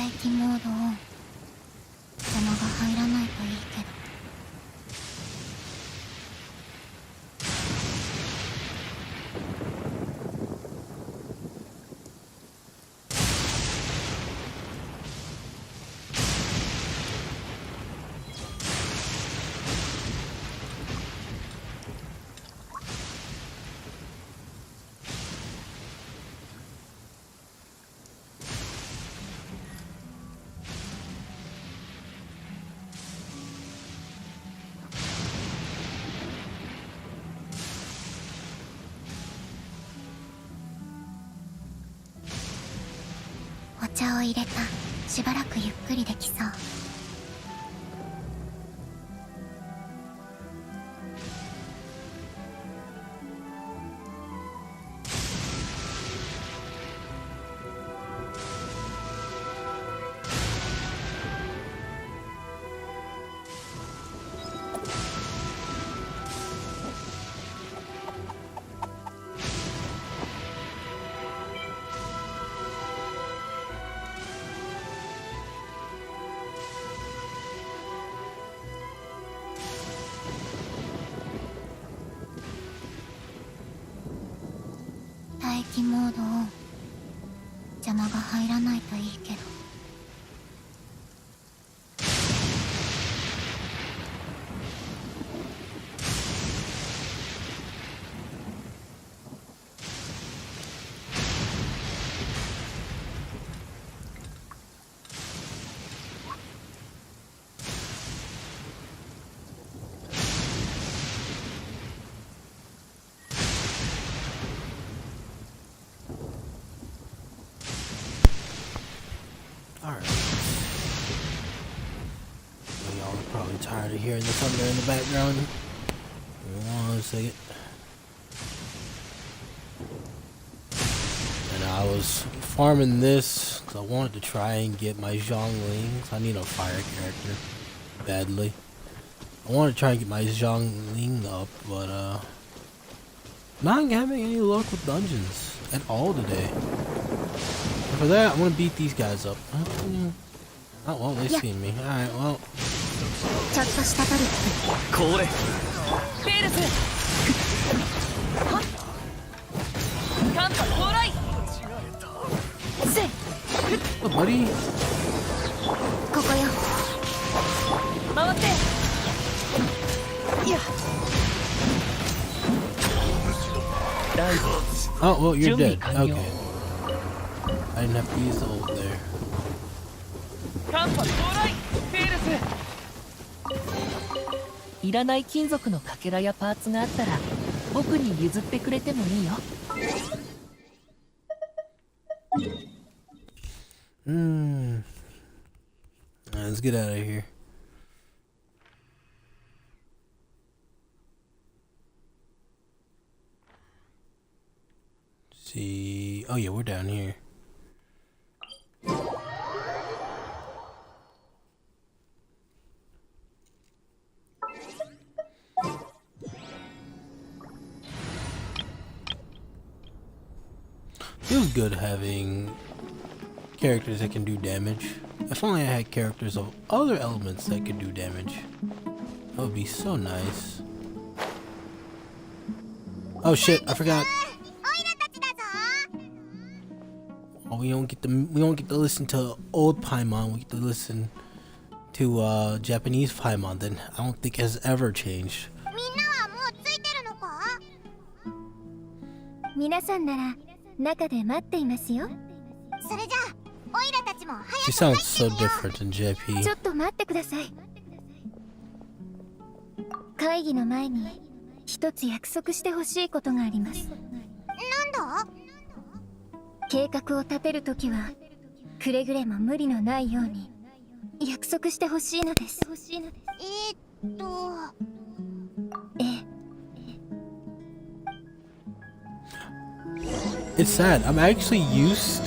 待機モードオン。邪魔が入らないといいけど。お茶を入れた。しばらくゆっくりできそう。待機モードオン。邪魔が入らないといいけど。Alright. Y'all are probably tired of hearing the thunder in the background. Give me 1 second. And I was farming this because I wanted to try and get my Zhongling. I need a fire character badly. I want to try and get my Zhongling up, but not having any luck with dungeons at all today. For that, I'm gonna beat these guys up. Oh well, they seen me. Alright, well. Oh, buddy. Oh, well, you're dead. Okay. I didn't have to use the ult there. Let's get out of here. See. Oh yeah, we're down here. Feels good having characters that can do damage. If only I had characters of other elements that could do damage. That would be so nice. Oh shit, I forgot. Oh, we don't get to listen to old Paimon, we get to listen to Japanese Paimon. Then I don't think it has ever changed. She sounds so different in JP. ちょっと待ってください。会議の前に一つ約束してほしいことがあります。なんだ？計画を立てるときはくれぐれも無理のないように約束してほしいのです。It's sad. I'm actually used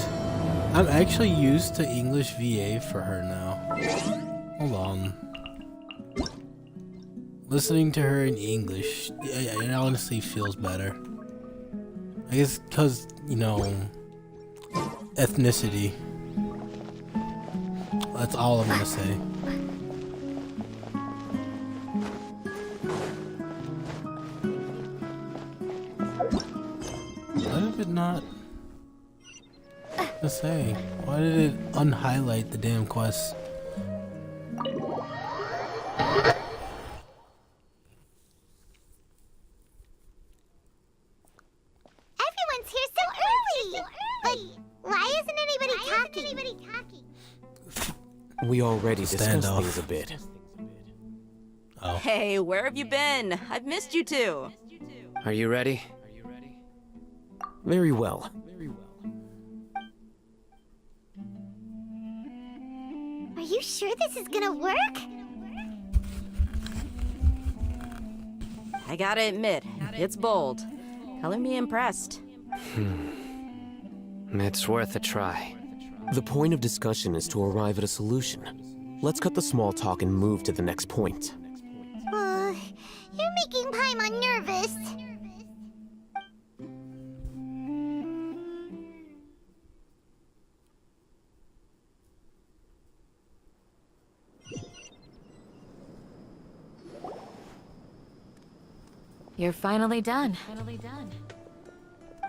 to English VA for her now. Hold on. Listening to her in English, it honestly feels better. I guess because, you know, ethnicity. That's all I'm gonna say. Why did it not say? Why did it unhighlight the damn quest? Everyone's here so early! But why isn't anybody talking? We already discussed Standoff. things a bit. Oh. Hey, where have you been? I've missed you too. Are you ready? Very well. Are you sure this is gonna work? I gotta admit, it's bold. Color me impressed. It's worth a try. The point of discussion is to arrive at a solution. Let's cut the small talk and move to the next point. You're making Paimon nervous. You're finally done.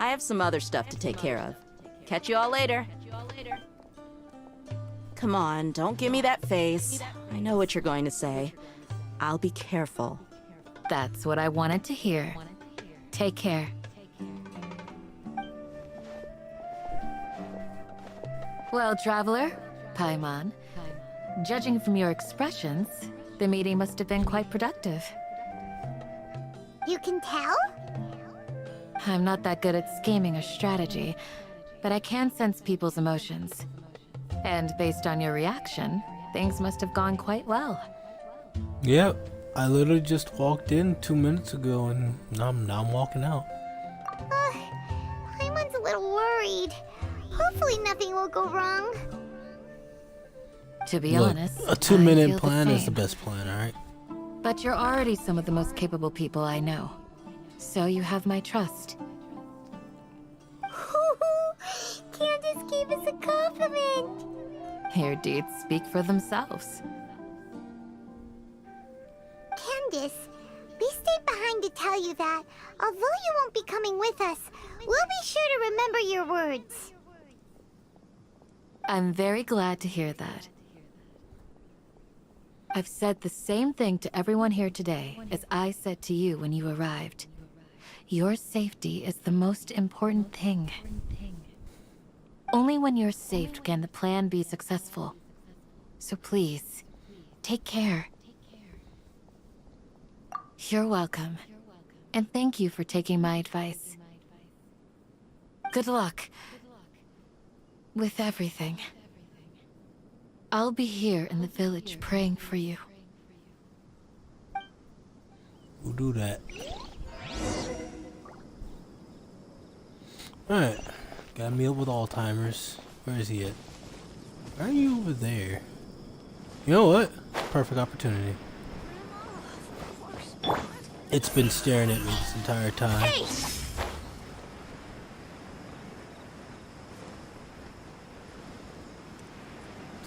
I have some other stuff to take care of. Catch you all later. Come on, don't give me that face. I know what you're going to say. I'll be careful. That's what I wanted to hear. Take care. Well, traveler, Paimon, judging from your expressions, the meeting must have been quite productive. You can tell? I'm not that good at scheming or strategy, but I can sense people's emotions. And based on your reaction, things must have gone quite well. Yep. I literally just walked in 2 minutes ago and now I'm walking out. Paimon's a little worried. Hopefully nothing will go wrong. To be Look, honest, a I 2-minute feel the plan is the same. best plan, alright? But you're already some of the most capable people I know. So you have my trust. Candace gave us a compliment. Your deeds speak for themselves. Candace, we stayed behind to tell you that, although you won't be coming with us, we'll be sure to remember your words. I'm very glad to hear that. I've said the same thing to everyone here today as I said to you when you arrived. Your safety is the most important thing. Only when you're safe can the plan be successful. So please, take care. You're welcome. And thank you for taking my advice. Good luck. With everything. I'll be here in the village praying for you. We'll do that. Alright. Got me up with Alzheimer's. Where is he at? Why are you over there? You know what? Perfect opportunity. It's been staring at me this entire time. So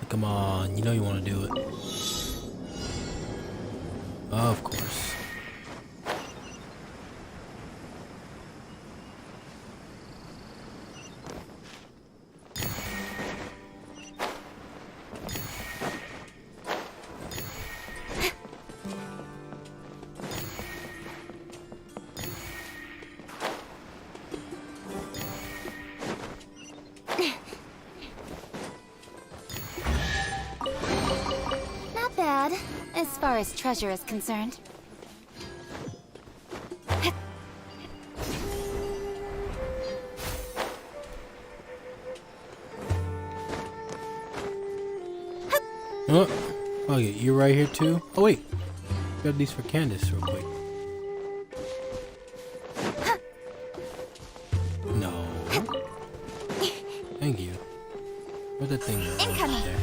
come on, you know you want to do it. Of course. Not bad, as far as treasure is concerned. Oh, fuck it, you're right here too? Oh wait, grab these for Candace real quick. No. Thank you. Where'd that thing go? Oh, there.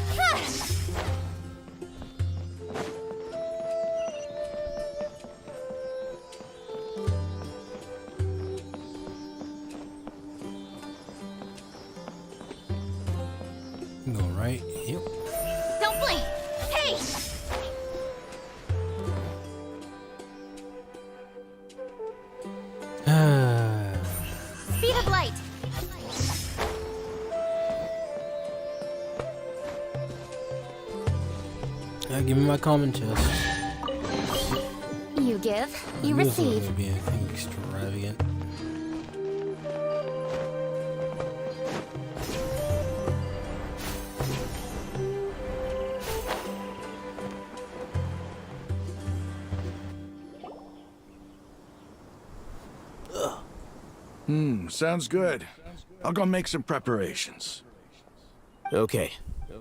I'm going right. Yep. Don't closely! Hey! Speed of light! Give me my common chest. You give, I you knew this wasn't receive. gonna be anything extravagant. Sounds good. I'll go make some preparations. Okay. I'll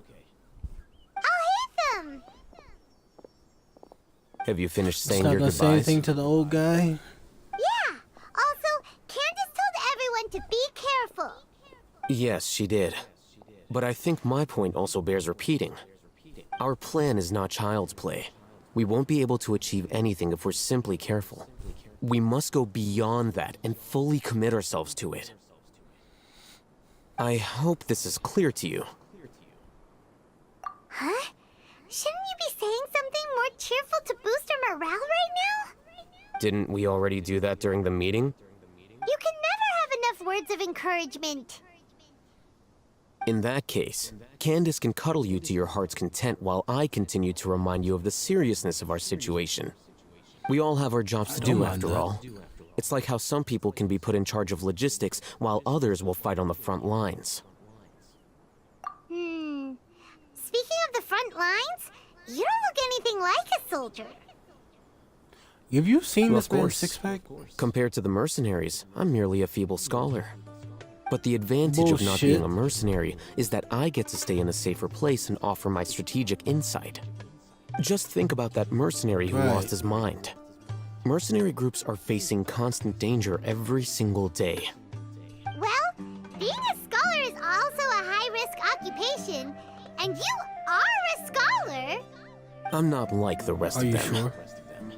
hit them! Have you finished It's saying not your gonna say goodbyes? anything to the old guy. Yeah! Also, Candace told everyone to be careful. Yes, she did. But I think my point also bears repeating. Our plan is not child's play. We won't be able to achieve anything if we're simply careful. We must go beyond that and fully commit ourselves to it. I hope this is clear to you. Huh? Shouldn't you be saying something more cheerful to boost our morale right now? Didn't we already do that during the meeting? You can never have enough words of encouragement. In that case, Candace can cuddle you to your heart's content while I continue to remind you of the seriousness of our situation. We all have our jobs to don't do mind after that. all. It's like how some people can be put in charge of logistics while others will fight on the front lines. Speaking of the front lines, you don't look anything like a soldier. Have you seen Well, this of man's course. six-pack? Compared to the mercenaries, I'm merely a feeble scholar. But the advantage of not Bullshit. being a mercenary is that I get to stay in a safer place and offer my strategic insight. Just think about that mercenary who Right. lost his mind. Mercenary groups are facing constant danger every single day. Well, being a scholar is also a high-risk occupation, and you are a scholar. I'm not like the rest Are of you them. sure?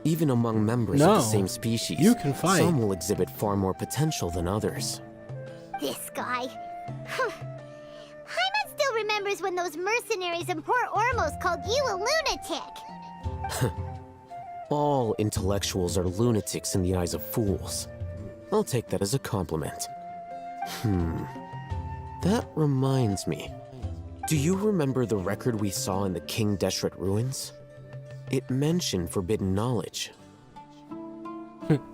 Even among members No. of the same species, You can fight. some will exhibit far more potential than others. This guy. Paimon still remembers when those mercenaries in Port Ormos called you a lunatic. All intellectuals are lunatics in the eyes of fools. I'll take that as a compliment. That reminds me. Do you remember the record we saw in the King Deshret ruins? It mentioned forbidden knowledge.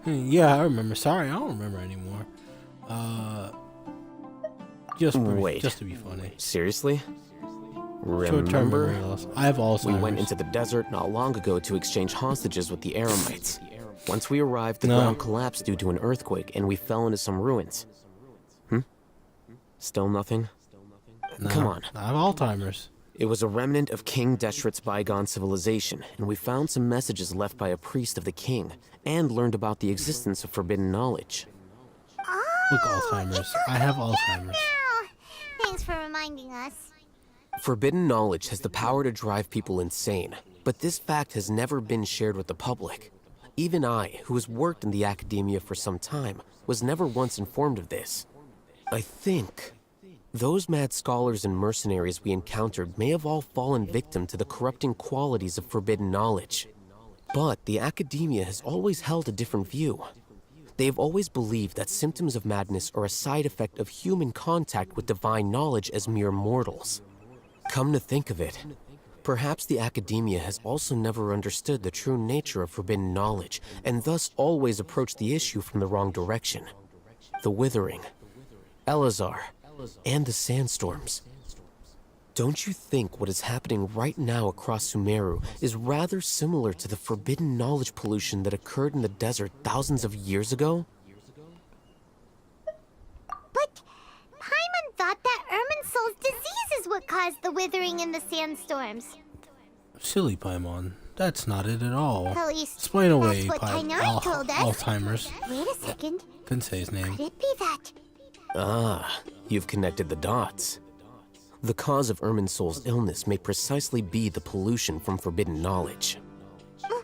Yeah, I remember. Sorry, I don't remember anymore. Wait. Just to be funny. Seriously? Short-term memory Remember? loss. I have Alzheimer's. We went into the desert not long ago to exchange hostages with the Aramites. Once we arrived, the No. ground collapsed due to an earthquake, and we fell into some ruins. Still nothing? No, Come on. I have Alzheimer's. It was a remnant of King Deshret's bygone civilization, and we found some messages left by a priest of the king, and learned about the existence of forbidden knowledge. Look, Alzheimer's. It's all I have coming back Alzheimer's. now. Thanks for reminding us. Forbidden knowledge has the power to drive people insane, but this fact has never been shared with the public. Even I, who has worked in the academia for some time, was never once informed of this. I think those mad scholars and mercenaries we encountered may have all fallen victim to the corrupting qualities of forbidden knowledge. But the academia has always held a different view. They have always believed that symptoms of madness are a side effect of human contact with divine knowledge as mere mortals. Come to think of it, perhaps the academia has also never understood the true nature of forbidden knowledge, and thus always approached the issue from the wrong direction. The Withering, Elazar, and the Sandstorms. Don't you think what is happening right now across Sumeru is rather similar to the forbidden knowledge pollution that occurred in the desert thousands of years ago? But Paimon thought that Irminsul's disease is what caused the withering and the sandstorms. Silly Paimon. That's not it at all. At least Explain away, that's what Tainari told us. Alzheimer's. Wait a second. Couldn't say his name. Could it be that? Ah, you've connected the dots. The cause of Irminsul's illness may precisely be the pollution from forbidden knowledge. But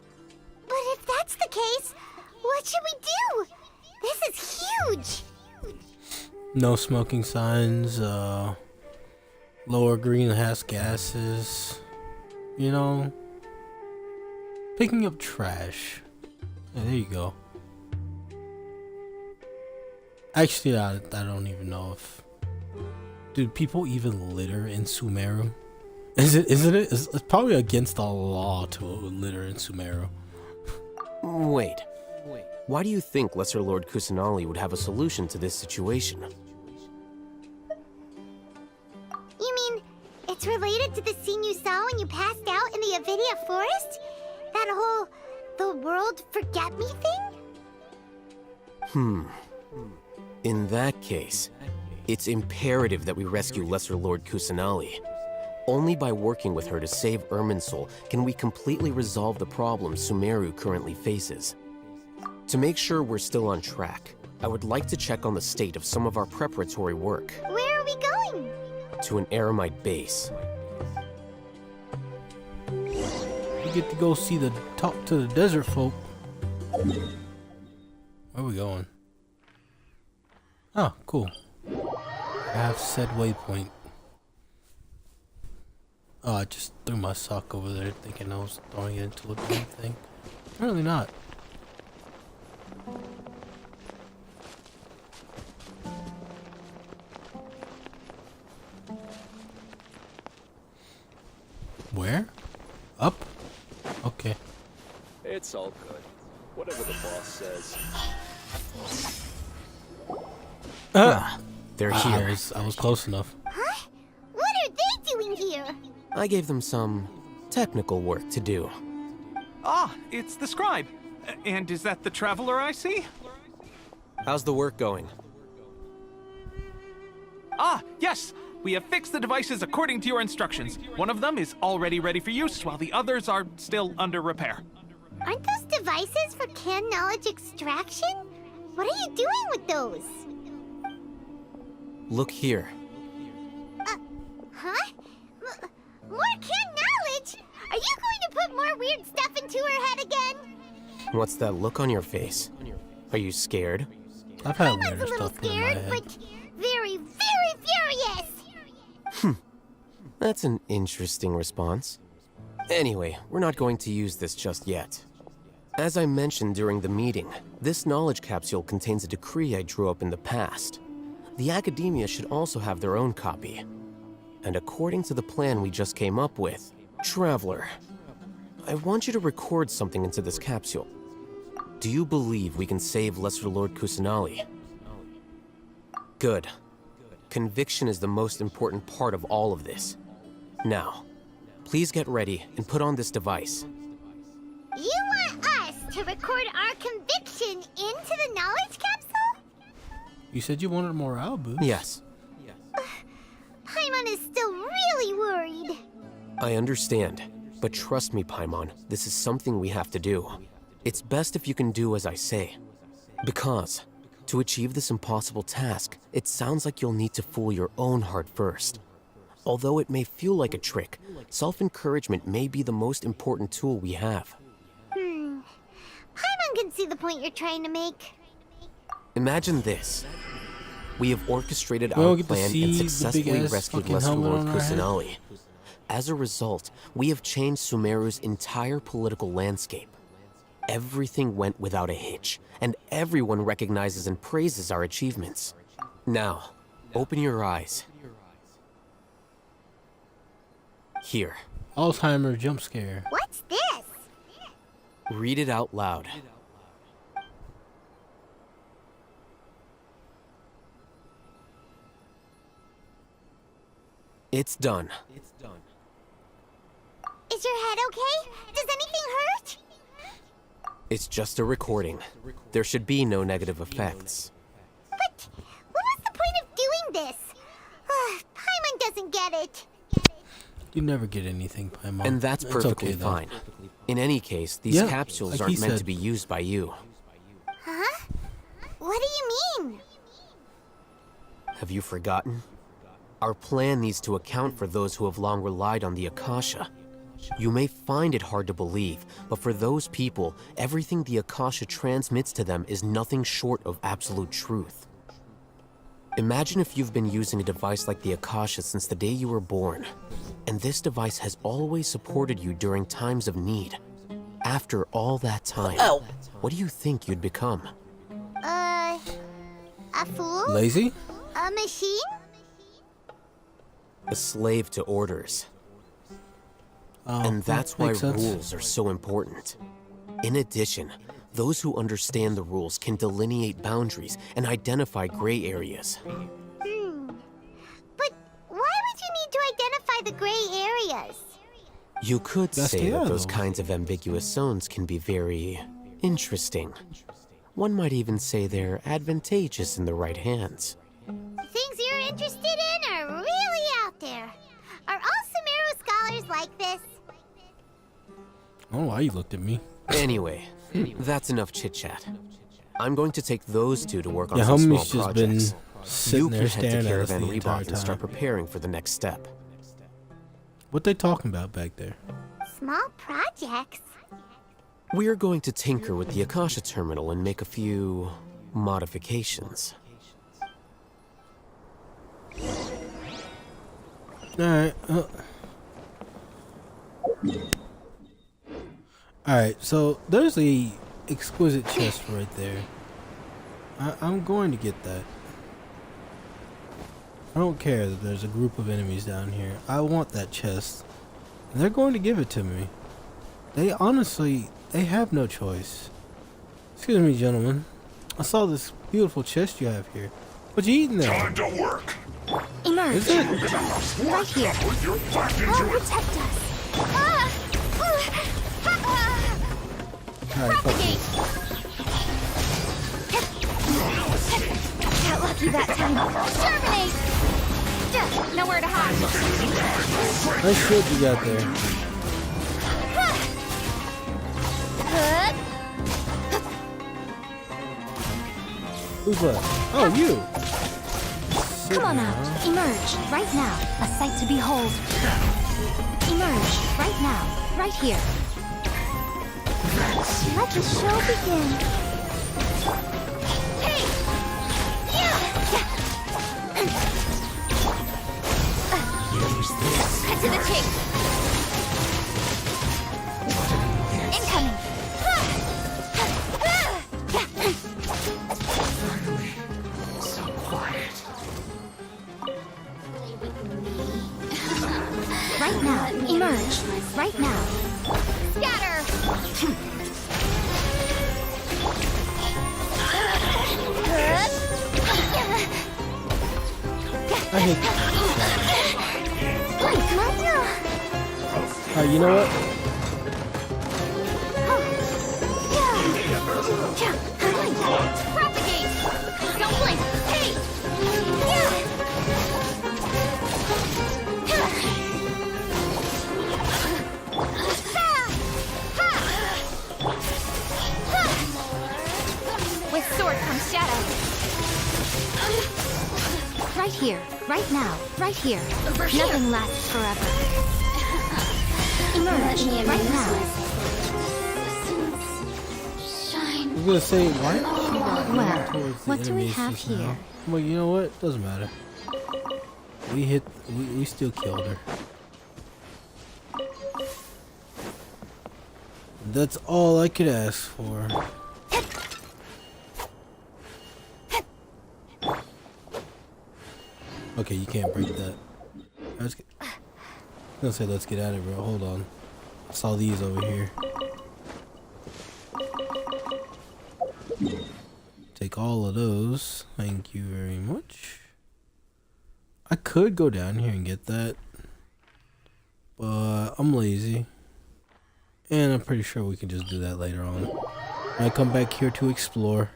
if that's the case, what should we do? This is huge. No smoking signs, lower greenhouse gases. You know, picking up trash. Yeah, there you go. Actually, I don't even know if... Do people even litter in Sumeru? Isn't it? It's probably against the law to litter in Sumeru. Wait. Why do you think Lesser Lord Kusanali would have a solution to this situation? You mean it's related to the scene you saw when you passed out in the Avidia forest? That whole the world forget me thing? In that case, it's imperative that we rescue Lesser Lord Kusanali. Only by working with her to save Irminsul can we completely resolve the problems Sumeru currently faces. To make sure we're still on track, I would like to check on the state of some of our preparatory work. Where are we going? To an Eremite base. We get to go see talk to the desert folk. Where are we going? Oh, cool. I have said waypoint. Oh, I just threw my sock over there thinking I was throwing it into a damn thing. Apparently not. Where? Up? Okay. It's all good. Whatever the boss says. They're here. I was close enough. Huh? What are they doing here? I gave them some technical work to do. Ah, it's the scribe. And is that the traveler I see? How's the work going? Ah, yes! We have fixed the devices according to your instructions. One of them is already ready for use, while the others are still under repair. Aren't those devices for can knowledge extraction? What are you doing with those? Look here. Huh? More can knowledge? Are you going to put more weird stuff into her head again? What's that look on your face? Are you scared? I've had I was weirder a little stuff put in my scared, head. but very, very furious! That's an interesting response. Anyway, we're not going to use this just yet. As I mentioned during the meeting, this knowledge capsule contains a decree I drew up in the past. The academia should also have their own copy. And according to the plan we just came up with, Traveler, I want you to record something into this capsule. Do you believe we can save Lesser Lord Kusanali? Good. Conviction is the most important part of all of this. Now, please get ready and put on this device. You want us to record our conviction into the knowledge capsule? You said you wanted a morale boost? Yes, Paimon is still really worried. I understand. But trust me, Paimon, this is something we have to do. It's best if you can do as I say. Because, to achieve this impossible task, it sounds like you'll need to fool your own heart first. Although it may feel like a trick, self-encouragement may be the most important tool we have. Paimon can see the point you're trying to make. Imagine this. We have orchestrated We don't our get to plan see and the successfully big-ass rescued fucking Lesser helmet Lord on our head. Kusanali. As a result, we have changed Sumeru's entire political landscape. Everything went without a hitch, and everyone recognizes and praises our achievements. Now, open your eyes. Here, Alzheimer jump scare. What's this? read it out loud. It's done. Is your head okay? Does anything hurt? It's just a recording. There should be no negative effects. But what was the point of doing this? Paimon doesn't get it. You never get anything, Paimon. And that's It's perfectly okay, though. fine. In any case, these Yeah, capsules like aren't he meant said. to be used by you. Huh? What do you mean? Have you forgotten? Our plan needs to account for those who have long relied on the Akasha. You may find it hard to believe, but for those people, everything the Akasha transmits to them is nothing short of absolute truth. Imagine if you've been using a device like the Akasha since the day you were born, and this device has always supported you during times of need. After all that time, what do you think you'd become? A fool? Lazy? A machine? A slave to orders. Oh, And that's why makes sense. rules are so important. In addition, those who understand the rules can delineate boundaries and identify gray areas. But why would you need to identify the gray areas? You could say that those Castellanos. kinds of ambiguous zones can be very interesting. One might even say they're advantageous in the right hands. Things you're interested in are really out there. Are all Sumeru scholars like this? Oh, why you looked at me? Anyway, that's enough chit-chat. I'm going to take those two to work on Yeah, some small homie's just been projects. sitting You there can head to staring at us Caravan the entire Reebok and start time. preparing for the next step. What they talking about back there? Small projects? We're going to tinker with the Akasha terminal and make a few modifications. Alright. Alright, so there's a exquisite chest right there. I'm going to get that. I don't care that there's a group of enemies down here. I want that chest. And they're going to give it to me. They honestly, they have no choice. Excuse me, gentlemen. I saw this beautiful chest you have here. What you eating there? Time to work. Emerge. Is it? Right here. Put your back into Oh, it. protect us. Ah! Alright, fuck you. Got lucky that time. Terminate! Nowhere to hide. Nice shield you got there. Who's left? Oh, you! Come on out. Emerge. Right now. A sight to behold. Emerge. Right now. Right here. Let the show begin. Hey! Cut to the chase. Incoming. So quiet. Right now. Emerge. Right now. Scatter! I hate Alright, you know what? Propagate! Don't blink! Hey! With sword comes shadow. Right here, right now, right here. Nothing lasts forever. Emerge right now. I was gonna say, why don't you not Well, run towards the what do we enemies have just now? here? Well, you know what? Doesn't matter. We still killed her. That's all I could ask for. Okay, you can't break that. Let's get, I was gonna say let's get at it, bro. Hold on. I saw these over here. Take all of those. Thank you very much. I could go down here and get that, but I'm lazy. And I'm pretty sure we can just do that later on. I come back here to explore.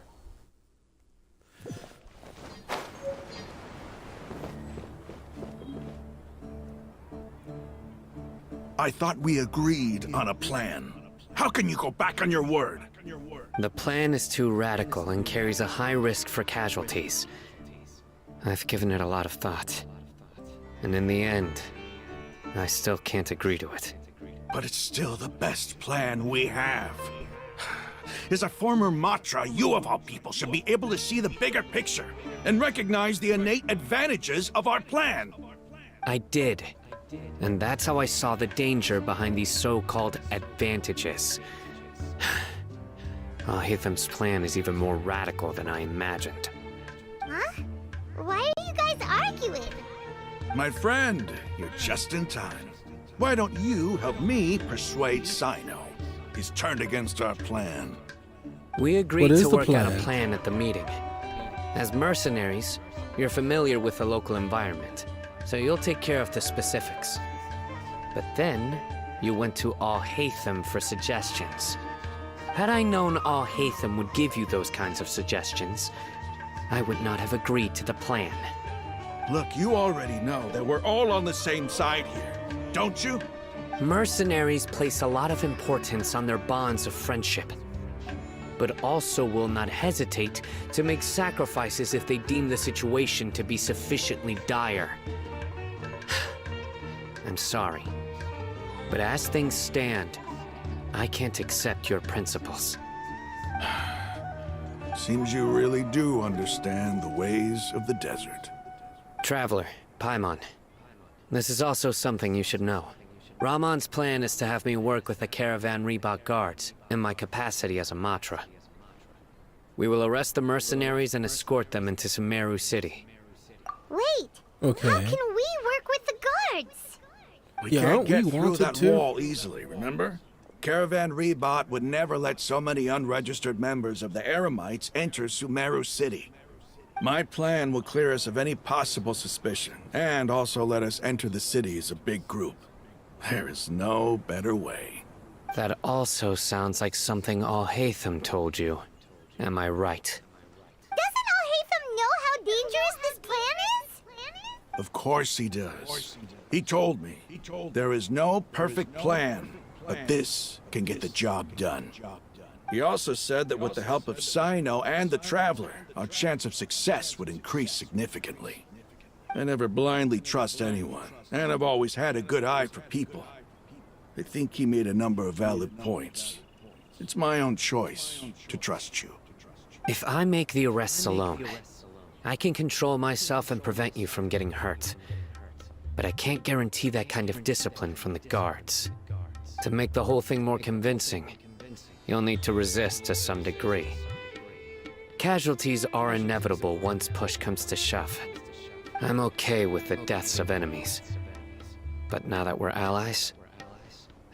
I thought we agreed on a plan. How can you go back on your word? The plan is too radical and carries a high risk for casualties. I've given it a lot of thought. And in the end, I still can't agree to it. But it's still the best plan we have. As a former Matra, you of all people should be able to see the bigger picture. and recognize the innate advantages of our plan. I did. And that's how I saw the danger behind these so-called advantages. Alhatham's plan is even more radical than I imagined. Huh? Why are you guys arguing? My friend, you're just in time. Why don't you help me persuade Sino? He's turned against our plan. We agreed What is to the work out a plan? plan at the meeting. As mercenaries, you're familiar with the local environment, so you'll take care of the specifics. But then, you went to Alhatham for suggestions. Had I known Alhatham would give you those kinds of suggestions, I would not have agreed to the plan. Look, you already know that we're all on the same side here, don't you? Mercenaries place a lot of importance on their bonds of friendship, but also will not hesitate to make sacrifices if they deem the situation to be sufficiently dire. I'm sorry, but as things stand, I can't accept your principles. Seems you really do understand the ways of the desert. Traveler, Paimon, this is also something you should know. Rahman's plan is to have me work with the Caravan Reebok guards in my capacity as a Matra. We will arrest the mercenaries and escort them into Sumeru City. Wait, Okay. how can we work with the guards? We Yeah, can't get we through wanted that to. wall easily, remember? Caravan Rebot would never let so many unregistered members of the Eremites enter Sumeru City. My plan will clear us of any possible suspicion, and also let us enter the city as a big group. There is no better way. That also sounds like something Alhatham told you. Am I right? Doesn't Alhatham know how dangerous this plan is? Of course he does. He told me, there is no perfect plan, but this can get the job done. He also said that with the help of Sino and the Traveler, our chance of success would increase significantly. I never blindly trust anyone, and I've always had a good eye for people. I think he made a number of valid points. It's my own choice to trust you. If I make the arrests alone, I can control myself and prevent you from getting hurt. But I can't guarantee that kind of discipline from the guards. To make the whole thing more convincing, you'll need to resist to some degree. Casualties are inevitable once push comes to shove. I'm okay with the deaths of enemies. But now that we're allies,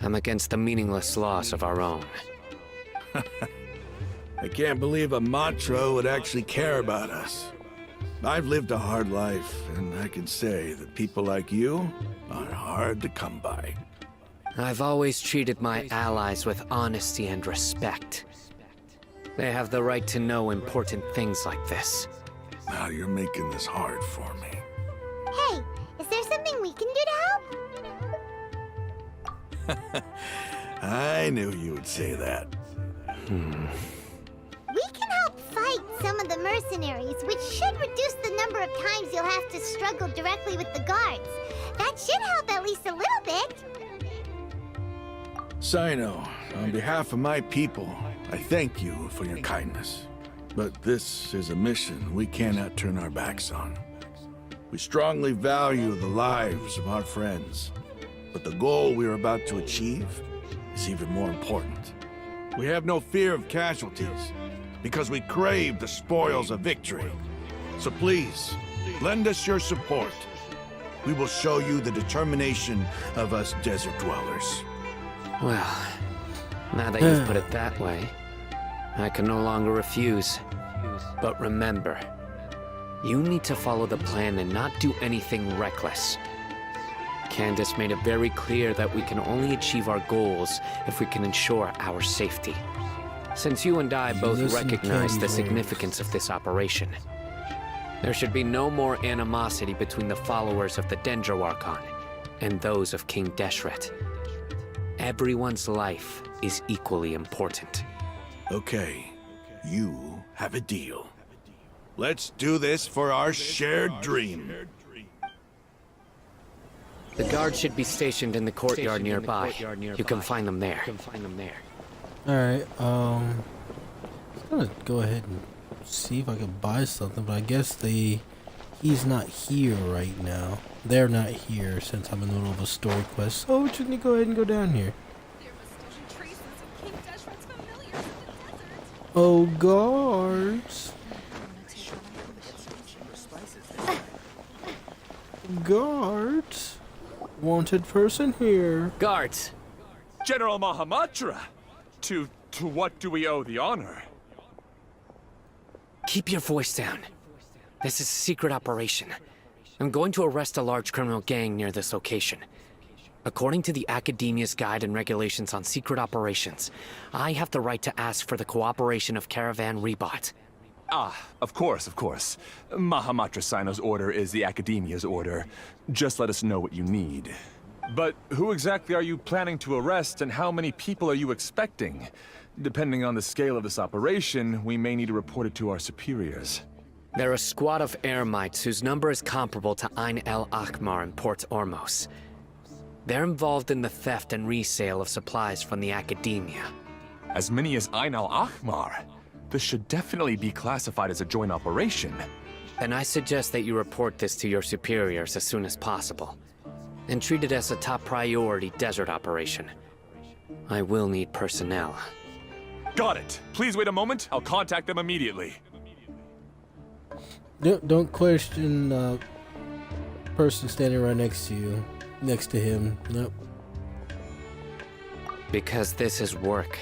I'm against the meaningless loss of our own. I can't believe a Matra would actually care about us. I've lived a hard life, and I can say that people like you are hard to come by. I've always treated my allies with honesty and respect. They have the right to know important things like this. Now you're making this hard for me. Hey, is there something we can do to help? I knew you would say that. We can help fight some of the mercenaries, which should reduce the number of times you'll have to struggle directly with the guards. That should help at least a little bit. Sino, on behalf of my people, I thank you for your kindness. But this is a mission we cannot turn our backs on. We strongly value the lives of our friends, but the goal we are about to achieve is even more important. We have no fear of casualties, because we crave the spoils of victory. So please, lend us your support. We will show you the determination of us desert dwellers. Well, now that you've put it that way, I can no longer refuse. But remember, you need to follow the plan and not do anything reckless. Candace made it very clear that we can only achieve our goals if we can ensure our safety. Since you and I both Listen recognize the carefully. significance of this operation, there should be no more animosity between the followers of the Dendroarchon and those of King Deshret. Everyone's life is equally important. Okay, you have a deal. Let's do this for our shared dream. The guards should be stationed in the courtyard nearby. You can find them there. Alright, I'm gonna go ahead and see if I could buy something, but I guess he's not here right now. They're not here since I'm in the middle of a story quest. So we just need to go ahead and go down here. Oh, guards. Guards. Wanted person here. Guards! General Mahamatra! To what do we owe the honor? Keep your voice down. This is a secret operation. I'm going to arrest a large criminal gang near this location. According to the Academia's Guide and Regulations on Secret Operations, I have the right to ask for the cooperation of Caravan Rebot. Ah, of course. Mahamatra Sino's order is the Academia's order. Just let us know what you need. But who exactly are you planning to arrest, and how many people are you expecting? Depending on the scale of this operation, we may need to report it to our superiors. They're a squad of Eremites whose number is comparable to Ain el Akmar in Port Ormos. They're involved in the theft and resale of supplies from the Academia. As many as Ain al Akmar? This should definitely be classified as a joint operation. Then I suggest that you report this to your superiors as soon as possible, and treat it as a top priority desert operation. I will need personnel. Got it. Please wait a moment. I'll contact them immediately. Don't question person standing right next to you. Next to him. Nope. Because this is work.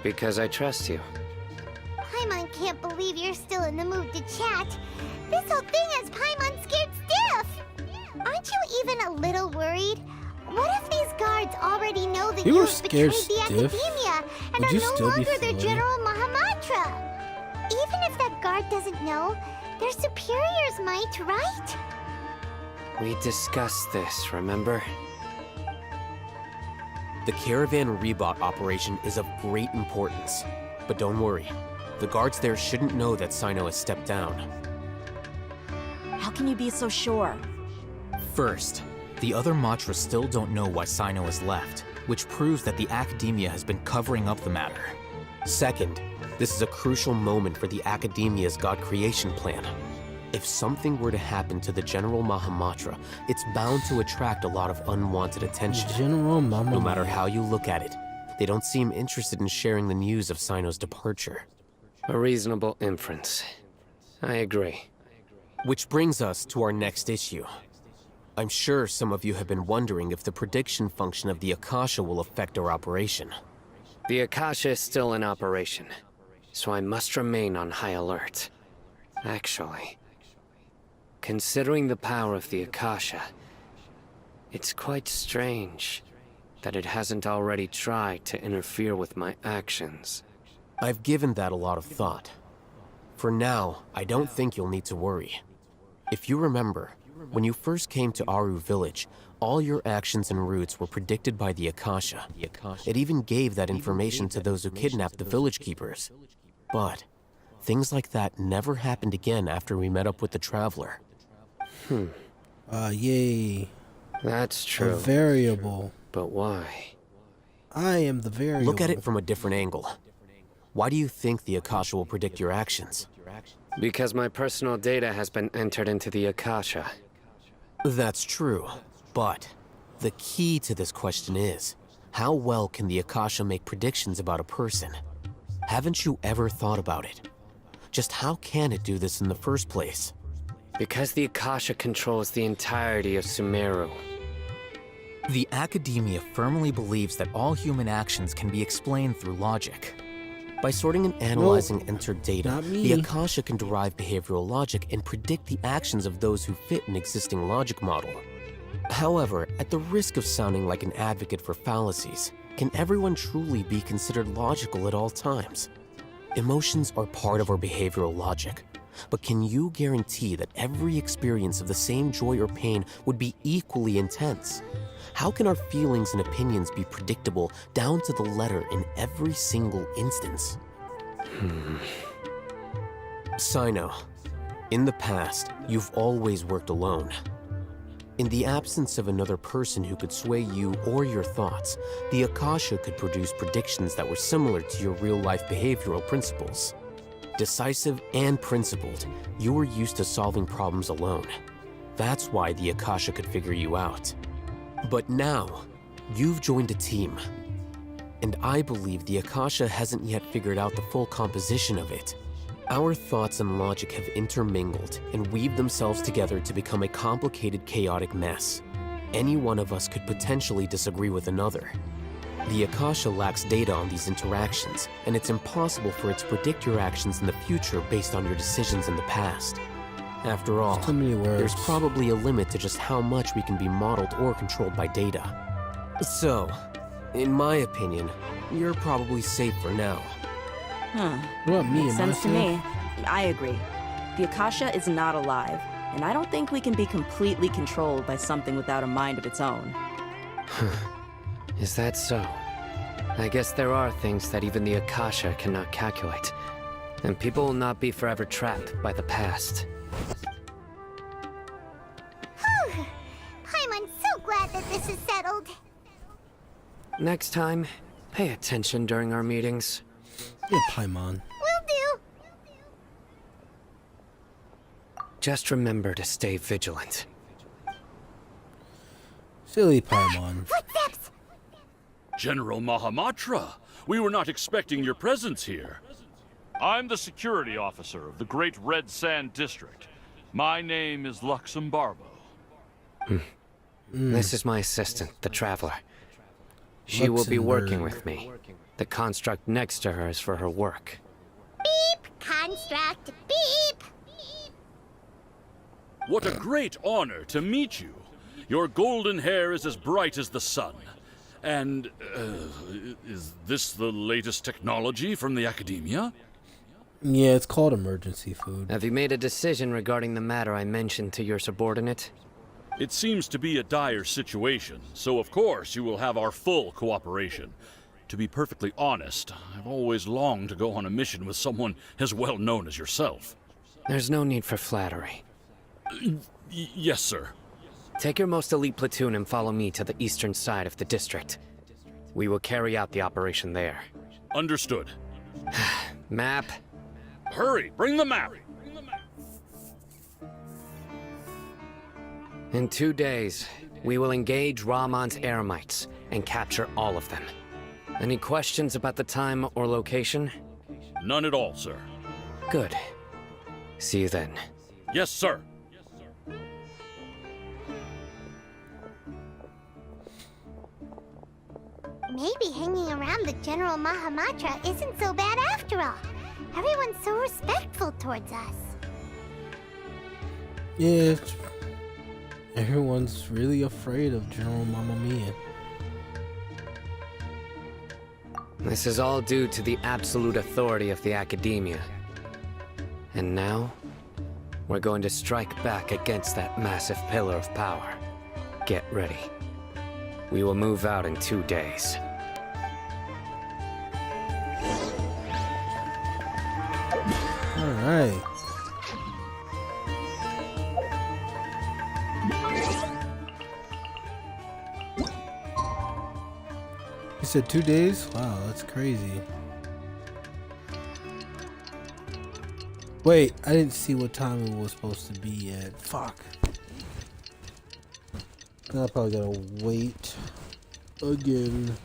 Because I trust you. Paimon can't believe you're still in the mood to chat. This whole thing has Paimon scared stiff. Aren't you even a little worried? What if these guards already know that You were you've betrayed scared the stiff? Academia and Would you are no still be longer their floating? General Mahamatra? Even if that guard doesn't know, their superiors might, right? We discussed this, remember? The Caravan Rebot operation is of great importance. But don't worry, the guards there shouldn't know that Sino has stepped down. How can you be so sure? First, the other Matras still don't know why Sino has left, which proves that the Academia has been covering up the matter. Second, this is a crucial moment for the Academia's God creation plan. If something were to happen to the General Mahamatra, it's bound to attract a lot of unwanted attention. General Mama. No matter how you look at it, they don't seem interested in sharing the news of Sino's departure. A reasonable inference. I agree. Which brings us to our next issue. I'm sure some of you have been wondering if the prediction function of the Akasha will affect our operation. The Akasha is still in operation, so I must remain on high alert. Actually, considering the power of the Akasha, it's quite strange that it hasn't already tried to interfere with my actions. I've given that a lot of thought. For now, I don't think you'll need to worry. If you remember, when you first came to Aru Village, all your actions and routes were predicted by the Akasha. It even gave that information to those who kidnapped the village keepers. But things like that never happened again after we met up with the Traveler. Yay. That's A true. variable. But why? I am the variable. Look at it from a different angle. Why do you think the Akasha will predict your actions? Because my personal data has been entered into the Akasha. That's true, but the key to this question is, how well can the Akasha make predictions about a person? Haven't you ever thought about it? Just how can it do this in the first place? Because the Akasha controls the entirety of Sumeru. The Academia firmly believes that all human actions can be explained through logic. By sorting and analyzing entered data, not me. the Akasha can derive behavioral logic and predict the actions of those who fit an existing logic model. However, at the risk of sounding like an advocate for fallacies, can everyone truly be considered logical at all times? Emotions are part of our behavioral logic, but can you guarantee that every experience of the same joy or pain would be equally intense? How can our feelings and opinions be predictable down to the letter in every single instance? Sino, in the past, you've always worked alone. In the absence of another person who could sway you or your thoughts, the Akasha could produce predictions that were similar to your real-life behavioral principles. Decisive and principled, you were used to solving problems alone. That's why the Akasha could figure you out. But now, you've joined a team. And I believe the Akasha hasn't yet figured out the full composition of it. Our thoughts and logic have intermingled and weaved themselves together to become a complicated, chaotic mess. Any one of us could potentially disagree with another. The Akasha lacks data on these interactions, and it's impossible for it to predict your actions in the future based on your decisions in the past. After all, there's probably a limit to just how much we can be modeled or controlled by data. So, in my opinion, you're probably safe for now. What, me? Makes sense to me. I agree. The Akasha is not alive, and I don't think we can be completely controlled by something without a mind of its own. Is that so? I guess there are things that even the Akasha cannot calculate, and people will not be forever trapped by the past. Paimon's so glad that this is settled. Next time, pay attention during our meetings. Yeah, Paimon. Will do. Just remember to stay vigilant. Silly Paimon. Footsteps! General Mahamatra, we were not expecting your presence here. I'm the security officer of the Great Red Sand District. My name is Luxembarbo. This is my assistant, the Traveler. She will be working with me. The construct next to her is for her work. Beep! Construct! Beep! What a great honor to meet you. Your golden hair is as bright as the sun. And, is this the latest technology from the Academia? Yeah, it's called emergency food. Have you made a decision regarding the matter I mentioned to your subordinate? It seems to be a dire situation, so of course you will have our full cooperation. To be perfectly honest, I've always longed to go on a mission with someone as well known as yourself. There's no need for flattery. Yes, sir. Take your most elite platoon and follow me to the eastern side of the district. We will carry out the operation there. Understood. Map. Hurry, bring the map! In 2 days, we will engage Rahman's Eremites and capture all of them. Any questions about the time or location? None at all, sir. Good. See you then. Yes, sir. Maybe hanging around the General Mahamatra isn't so bad after all. Everyone's so respectful towards us. Yeah, everyone's really afraid of General Mamma Mia. This is all due to the absolute authority of the Academia. And now, we're going to strike back against that massive pillar of power. Get ready. We will move out in 2 days. Alright. You said 2 days? Wow, that's crazy. Wait, I didn't see what time it was supposed to be at. Fuck. Now I probably gotta wait again.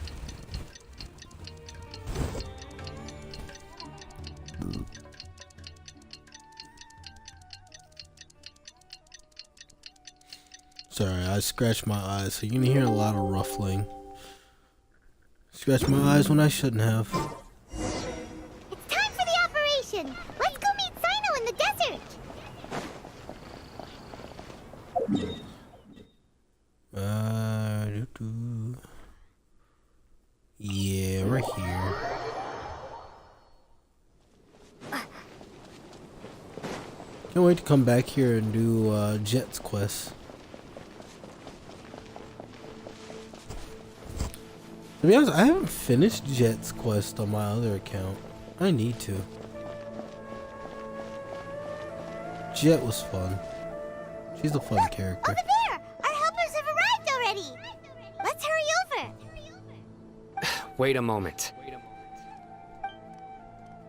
Sorry, I scratched my eyes, so you can hear a lot of ruffling. Scratched my eyes when I shouldn't have. It's time for the operation! Let's go meet Sino in the desert! Yeah, right here. Can't wait to come back here and do Jet's quest. To be honest, I haven't finished Jet's quest on my other account. I need to. Jet was fun. She's a fun character. Over there! Our help wait a moment.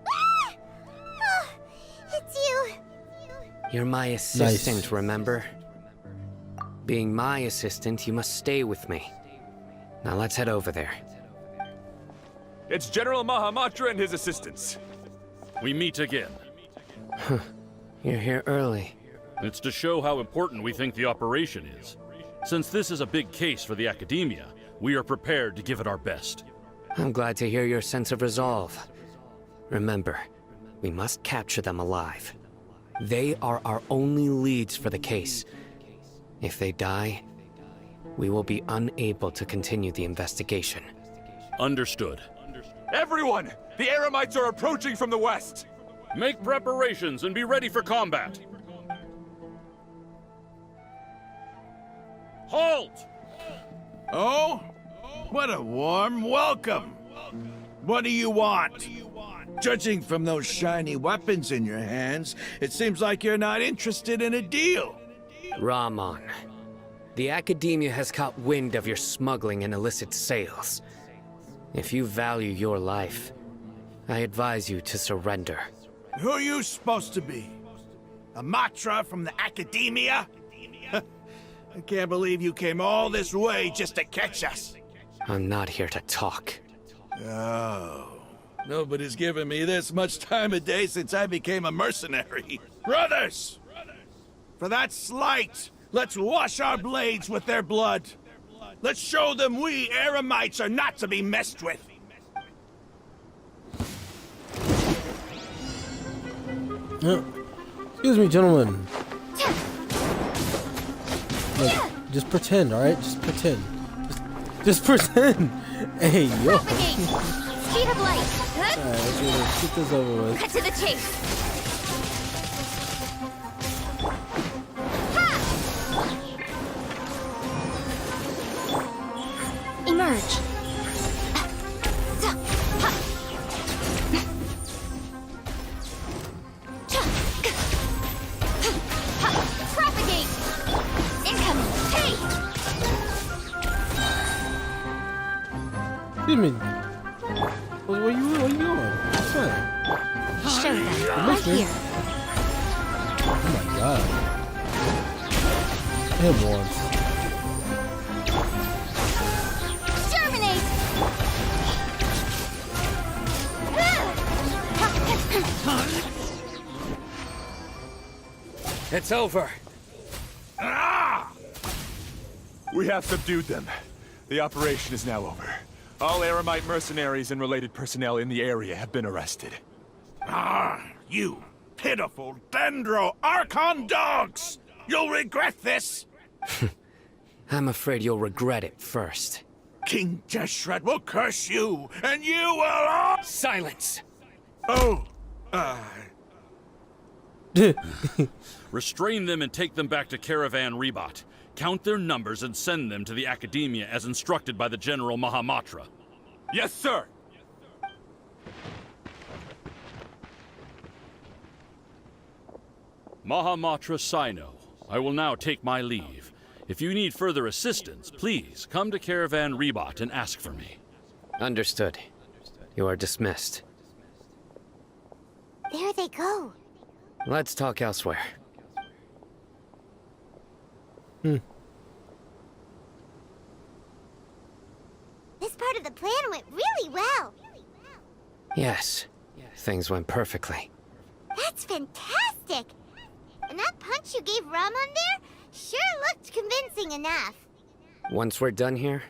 Ah! Oh, it's you. You're my assistant, Nice. remember? Being my assistant, you must stay with me. Now let's head over there. It's General Mahamatra and his assistants. We meet again. You're here early. It's to show how important we think the operation is. Since this is a big case for the Academia, we are prepared to give it our best. I'm glad to hear your sense of resolve. Remember, we must capture them alive. They are our only leads for the case. If they die, we will be unable to continue the investigation. Understood. Everyone! The Eremites are approaching from the west! Make preparations and be ready for combat. Halt! Oh? What a warm welcome. What do you want? Judging from those shiny weapons in your hands, it seems like you're not interested in a deal. Rahman, the Academia has caught wind of your smuggling and illicit sales. If you value your life, I advise you to surrender. Who are you supposed to be? A Matra from the Academia? I can't believe you came all this way just to catch us. I'm not here to talk. Oh. Nobody's given me this much time of day since I became a mercenary. Brothers! For that slight, let's wash our blades with their blood. Let's show them we Eremites are not to be messed with. Excuse me, gentlemen. Look, just pretend, alright? Just pretend. Just pretend! Hey, yo! Propagate. Speed of light. Alright, let's get this over with. Cut to the chase. Emerge. Propagate. Incoming. Hey. Excuse me. Where you going? What's that? Show them. Right Mister. here. Oh my god. Him once. Germinate. It's over. We have subdued them. The operation is now over. All Eremite mercenaries and related personnel in the area have been arrested. Ah, you pitiful Dendro Archon dogs! You'll regret this! I'm afraid you'll regret it first. King Deshret will curse you, and you will all— Silence! Oh, Restrain them and take them back to Caravan Rebot. Count their numbers and send them to the Academia as instructed by the General Mahamatra. Yes, sir! Mahamatra Sino, I will now take my leave. If you need further assistance, please come to Caravan Rebot and ask for me. Understood. You are dismissed. There they go. Let's talk elsewhere. This part of the plan went really well. Yes, things went perfectly. That's fantastic. And that punch you gave Rahman there sure looked convincing enough. Once we're done here,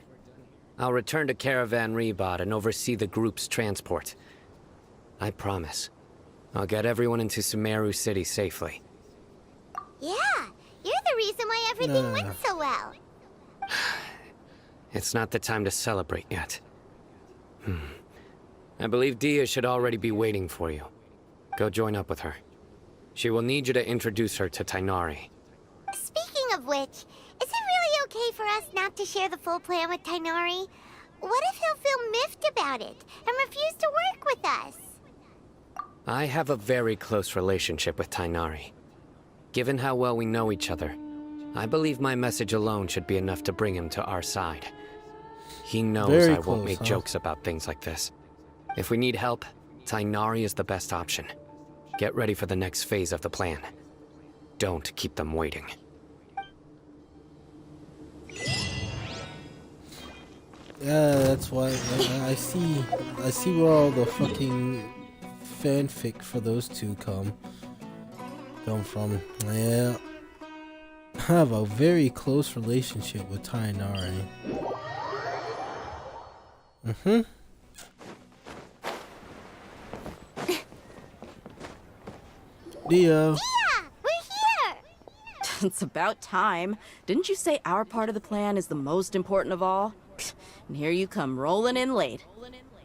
I'll return to Caravan Rebot and oversee the group's transport. I promise. I'll get everyone into Sumeru City safely. Yeah, you're the reason why everything went so well. It's not the time to celebrate yet. I believe Dia should already be waiting for you. Go join up with her. She will need you to introduce her to Tainari. Speaking of which, is it really okay for us not to share the full plan with Tainari? What if he'll feel miffed about it and refuse to work with us? I have a very close relationship with Tainari. Given how well we know each other, I believe my message alone should be enough to bring him to our side. He knows Very I won't close, make huh? jokes about things like this. If we need help, Tainari is the best option. Get ready for the next phase of the plan. Don't keep them waiting. Yeah, that's why I see where all the fucking fanfic for those two come from. Yeah. I have a very close relationship with Tainari. Dio. Yeah, we're here! It's about time. Didn't you say our part of the plan is the most important of all? And here you come rolling in late.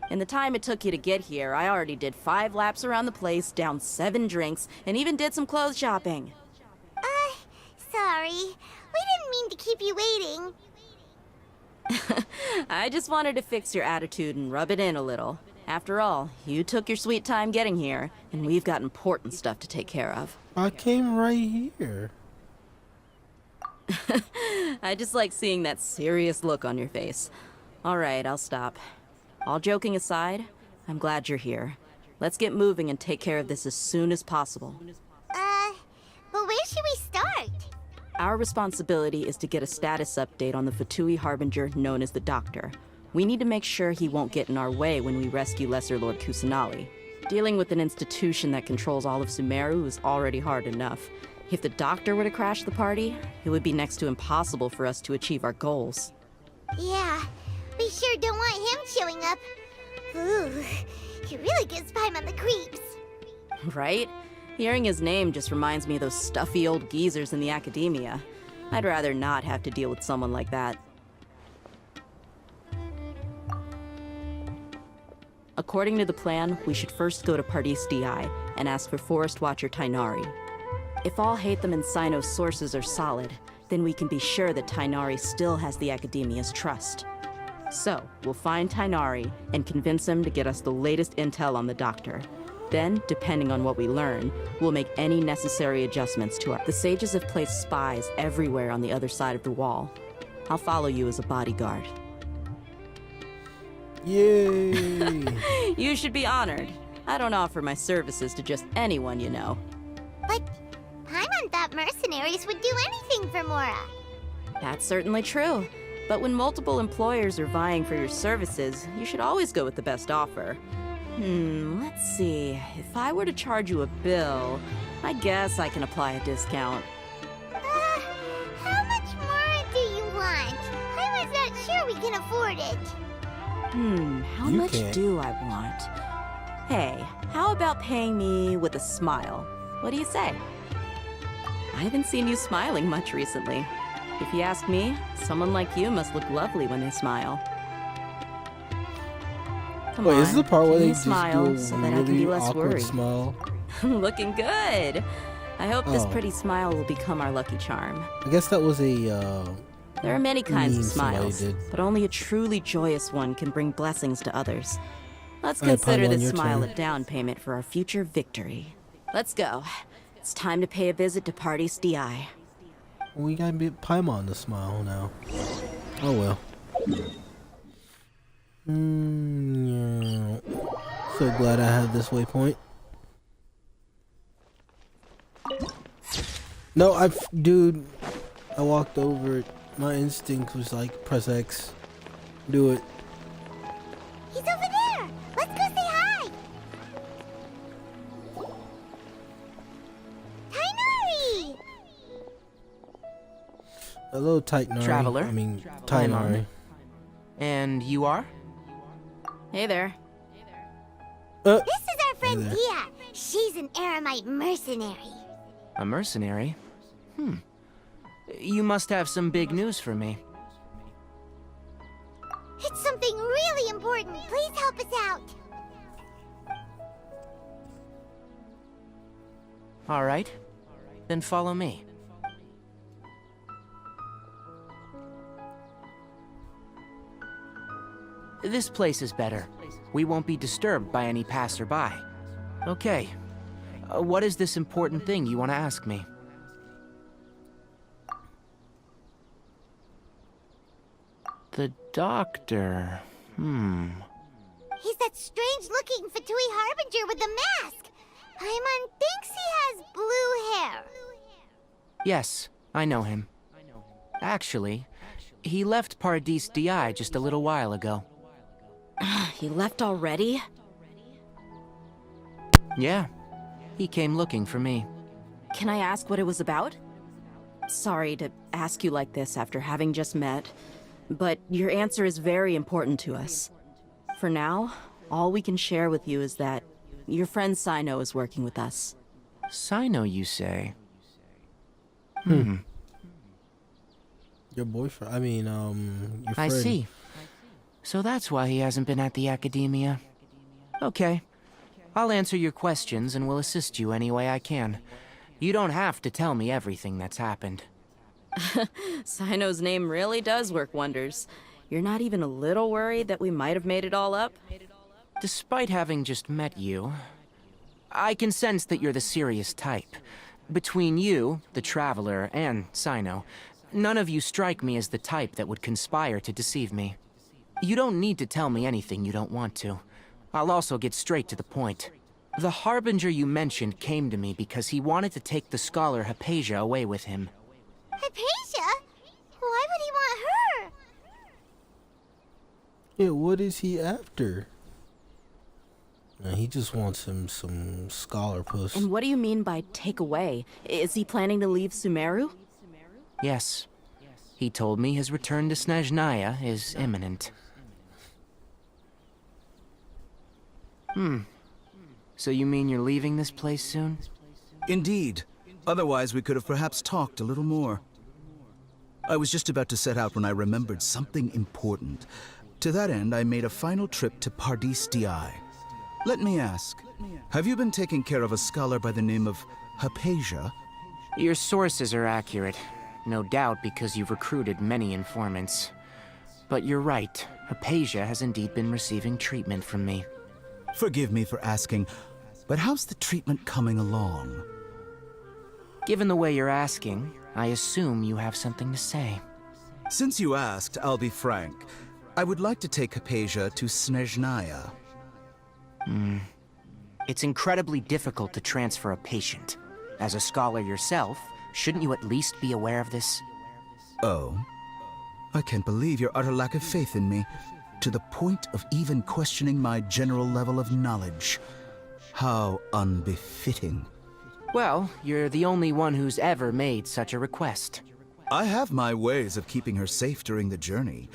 In the time it took you to get here, I already did 5 laps around the place, downed 7 drinks, and even did some clothes shopping. Sorry. We didn't mean to keep you waiting. I just wanted to fix your attitude and rub it in a little. After all, you took your sweet time getting here, and we've got important stuff to take care of. I came right here. I just like seeing that serious look on your face. All right, I'll stop. All joking aside, I'm glad you're here. Let's get moving and take care of this as soon as possible. But where should we start? Our responsibility is to get a status update on the Fatui Harbinger known as the Doctor. We need to make sure he won't get in our way when we rescue Lesser Lord Kusanali. Dealing with an institution that controls all of Sumeru is already hard enough. If the Doctor were to crash the party, it would be next to impossible for us to achieve our goals. Yeah, we sure don't want him showing up. Ooh, he really gives Paimon the creeps. Right? Hearing his name just reminds me of those stuffy old geezers in the academia. I'd rather not have to deal with someone like that. According to the plan, we should first go to Pardis Di and ask for Forest Watcher Tainari. If all Hatham and Sino's sources are solid, then we can be sure that Tainari still has the Academia's trust. So, we'll find Tainari and convince him to get us the latest intel on the Doctor. Then, depending on what we learn, we'll make any necessary adjustments to our... The sages have placed spies everywhere on the other side of the wall. I'll follow you as a bodyguard. Yay! You should be honored. I don't offer my services to just anyone you know. But Paimon thought mercenaries would do anything for Mora. That's certainly true. But when multiple employers are vying for your services, you should always go with the best offer. Let's see. If I were to charge you a bill, I guess I can apply a discount. How much more do you want? I was not sure we can afford it. How You much can't. do I want? Hey, how about paying me with a smile? What do you say? I haven't seen you smiling much recently. If you ask me, someone like you must look lovely when they smile. Come Wait, on, is this the part where give they me a just smile do a so that I can really be less awkward worried. smile? Looking good. I hope this Oh. pretty smile will become our lucky charm. I guess that was a There are many kinds of meme somebody smiles, did. but only a truly joyous one can bring blessings to others. Let's All right, consider Paimon, this your smile turn. a down payment for our future victory. Let's go. It's time to pay a visit to Pardis Di. we gotta be Paimon to smile now. Oh well. Yeah. So glad I had this waypoint. No, dude, I walked over it. My instinct was like, press X. Do it. He's over there. Let's go say hi. Tainari! Hello, Tainari. Traveler? I mean, Paimon. Tainari. And you are? Hey there. This is our friend there. Dia. She's an Aramite mercenary. A mercenary? You must have some big news for me. It's something really important. Please help us out. All right. Then follow me. This place is better. We won't be disturbed by any passerby. Okay. What is this important thing you want to ask me? The doctor. He's that strange-looking Fatui Harbinger with the mask. Paimon thinks he has blue hair. Yes, I know him. Actually, he left Paradis DI just a little while ago. He left already? Yeah, he came looking for me. Can I ask what it was about? Sorry to ask you like this after having just met, but your answer is very important to us. For now, all we can share with you is that your friend Sino is working with us. Sino, you say? Your boyfriend? I mean, your I friend. see. So that's why he hasn't been at the academia. Okay. I'll answer your questions and will assist you any way I can. You don't have to tell me everything that's happened. Sino's name really does work wonders. You're not even a little worried that we might have made it all up? Despite having just met you, I can sense that you're the serious type. Between you, the Traveler, and Sino, none of you strike me as the type that would conspire to deceive me. You don't need to tell me anything you don't want to. I'll also get straight to the point. The Harbinger you mentioned came to me because he wanted to take the scholar Hypatia away with him. Hypatia? Why would he want her? Yeah, what is he after? He just wants him some scholar puss. And what do you mean by take away? Is he planning to leave Sumeru? Yes. He told me his return to Snezhnaya is imminent. So you mean you're leaving this place soon? Indeed. Otherwise, we could have perhaps talked a little more. I was just about to set out when I remembered something important. To that end, I made a final trip to Paradis DI. Let me ask, have you been taking care of a scholar by the name of Hypatia? Your sources are accurate. No doubt because you've recruited many informants. But you're right, Hypatia has indeed been receiving treatment from me. Forgive me for asking, but how's the treatment coming along? Given the way you're asking, I assume you have something to say. Since you asked, I'll be frank. I would like to take Hypatia to Snezhnaya. It's incredibly difficult to transfer a patient. As a scholar yourself, shouldn't you at least be aware of this? Oh? I can't believe your utter lack of faith in me, to the point of even questioning my general level of knowledge. How unbefitting. Well, you're the only one who's ever made such a request. I have my ways of keeping her safe during the journey.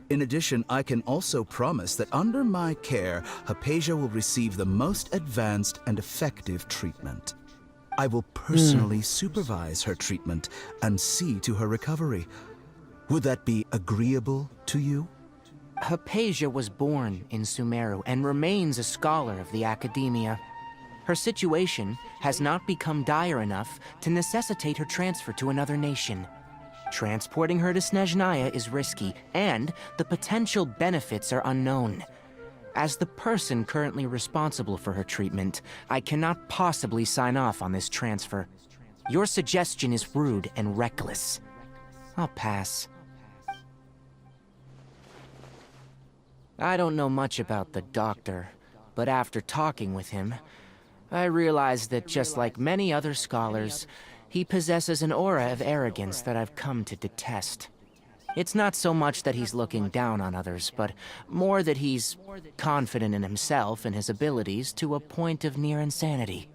In addition, I can also promise that under my care, Hypatia will receive the most advanced and effective treatment. I will personally supervise her treatment and see to her recovery. Would that be agreeable to you? Hypatia was born in Sumeru and remains a scholar of the academia. Her situation has not become dire enough to necessitate her transfer to another nation. Transporting her to Snezhnaya is risky, and the potential benefits are unknown. As the person currently responsible for her treatment, I cannot possibly sign off on this transfer. Your suggestion is rude and reckless. I'll pass. I don't know much about the doctor, but after talking with him, I realized that just like many other scholars, he possesses an aura of arrogance that I've come to detest. It's not so much that he's looking down on others, but more that he's confident in himself and his abilities to a point of near insanity.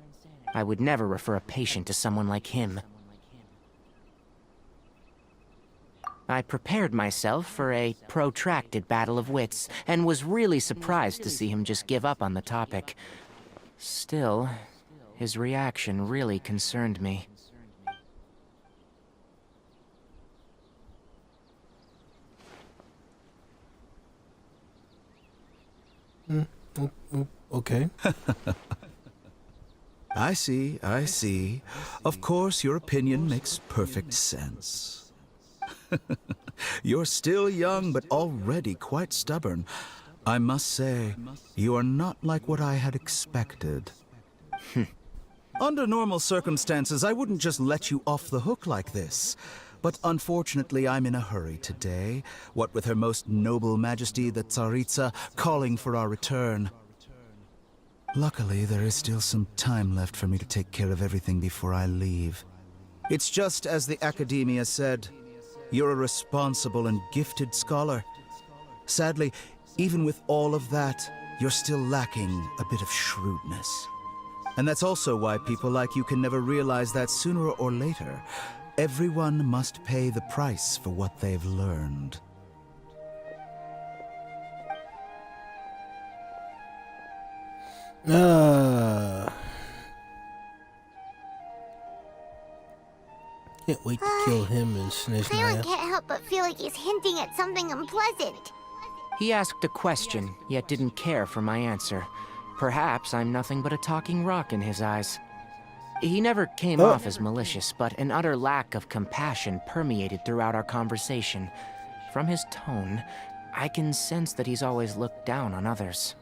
I would never refer a patient to someone like him. I prepared myself for a protracted battle of wits, and was really surprised to see him just give up on the topic. Still, his reaction really concerned me. Okay. I see, I see. Of course, your opinion makes perfect sense. You're still young, but already quite stubborn. I must say, you are not like what I had expected. Under normal circumstances, I wouldn't just let you off the hook like this. But unfortunately, I'm in a hurry today, what with Her Most Noble Majesty the Tsaritsa calling for our return. Luckily, there is still some time left for me to take care of everything before I leave. It's just as the Academia said, you're a responsible and gifted scholar. Sadly, even with all of that, you're still lacking a bit of shrewdness. And that's also why people like you can never realize that sooner or later, everyone must pay the price for what they've learned. Can't wait to kill him and snitch Paimon can't help but feel like he's hinting at something unpleasant. He asked a question, yet didn't care for my answer. Perhaps I'm nothing but a talking rock in his eyes. He never came off as malicious, but an utter lack of compassion permeated throughout our conversation. From his tone, I can sense that he's always looked down on others.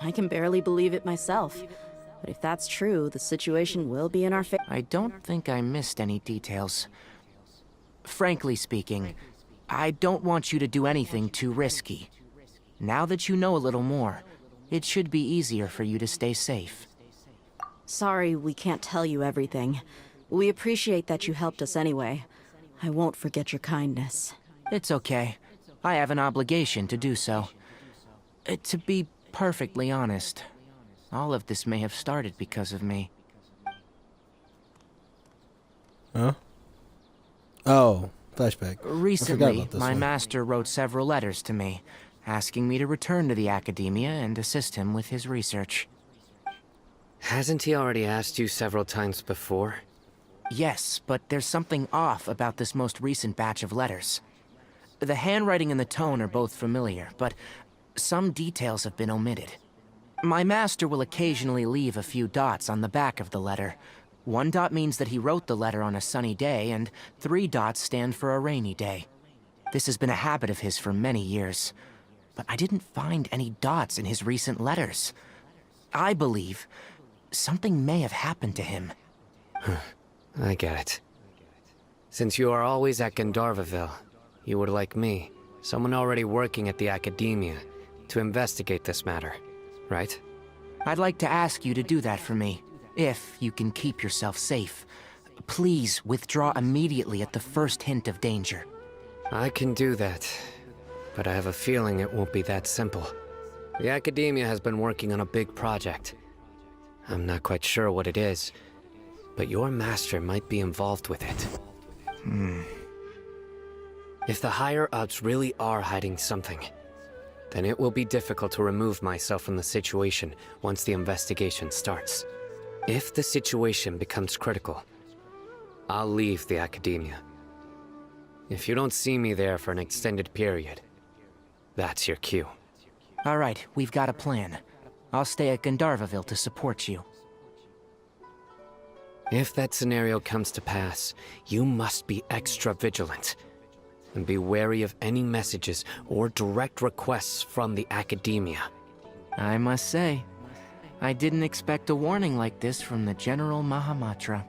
I can barely believe it myself. But if that's true, the situation will be in our favor. I don't think I missed any details. Frankly speaking, I don't want you to do anything too risky. Now that you know a little more, it should be easier for you to stay safe. Sorry we can't tell you everything. We appreciate that you helped us anyway. I won't forget your kindness. It's okay. I have an obligation to do so. To be perfectly honest, all of this may have started because of me. Huh? Oh, flashback. Recently, my master wrote several letters to me, asking me to return to the Academia and assist him with his research. Hasn't he already asked you several times before? Yes, but there's something off about this most recent batch of letters. The handwriting and the tone are both familiar, but some details have been omitted. My master will occasionally leave a few dots on the back of the letter. 1 dot means that he wrote the letter on a sunny day, and 3 dots stand for a rainy day. This has been a habit of his for many years, but I didn't find any dots in his recent letters. I believe something may have happened to him. I get it. Since you are always at Gandharvaville, you would like me, someone already working at the Academia, to investigate this matter, right? I'd like to ask you to do that for me, if you can keep yourself safe. Please withdraw immediately at the first hint of danger. I can do that, but I have a feeling it won't be that simple. The Academia has been working on a big project. I'm not quite sure what it is, but your master might be involved with it. If the higher-ups really are hiding something, then it will be difficult to remove myself from the situation once the investigation starts. If the situation becomes critical, I'll leave the Academia. If you don't see me there for an extended period, that's your cue. All right, we've got a plan. I'll stay at Gandharvaville to support you. If that scenario comes to pass, you must be extra vigilant. And be wary of any messages or direct requests from the Academia. I must say, I didn't expect a warning like this from the General Mahamatra.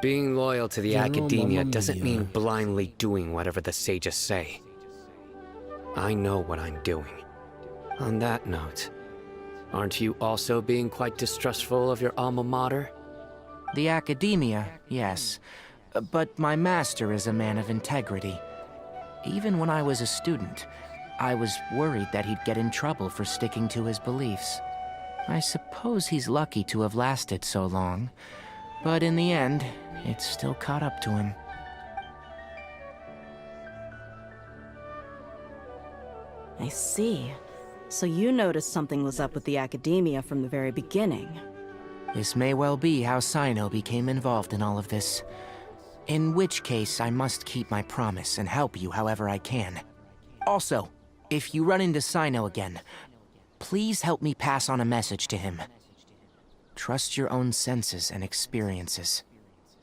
Being loyal to the General Academia Mamma doesn't Mia. mean blindly doing whatever the sages say. I know what I'm doing. On that note, aren't you also being quite distrustful of your alma mater? The Academia, yes. But my master is a man of integrity. Even when I was a student, I was worried that he'd get in trouble for sticking to his beliefs. I suppose he's lucky to have lasted so long, but in the end, it's still caught up to him. I see. So you noticed something was up with the Academia from the very beginning. This may well be how Sino became involved in all of this. In which case, I must keep my promise and help you however I can. Also, if you run into Sino again, please help me pass on a message to him. Trust your own senses and experiences.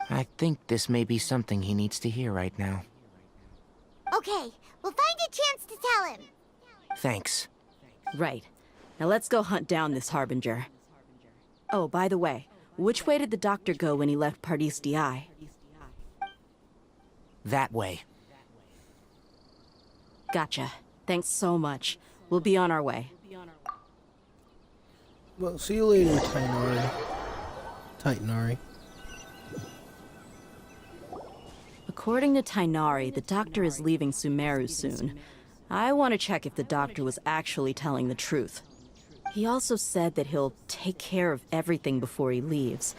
I think this may be something he needs to hear right now. Okay, we'll find a chance to tell him. Thanks. Right. Now let's go hunt down this Harbinger. Oh, by the way, which way did the doctor go when he left Pardis DI? That way. Gotcha. Thanks so much. We'll be on our way. Well, see you later, Titanari. According to Tainari, the doctor is leaving Sumeru soon. I want to check if the doctor was actually telling the truth. He also said that he'll take care of everything before he leaves.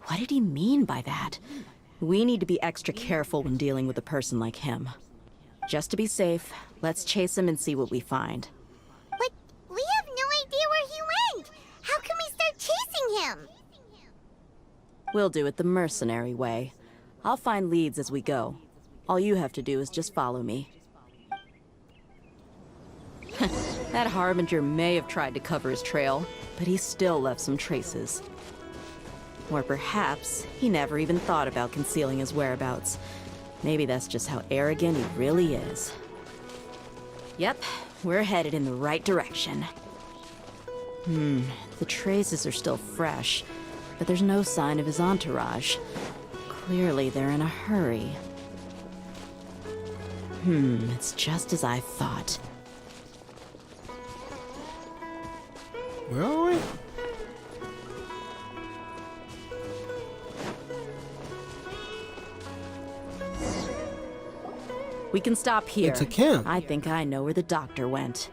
What did he mean by that? We need to be extra careful when dealing with a person like him. Just to be safe, let's chase him and see what we find. But we have no idea where he went! How can we start chasing him? We'll do it the mercenary way. I'll find leads as we go. All you have to do is just follow me. That Harbinger may have tried to cover his trail, but he still left some traces. Or perhaps he never even thought about concealing his whereabouts. Maybe that's just how arrogant he really is. Yep, we're headed in the right direction. The traces are still fresh, but there's no sign of his entourage. Clearly they're in a hurry. It's just as I thought. Where are we? We can stop here. It's a camp. I think I know where the doctor went.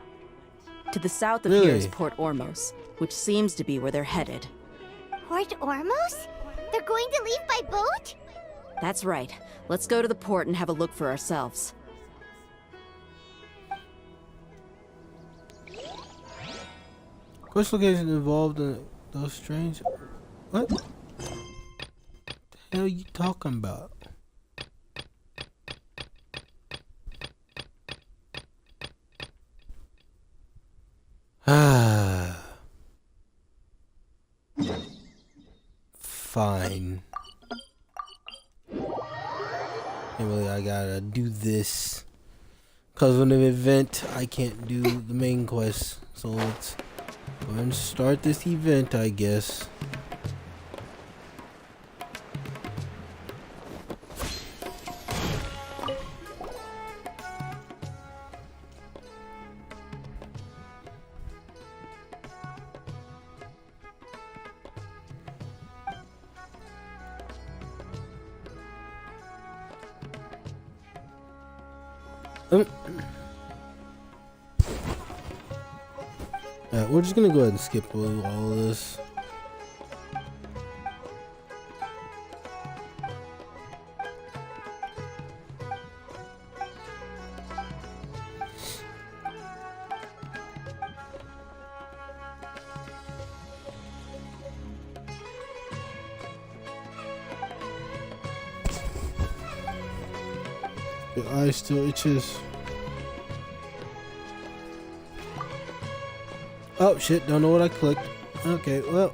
To the south of Really? here is Port Ormos, which seems to be where they're headed. Port Ormos? They're going to leave by boat? That's right. Let's go to the port and have a look for ourselves. Quest location involved in those strange. What? The hell are you talking about? Ah. Fine. Anyway, I gotta do this. Cause of an event, I can't do the main quest. So let's go ahead and start this event, I guess. We're just gonna go ahead and skip through all of this. Your eye still itches. Oh shit, don't know what I clicked. Okay, well.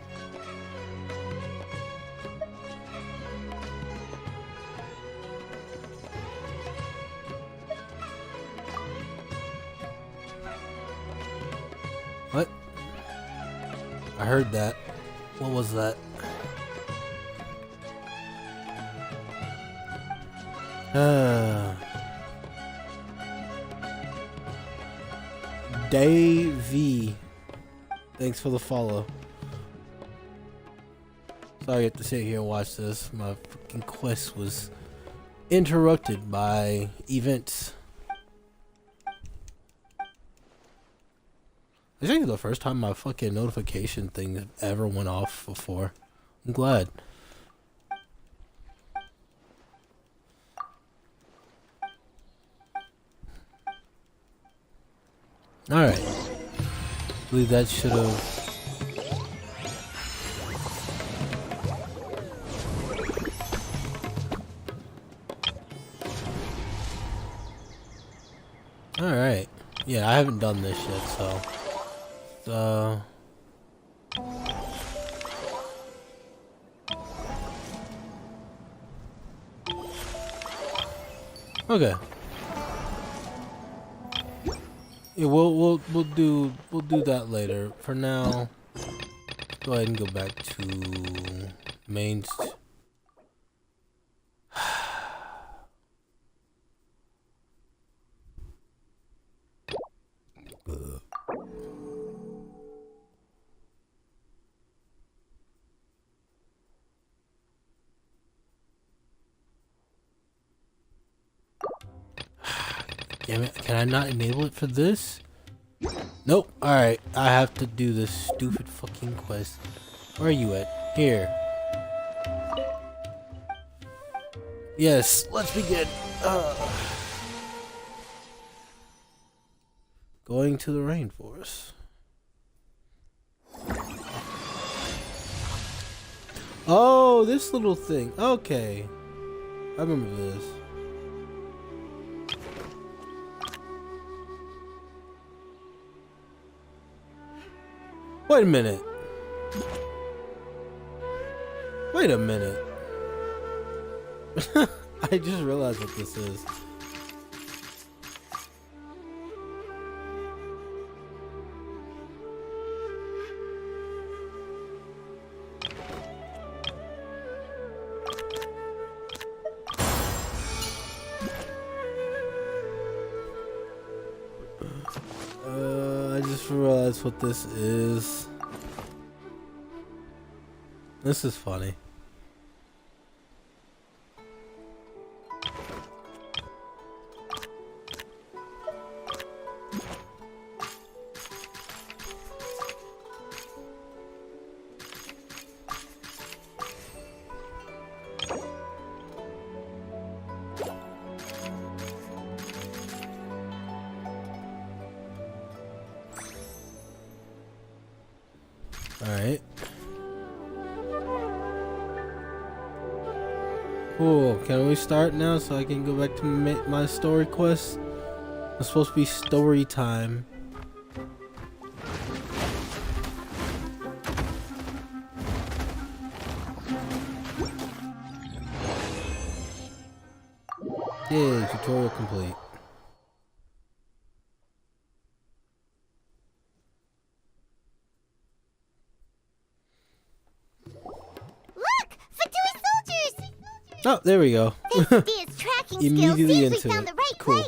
What? I heard that. What was that? Davey. Thanks for the follow. Sorry I have to sit here and watch this. My fucking quest was interrupted by events. This is the first time my fucking notification thing ever went off before. I'm glad. Alright. I believe that should have. Alright. Yeah, I haven't done this yet, so. Okay. Yeah, we'll do that later. For now, go ahead and go back to main. Damn it, can I not enable it for this? Nope. Alright, I have to do this stupid fucking quest. Where are you at? Here. Yes, let's begin. Going to the rainforest. Oh, this little thing. Okay. I remember this. Wait a minute. Wait a minute. I just realized what this is. I just realized what this is. This is funny. Alright. Cool. Can we start now so I can go back to my story quest? It's supposed to be story time. Yay, tutorial complete. Oh, there we go. Immediately into it. Cool.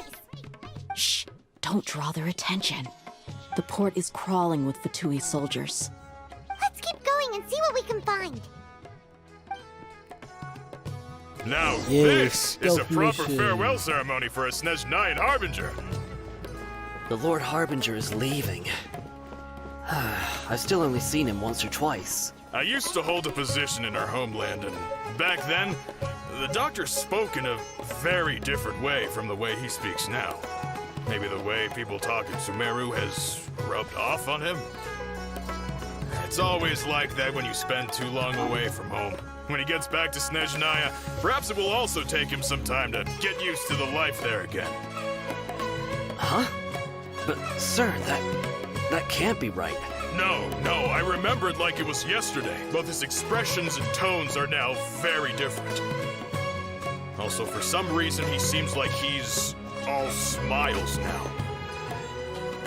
Shh! Don't draw their attention. The port is crawling with Fatui soldiers. Let's keep going and see what we can find. Now Yeah, this is a stealth proper mission. farewell ceremony for a Snezhnayan Harbinger. The Lord Harbinger is leaving. I've still only seen him once or twice. I used to hold a position in our homeland, and back then, the doctor spoke in a very different way from the way he speaks now. Maybe the way people talk in Sumeru has rubbed off on him? It's always like that when you spend too long away from home. When he gets back to Snezhnaya, perhaps it will also take him some time to get used to the life there again. Huh? But, sir, that can't be right. No, I remember it like it was yesterday. Both his expressions and tones are now very different. Also, for some reason, he seems like he's all smiles now.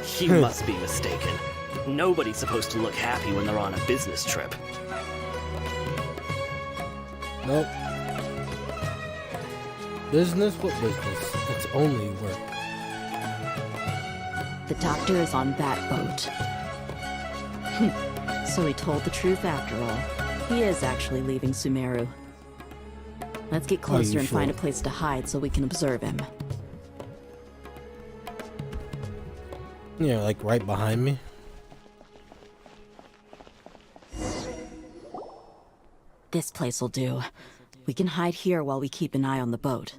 He must be mistaken. Nobody's supposed to look happy when they're on a business trip. Nope. Business? What business? It's only work. The doctor is on that boat. So he told the truth after all. He is actually leaving Sumeru. Let's get closer and find a place to hide so we can observe him. Yeah, like right behind me. This place will do. We can hide here while we keep an eye on the boat.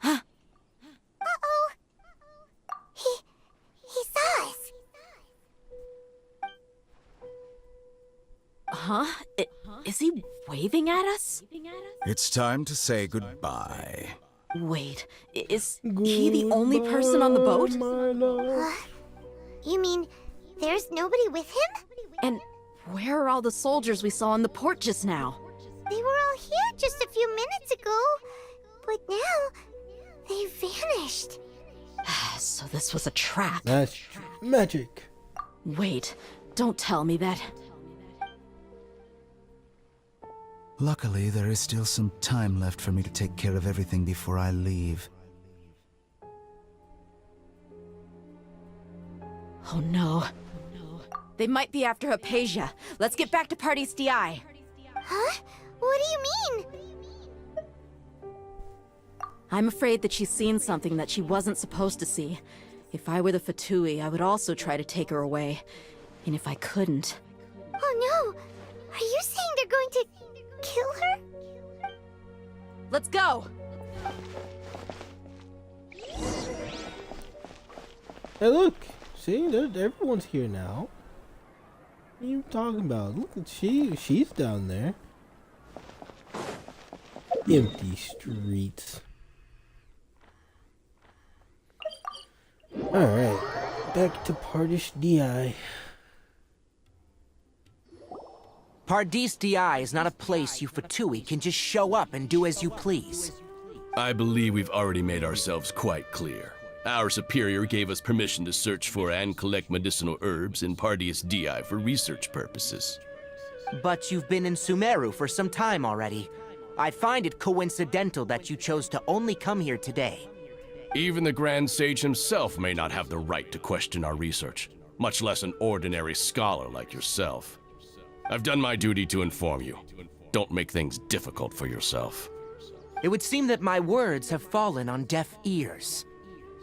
Uh-oh. He saw us. Huh? Is he waving at us? It's time to say goodbye. Wait, is he the only person on the boat? You mean there's nobody with him? And where are all the soldiers we saw in the port just now? They were all here just a few minutes ago, but now they've vanished. So this was a trap. That's magic. Wait, don't tell me that. Luckily, there is still some time left for me to take care of everything before I leave. Oh no. They might be after Hypatia. Let's get back to Party's DI. Huh? What do you mean? I'm afraid that she's seen something that she wasn't supposed to see. If I were the Fatui, I would also try to take her away. And if I couldn't... Oh no! Are you saying they're going to kill her? Let's go! Hey, look! See, everyone's here now. What are you talking about? Look at she's down there. Empty streets. Alright, back to Pardish DI. Pardis DI is not a place you Fatui can just show up and do as you please. I believe we've already made ourselves quite clear. Our superior gave us permission to search for and collect medicinal herbs in Pardius DI for research purposes. But you've been in Sumeru for some time already. I find it coincidental that you chose to only come here today. Even the Grand Sage himself may not have the right to question our research, much less an ordinary scholar like yourself. I've done my duty to inform you. Don't make things difficult for yourself. It would seem that my words have fallen on deaf ears.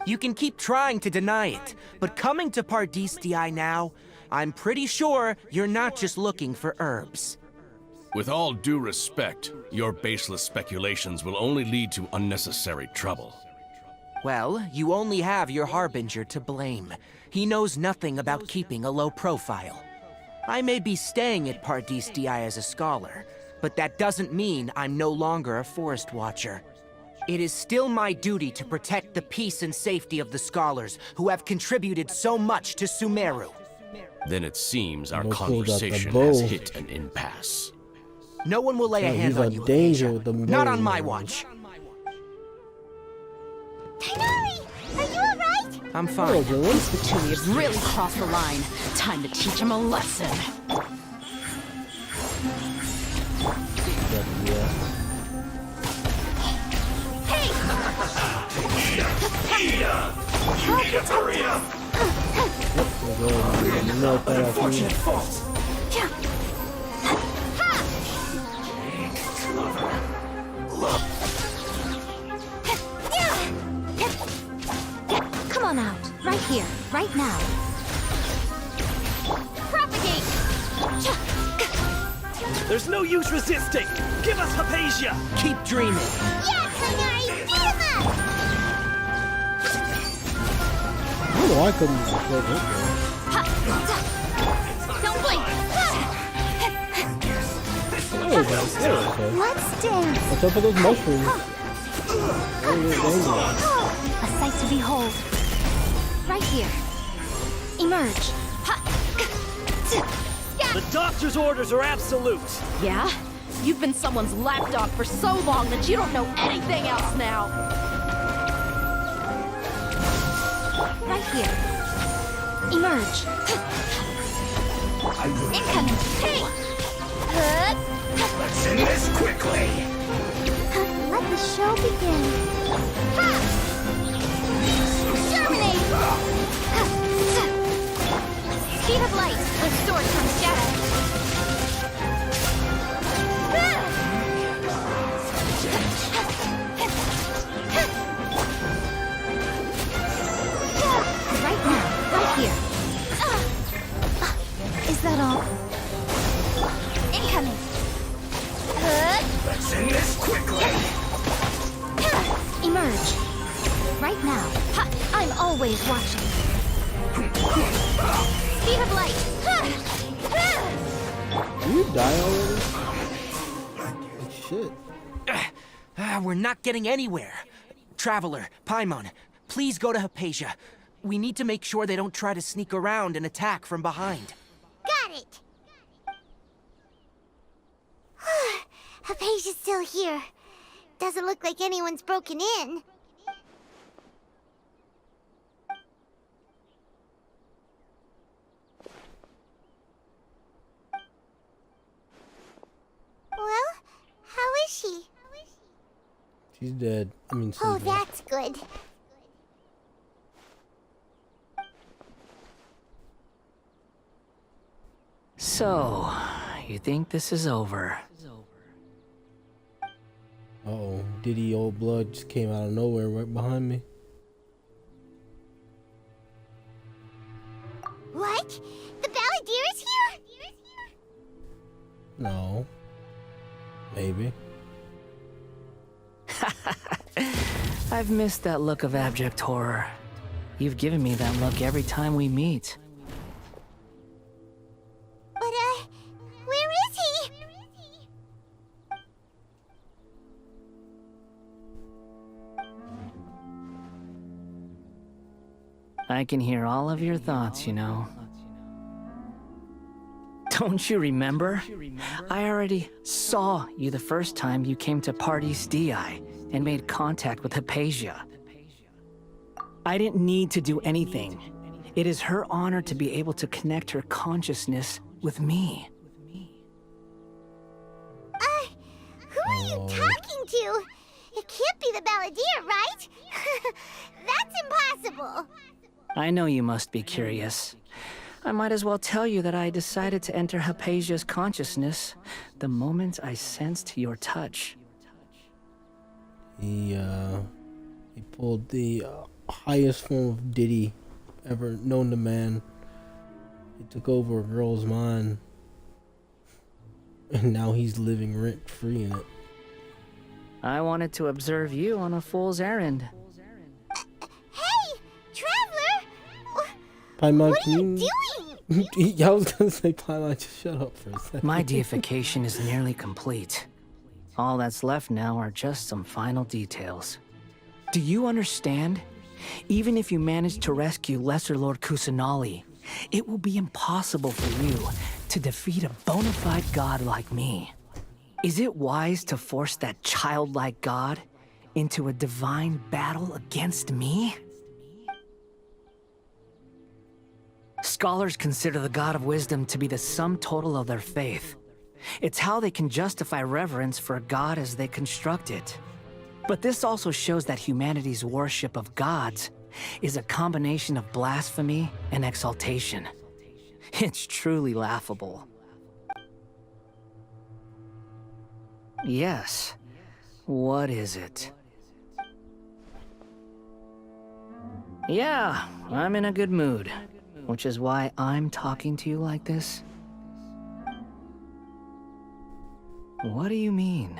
You can keep trying to deny it, but coming to Pardis DI now, I'm pretty sure you're not just looking for herbs. With all due respect, your baseless speculations will only lead to unnecessary trouble. Well, you only have your Harbinger to blame. He knows nothing about keeping a low profile. I may be staying at Pardis DI as a scholar, but that doesn't mean I'm no longer a forest watcher. It is still my duty to protect the peace and safety of the scholars who have contributed so much to Sumeru. Then it seems our We'll pull out the conversation bow. has hit an impasse. No one will lay a Yeah, hand he's on a you, danger Hypatia. with them Not bows. on my watch. Tighnari! Are you alright? I'm fine. These Fatui have really crossed the line. Time to teach them a lesson. Hurry up! Unfortunate fault! Come on out. Right here. Right now. Propagate! There's no use resisting! Give us Hypatia! Keep dreaming! Yeah, Tighnari! Beat him up! I don't know why I couldn't let her Don't blink! go. There we go. There we go. Let's dance! What's up with those mushrooms? A sight to behold. Right here. Emerge. The doctor's orders are absolute! Yeah? You've been someone's lapdog for so long that you don't know anything else now. Right here. Emerge. Incoming. Hey! Let's end this quickly! Let the show begin. Terminate! Speed of light, restored from shadow. Right now. Right here. Is that all? Incoming. Let's end this quickly! Emerge. Right now. I'm always watching. Speed of light. Did you die already? Shit. We're not getting anywhere. Traveler, Paimon, please go to Hypatia. We need to make sure they don't try to sneak around and attack from behind. Got it! Hypatia's still here. Doesn't look like anyone's broken in. She's dead. I mean, Oh, sleeping. that's good. So, you think this is over? Uh-oh. Diddy old blood just came out of nowhere right behind me. What? The Balladeer is here? No. Maybe. I've missed that look of abject horror. You've given me that look every time we meet. But, where is he? I can hear all of your thoughts, you know. Don't you remember? I already saw you the first time you came to Party's DI and made contact with Hypatia. I didn't need to do anything. It is her honor to be able to connect her consciousness with me. Who are you talking to? It can't be the Balladeer, right? That's impossible. I know you must be curious. I might as well tell you that I decided to enter Hypatia's consciousness the moment I sensed your touch. He pulled the highest form of Diddy ever known to man. He took over a girl's mind, and now he's living rent-free in it. I wanted to observe you on a fool's errand. Hey, Traveler! Paimon, What are you doing? I was gonna say, Paimon, just shut up for a second. My deification is nearly complete. All that's left now are just some final details. Do you understand? Even if you manage to rescue Lesser Lord Kusanali, it will be impossible for you to defeat a bona fide god like me. Is it wise to force that childlike god into a divine battle against me? Scholars consider the God of Wisdom to be the sum total of their faith. It's how they can justify reverence for a god as they construct it. But this also shows that humanity's worship of gods is a combination of blasphemy and exaltation. It's truly laughable. Yes. What is it? Yeah, I'm in a good mood. Which is why I'm talking to you like this? What do you mean?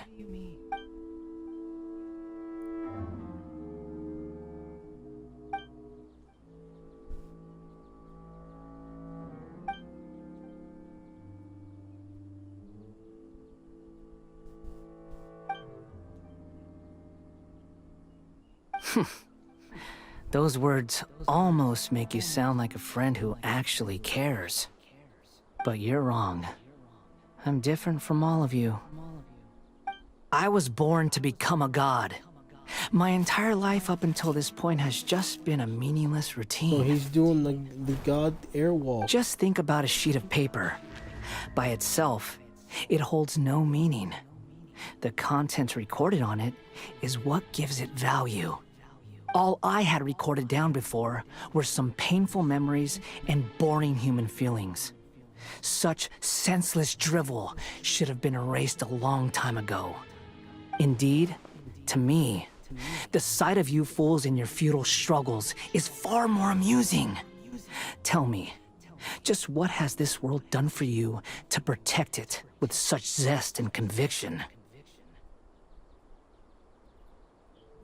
Those words almost make you sound like a friend who actually cares. But you're wrong. I'm different from all of you. I was born to become a god. My entire life up until this point has just been a meaningless routine. Oh, he's doing the god airwalk. Just think about a sheet of paper. By itself, it holds no meaning. The content recorded on it is what gives it value. All I had recorded down before were some painful memories and boring human feelings. Such senseless drivel should have been erased a long time ago. Indeed, to me, the sight of you fools in your futile struggles is far more amusing. Tell me, just what has this world done for you to protect it with such zest and conviction?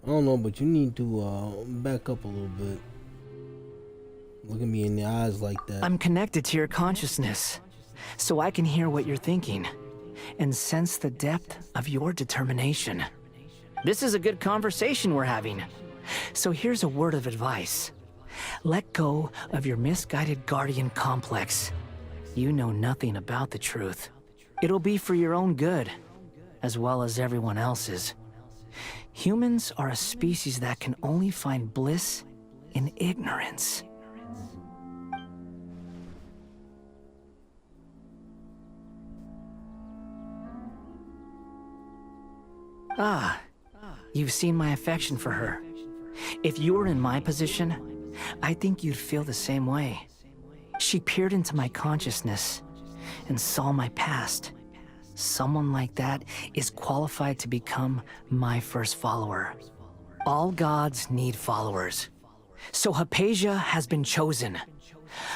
I don't know, but you need to back up a little bit. Look at me in the eyes like that. I'm connected to your consciousness, so I can hear what you're thinking and sense the depth of your determination. This is a good conversation we're having. So here's a word of advice. Let go of your misguided guardian complex. You know nothing about the truth. It'll be for your own good, as well as everyone else's. Humans are a species that can only find bliss in ignorance. Ah, You've seen my affection for her. If you were in my position, I think you'd feel the same way. She peered into my consciousness and saw my past. Someone like that is qualified to become my first follower. All gods need followers. So Hypatia has been chosen.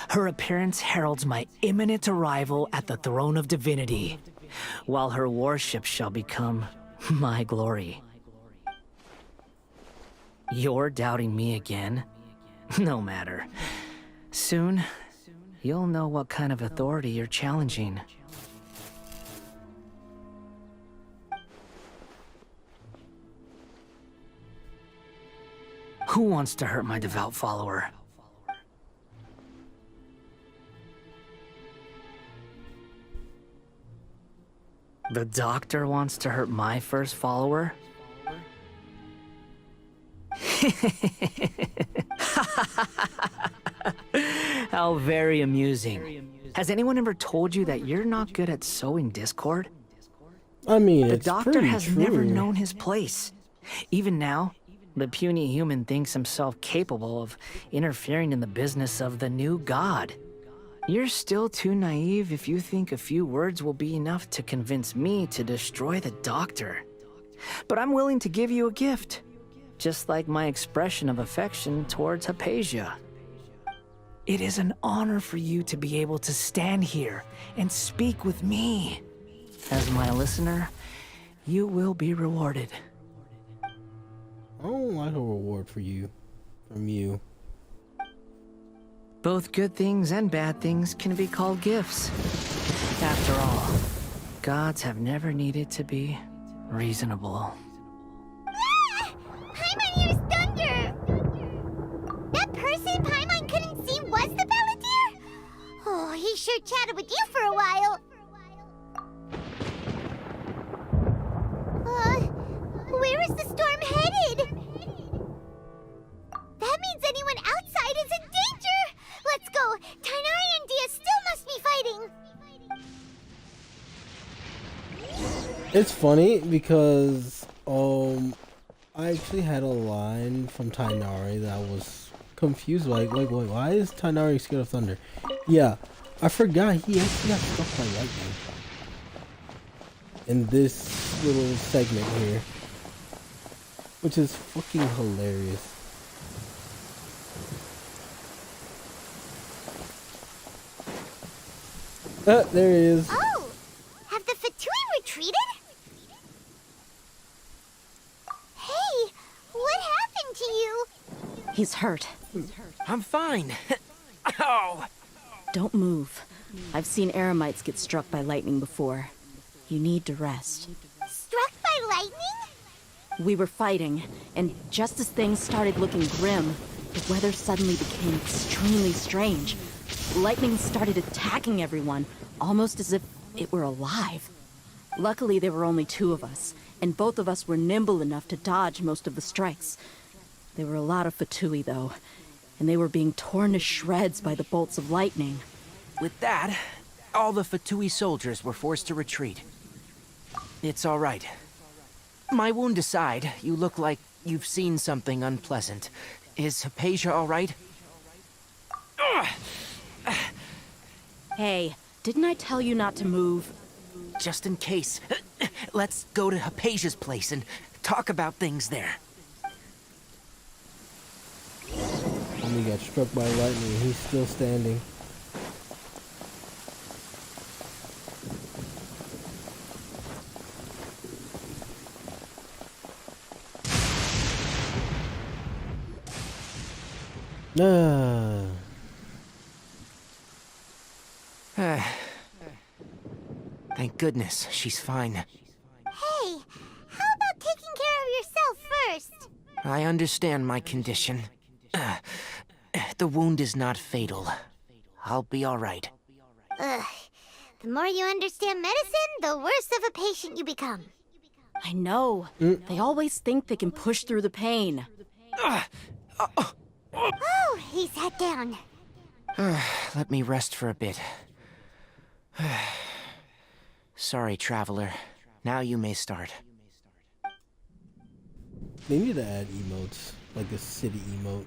Her appearance heralds my imminent arrival at the throne of divinity, while her worship shall become my glory. You're doubting me again? No matter. Soon, you'll know what kind of authority you're challenging. Who wants to hurt my devout follower? The doctor wants to hurt my first follower? How very amusing. Has anyone ever told you that you're not good at sowing discord? I mean, the it's doctor pretty has true. never known his place. Even now, the puny human thinks himself capable of interfering in the business of the new god. You're still too naive if you think a few words will be enough to convince me to destroy the doctor. But I'm willing to give you a gift, just like my expression of affection towards Hypatia. It is an honor for you to be able to stand here and speak with me. As my listener, you will be rewarded. I don't like a reward for you. From you. Both good things and bad things can be called gifts. After all, gods have never needed to be reasonable. Paimon hears thunder! That person Paimon couldn't see was the Palantir? Oh, he sure chatted with you for a while. Where is the storm headed? That means anyone outside is in danger! Let's go! Tainari and Dia still must be fighting! It's funny because I actually had a line from Tainari that I was confused, like wait, why is Tainari scared of thunder? Yeah, I forgot he actually got struck by lightning in this little segment here, which is fucking hilarious. There he is. Oh! Have the Fatui retreated? Hey! What happened to you? He's hurt. I'm fine. Ow! Don't move. I've seen Eremites get struck by lightning before. You need to rest. Struck by lightning? We were fighting, and just as things started looking grim, the weather suddenly became extremely strange. Lightning started attacking everyone, almost as if it were alive. Luckily, there were only two of us, and both of us were nimble enough to dodge most of the strikes. There were a lot of Fatui, though, and they were being torn to shreds by the bolts of lightning. With that, all the Fatui soldiers were forced to retreat. It's all right. My wound aside, you look like you've seen something unpleasant. Is Hypatia all right? Hey, didn't I tell you not to move? Just in case. Let's go to Hypatia's place and talk about things there. And he got struck by lightning and he's still standing. Thank goodness she's fine. Hey, how about taking care of yourself first? I understand my condition. The wound is not fatal. I'll be all right. Ugh. The more you understand medicine, the worse of a patient you become. I know. They always think they can push through the pain. Oh, he sat down. Let me rest for a bit. Sorry, traveler. Now you may start. They need to add emotes, like a city emote.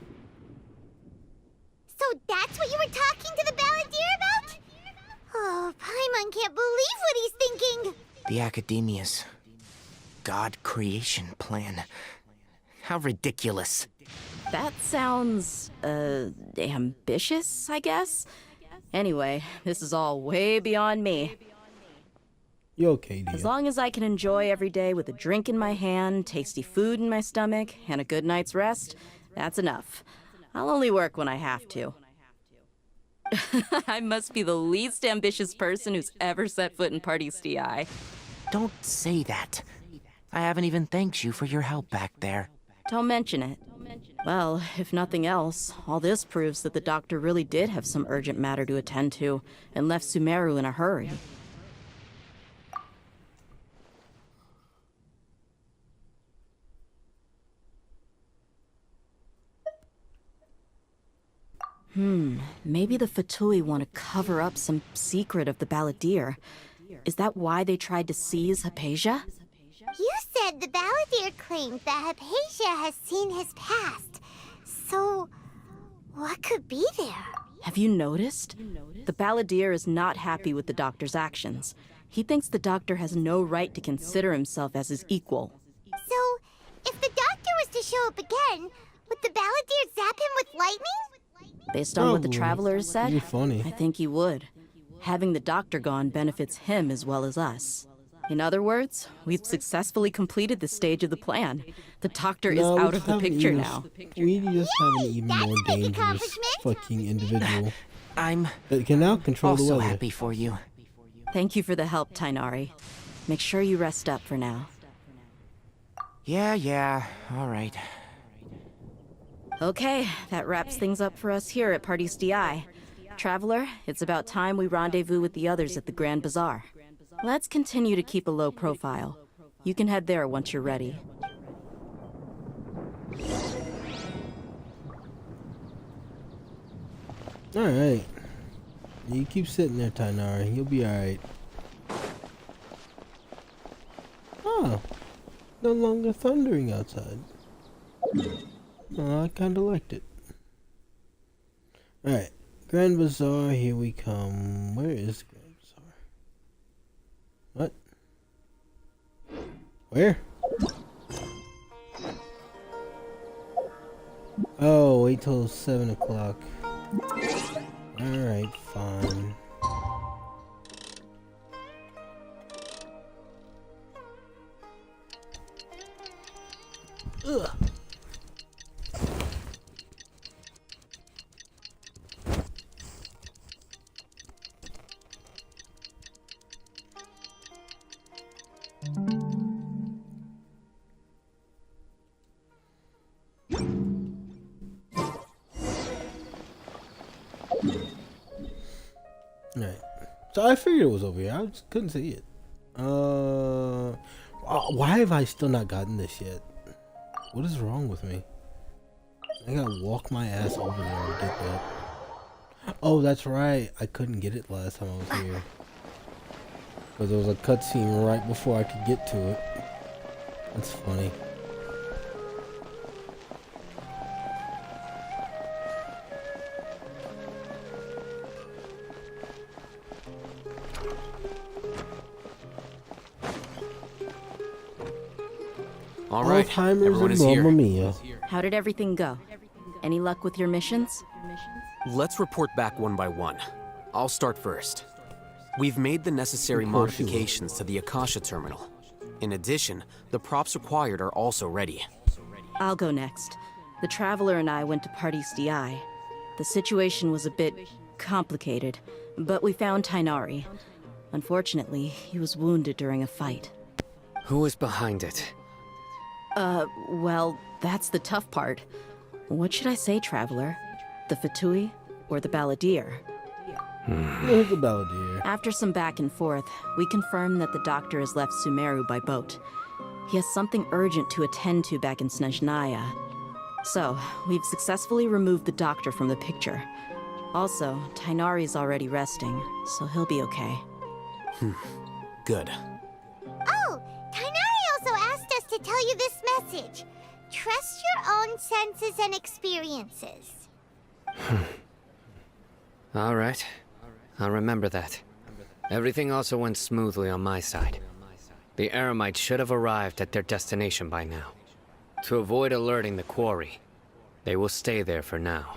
So that's what you were talking to the Balladeer about? Oh, Paimon can't believe what he's thinking. The Academia's God creation plan. How ridiculous. That sounds, ambitious, I guess? Anyway, this is all way beyond me. You okay, dear? As long as I can enjoy every day with a drink in my hand, tasty food in my stomach, and a good night's rest, that's enough. I'll only work when I have to. I must be the least ambitious person who's ever set foot in Party DI. Don't say that. I haven't even thanked you for your help back there. Don't mention it. Well, if nothing else, all this proves that the doctor really did have some urgent matter to attend to, and left Sumeru in a hurry. Maybe the Fatui want to cover up some secret of the Balladeer. Is that why they tried to seize Hypatia? You said the Balladeer claimed that Hypatia has seen his past. So, what could be there? Have you noticed? The Balladeer is not happy with the doctor's actions. He thinks the doctor has no right to consider himself as his equal. So, if the doctor was to show up again, would the Balladeer zap him with lightning? Based on what the Traveler said, You're funny. I think he would. Having the doctor gone benefits him as well as us. In other words, we've successfully completed this stage of the plan. The doctor is out of the picture now. We just have an even more dangerous fucking individual I'm that can now control the also weather. happy for you. Thank you for the help, Tainari. Make sure you rest up for now. Yeah, all right. Okay, that wraps things up for us here at Party DI. Traveler, it's about time we rendezvous with the others at the Grand Bazaar. Let's continue to keep a low profile. You can head there once you're ready. Alright. You keep sitting there, Tainari. You'll be alright. Oh. No longer thundering outside. Oh, I kinda liked it. Alright. Grand Bazaar, here we come. Where is the Grand Bazaar? What? Where? Oh, wait till 7 o'clock. Alright, fine. Ugh. Right. So I figured it was over here. I just couldn't see it. Why have I still not gotten this yet? What is wrong with me? I gotta walk my ass over there and get that. Oh, that's right. I couldn't get it last time I was here. Because there was a cutscene right before I could get to it. That's funny. All right, Alzheimer's everyone and is here. Mamma Mia. How did everything go? Any luck with your missions? Let's report back one by one. I'll start first. We've made the necessary Of course you will. modifications to the Akasha terminal. In addition, the props required are also ready. I'll go next. The Traveler and I went to Party DI. The situation was a bit complicated, but we found Tainari. Unfortunately, he was wounded during a fight. Who is behind it? Well, that's the tough part. What should I say, Traveler? The Fatui or the Balladeer? There's the Balladeer. After some back and forth, we confirmed that the doctor has left Sumeru by boat. He has something urgent to attend to back in Snezhnaya. So, we've successfully removed the doctor from the picture. Also, Tainari's already resting, so he'll be okay. Good. Oh, Tainari also asked us to tell you this message. Trust your own senses and experiences. All right. I'll remember that. Everything also went smoothly on my side. The Eremites should have arrived at their destination by now. To avoid alerting the quarry, they will stay there for now.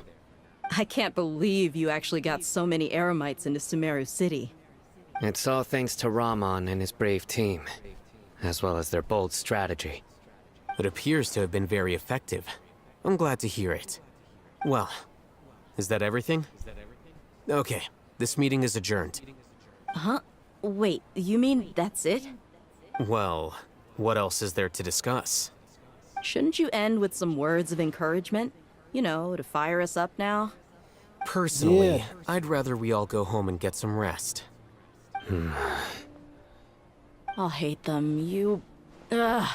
I can't believe you actually got so many Eremites into Sumeru City. It's all thanks to Rahman and his brave team, as well as their bold strategy. It appears to have been very effective. I'm glad to hear it. Well, is that everything? Okay, this meeting is adjourned. Huh? Wait, you mean that's it? Well, what else is there to discuss? Shouldn't you end with some words of encouragement? You know, to fire us up now? Personally, Yeah. I'd rather we all go home and get some rest. I'll hate them, you... Ugh.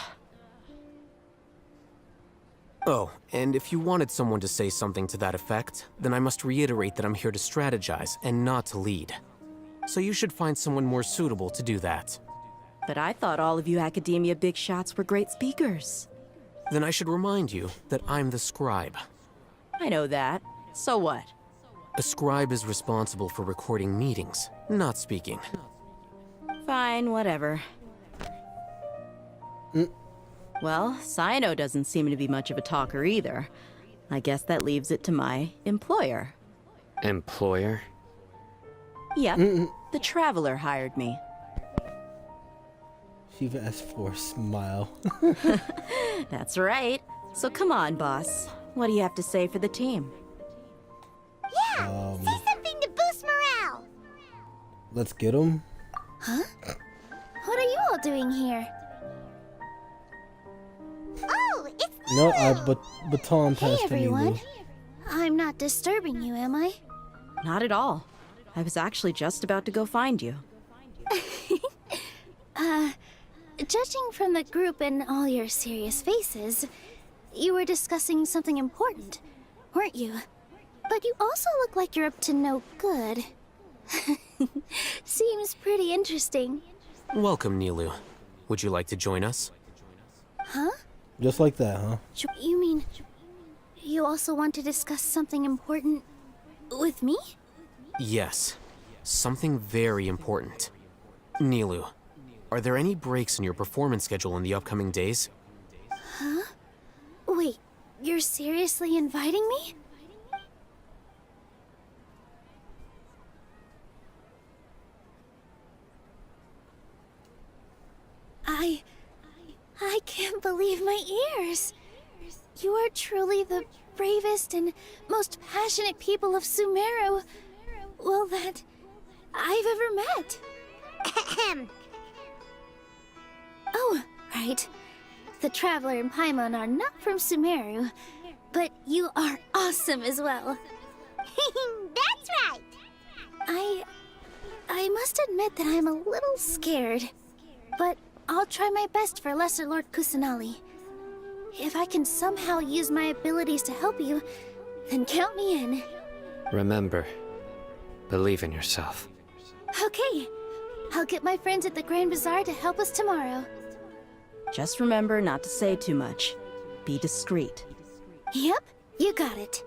Oh, and if you wanted someone to say something to that effect, then I must reiterate that I'm here to strategize and not to lead. So you should find someone more suitable to do that. But I thought all of you Academia big shots were great speakers. Then I should remind you that I'm the scribe. I know that. So what? A scribe is responsible for recording meetings, not speaking. Fine, whatever. Well, Sino doesn't seem to be much of a talker either. I guess that leaves it to my employer. Employer? Yep, the Traveler hired me. Shiva asked for a smile. That's right. So come on, boss. What do you have to say for the team? Yeah, say something to boost morale. Let's get him. Huh? What are you all doing here? Oh, it's No, baton Hey passed to me. everyone. I'm not disturbing you, am I? Not at all. I was actually just about to go find you. Judging from the group and all your serious faces, you were discussing something important, weren't you? But you also look like you're up to no good. Seems pretty interesting. Welcome, Nilu. Would you like to join us? Huh? Just like that, huh? You mean you also want to discuss something important with me? Yes. Something very important. Nilu, are there any breaks in your performance schedule in the upcoming days? Huh? Wait, you're seriously inviting me? I can't believe my ears. You are truly the bravest and most passionate people of Sumeru, well, that I've ever met. Oh, right. The Traveler and Paimon are not from Sumeru, but you are awesome as well. That's right. I must admit that I'm a little scared, but I'll try my best for Lesser Lord Kusanali. If I can somehow use my abilities to help you, then count me in. Remember, believe in yourself. Okay, I'll get my friends at the Grand Bazaar to help us tomorrow. Just remember not to say too much. Be discreet. Yep, you got it.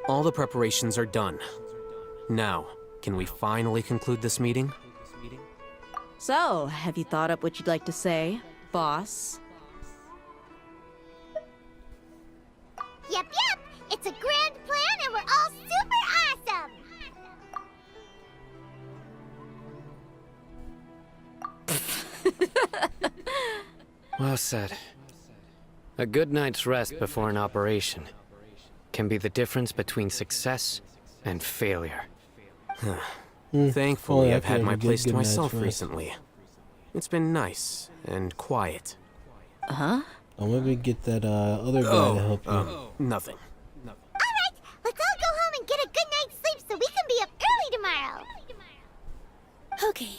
All the preparations are done. Now, can we finally conclude this meeting? So, have you thought up what you'd like to say, boss? Yep, it's a grand plan and we're all super awesome. Well said. A good night's rest before an operation can be the difference between success and failure. Thankfully, I I've had can my get place to good night's myself rest. recently. It's been nice and quiet. Huh? I'll maybe get that other guy to help you. Nothing. Alright, let's all go home and get a good night's sleep so we can be up early tomorrow. Okay,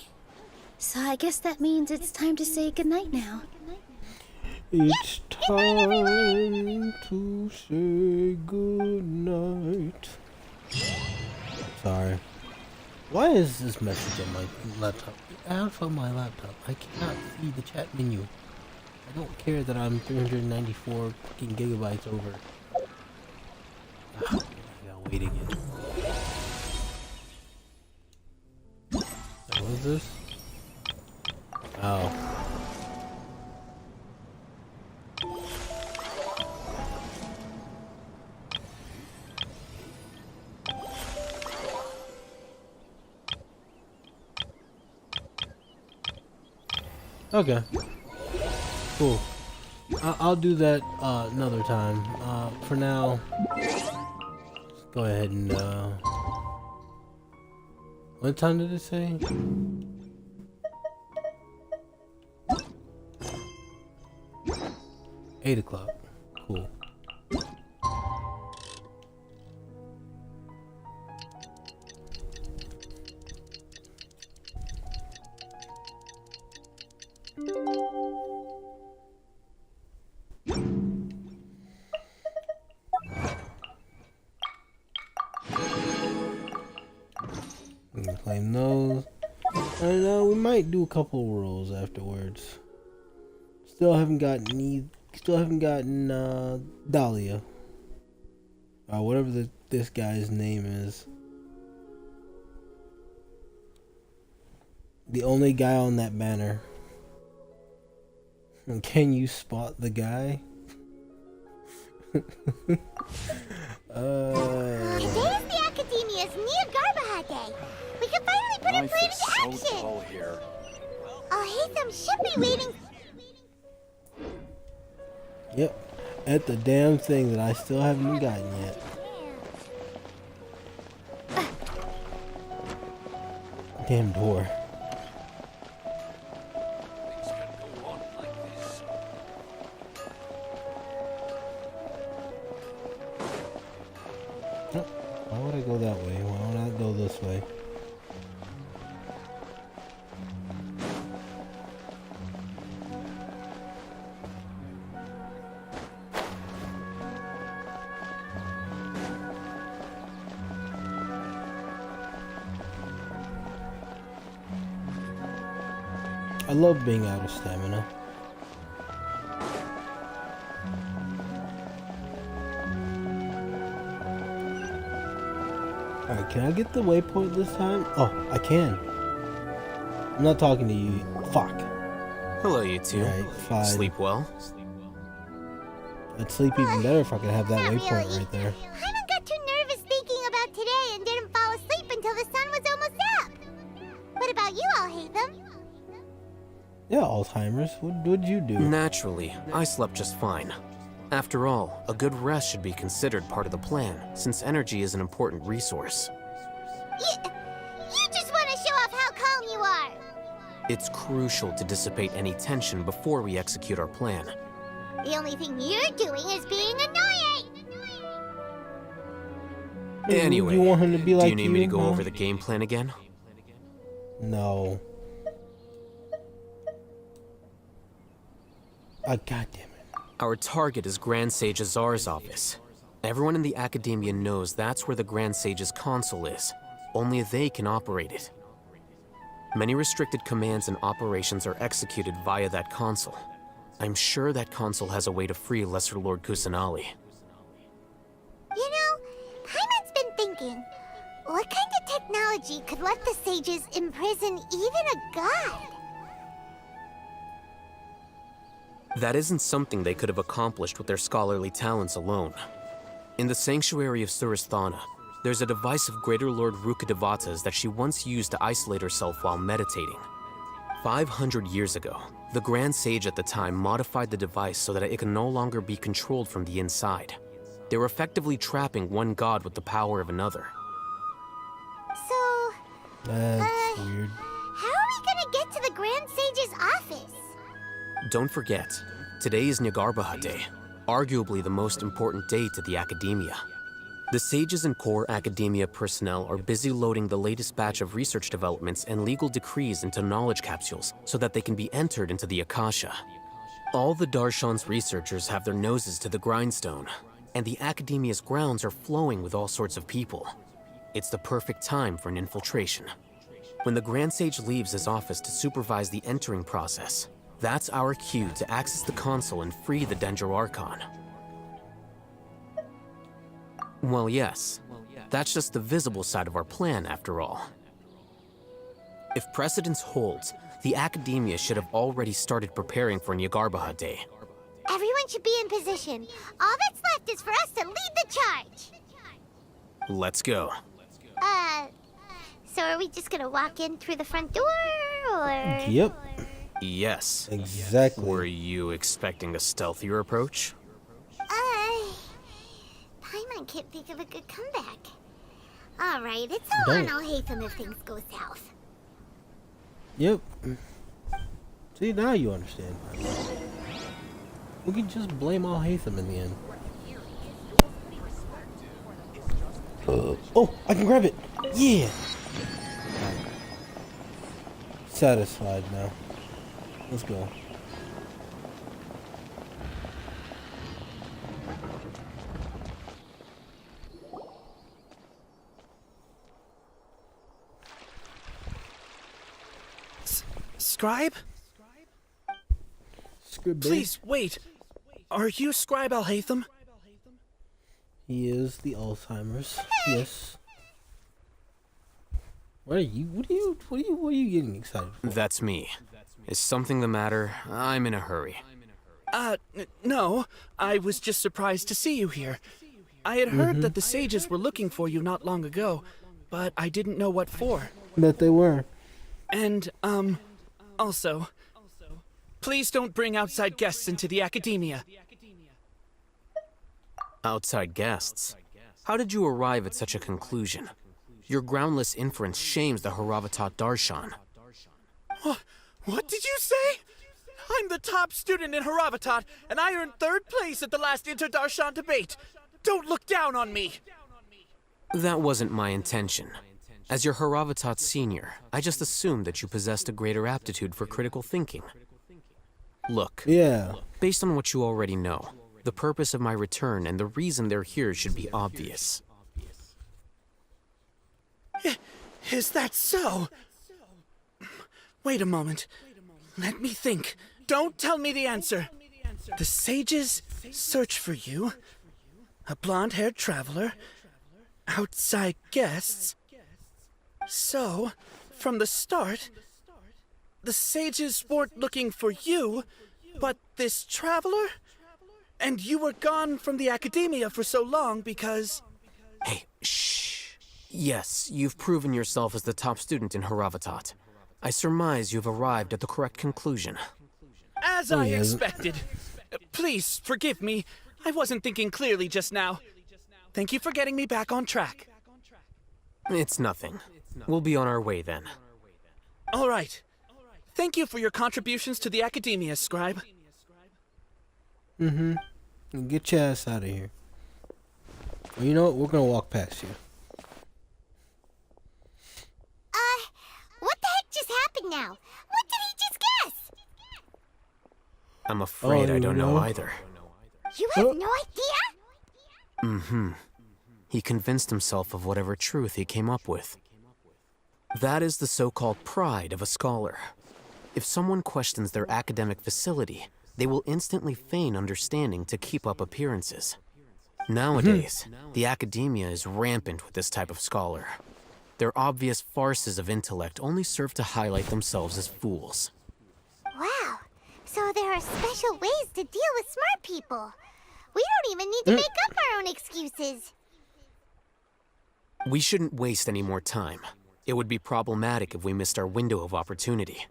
so I guess that means it's time to say goodnight now. It's time to say goodnight. Sorry. Why is this message on my laptop? Out of my laptop. I cannot see the chat menu. I don't care that I'm 394 fucking gigabytes over. I gotta wait again. What is this? Oh. Okay. Cool. I'll do that another time. For now, let's go ahead and what time did it say? Eight o'clock. Cool. Claim those. And we might do a couple rolls afterwards. Still haven't gotten Dahlia. Whatever this guy's name is. The only guy on that banner. Can you spot the guy? Today is the Academia's Neogarbaha Day. We can finally put our plan into action. Here. Hatham should be waiting. Yep, at the damn thing that I still haven't gotten yet. Damn door. Why would I go that way? Why would I go this way? I love being out of stamina. Alright, can I get the waypoint this time? Oh, I can. I'm not talking to you. Fuck. Hello, you two. Right, fine. Sleep well? I'd sleep even better if I could have that waypoint really. right there. Hyman got too nervous thinking about today and didn't fall asleep until the sun was almost up. What about you all, Hatham? Yeah, Alzheimer's. What'd you do? Naturally, I slept just fine. After all, a good rest should be considered part of the plan, since energy is an important resource. You just want to show off how calm you are. It's crucial to dissipate any tension before we execute our plan. The only thing you're doing is being annoying. Anyway, you want him to be like do you need me to go huh? over the game plan again? No. God damn it. Our target is Grand Sage Azar's office. Everyone in the Academia knows that's where the Grand Sage's console is. Only they can operate it. Many restricted commands and operations are executed via that console. I'm sure that console has a way to free Lesser Lord Kusanali. You know, Hyman's been thinking, what kind of technology could let the sages imprison even a god? That isn't something they could have accomplished with their scholarly talents alone. In the sanctuary of Suristhana, there's a device of Greater Lord Rukadevata's that she once used to isolate herself while meditating. 500 years ago, the Grand Sage at the time modified the device so that it can no longer be controlled from the inside. They were effectively trapping one god with the power of another. So, that's weird. How are we gonna get to the Grand Sage's office? Don't forget, today is Nagarbaha Day, arguably the most important day to the Academia. The sages and core Academia personnel are busy loading the latest batch of research developments and legal decrees into knowledge capsules so that they can be entered into the Akasha. All the Darshan's researchers have their noses to the grindstone, and the Academia's grounds are flowing with all sorts of people. It's the perfect time for an infiltration. When the Grand Sage leaves his office to supervise the entering process, That's our cue to access the console and free the Dendro Archon. Well, yes. That's just the visible side of our plan, after all. If precedence holds, the Academia should have already started preparing for Nyagarbha Day. Everyone should be in position. All that's left is for us to lead the charge. Let's go. So are we just gonna walk in through the front door, or...? Yep. Yes. Exactly. Were you expecting a stealthier approach? Paimon can't think of a good comeback. Alright, it's all on Alhaitham if things go south. Yep. See, now you understand. We can just blame Alhaitham in the end. Oh, I can grab it. Yeah. Satisfied now. Let's go. Scribe? Please, wait. Are you Scribe Alhaitham? He is the Alzheimer's. Yes. What are you getting excited for? That's me. Is something the matter? I'm in a hurry. No. I was just surprised to see you here. I had heard that the sages were looking for you not long ago, but I didn't know what for. Bet they were. And, also, please don't bring outside guests into the Academia. Outside guests? How did you arrive at such a conclusion? Your groundless inference shames the Haravatat Darshan. What did you say? I'm the top student in Haravatat, and I earned 3rd place at the last Inter-Darshan debate. Don't look down on me! That wasn't my intention. As your Haravatat senior, I just assumed that you possessed a greater aptitude for critical thinking. Look, based on what you already know, the purpose of my return and the reason they're here should be obvious. Is that so? Wait a moment. Let me think. Don't tell me the answer. The sages search for you. A blonde-haired traveler. Outside guests. So, from the start, the sages weren't looking for you, but this traveler? And you were gone from the Academia for so long because... Hey, shh. Yes, you've proven yourself as the top student in Haravatat. I surmise you've arrived at the correct conclusion. As I expected. Please, forgive me. I wasn't thinking clearly just now. Thank you for getting me back on track. It's nothing. We'll be on our way then. All right. Thank you for your contributions to the Academia, Scribe. Get your ass out of here. Well, you know what? We're gonna walk past you. What the heck just happened now? What did he just guess? I'm afraid I don't know either. You have no idea? He convinced himself of whatever truth he came up with. That is the so-called pride of a scholar. If someone questions their academic facility, they will instantly feign understanding to keep up appearances. Nowadays, the Academia is rampant with this type of scholar. Their obvious farces of intellect only serve to highlight themselves as fools. Wow. So there are special ways to deal with smart people. We don't even need to make up our own excuses. We shouldn't waste any more time. It would be problematic if we missed our window of opportunity.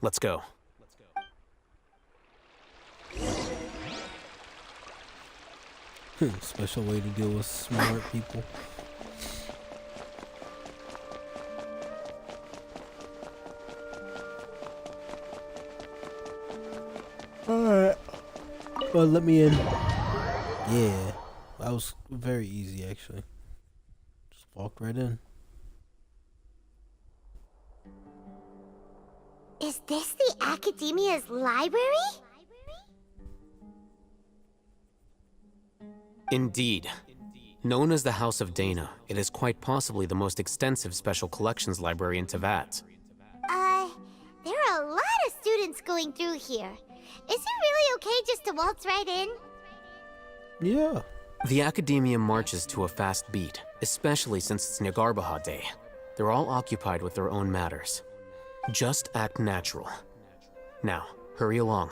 Let's go. Special way to deal with smart people. Alright. Well, let me in. Yeah. That was very easy, actually. Just walked right in. Is this the Academia's library? Indeed. Known as the House of Dana, it is quite possibly the most extensive special collections library in Teyvat. There are a lot of students ambulance going through here. Is it really okay just to waltz right in? Yeah. The Academia marches to a fast beat, especially since it's Nyargarbaha Day. They're all occupied with their own matters. Just act natural. Now, hurry along.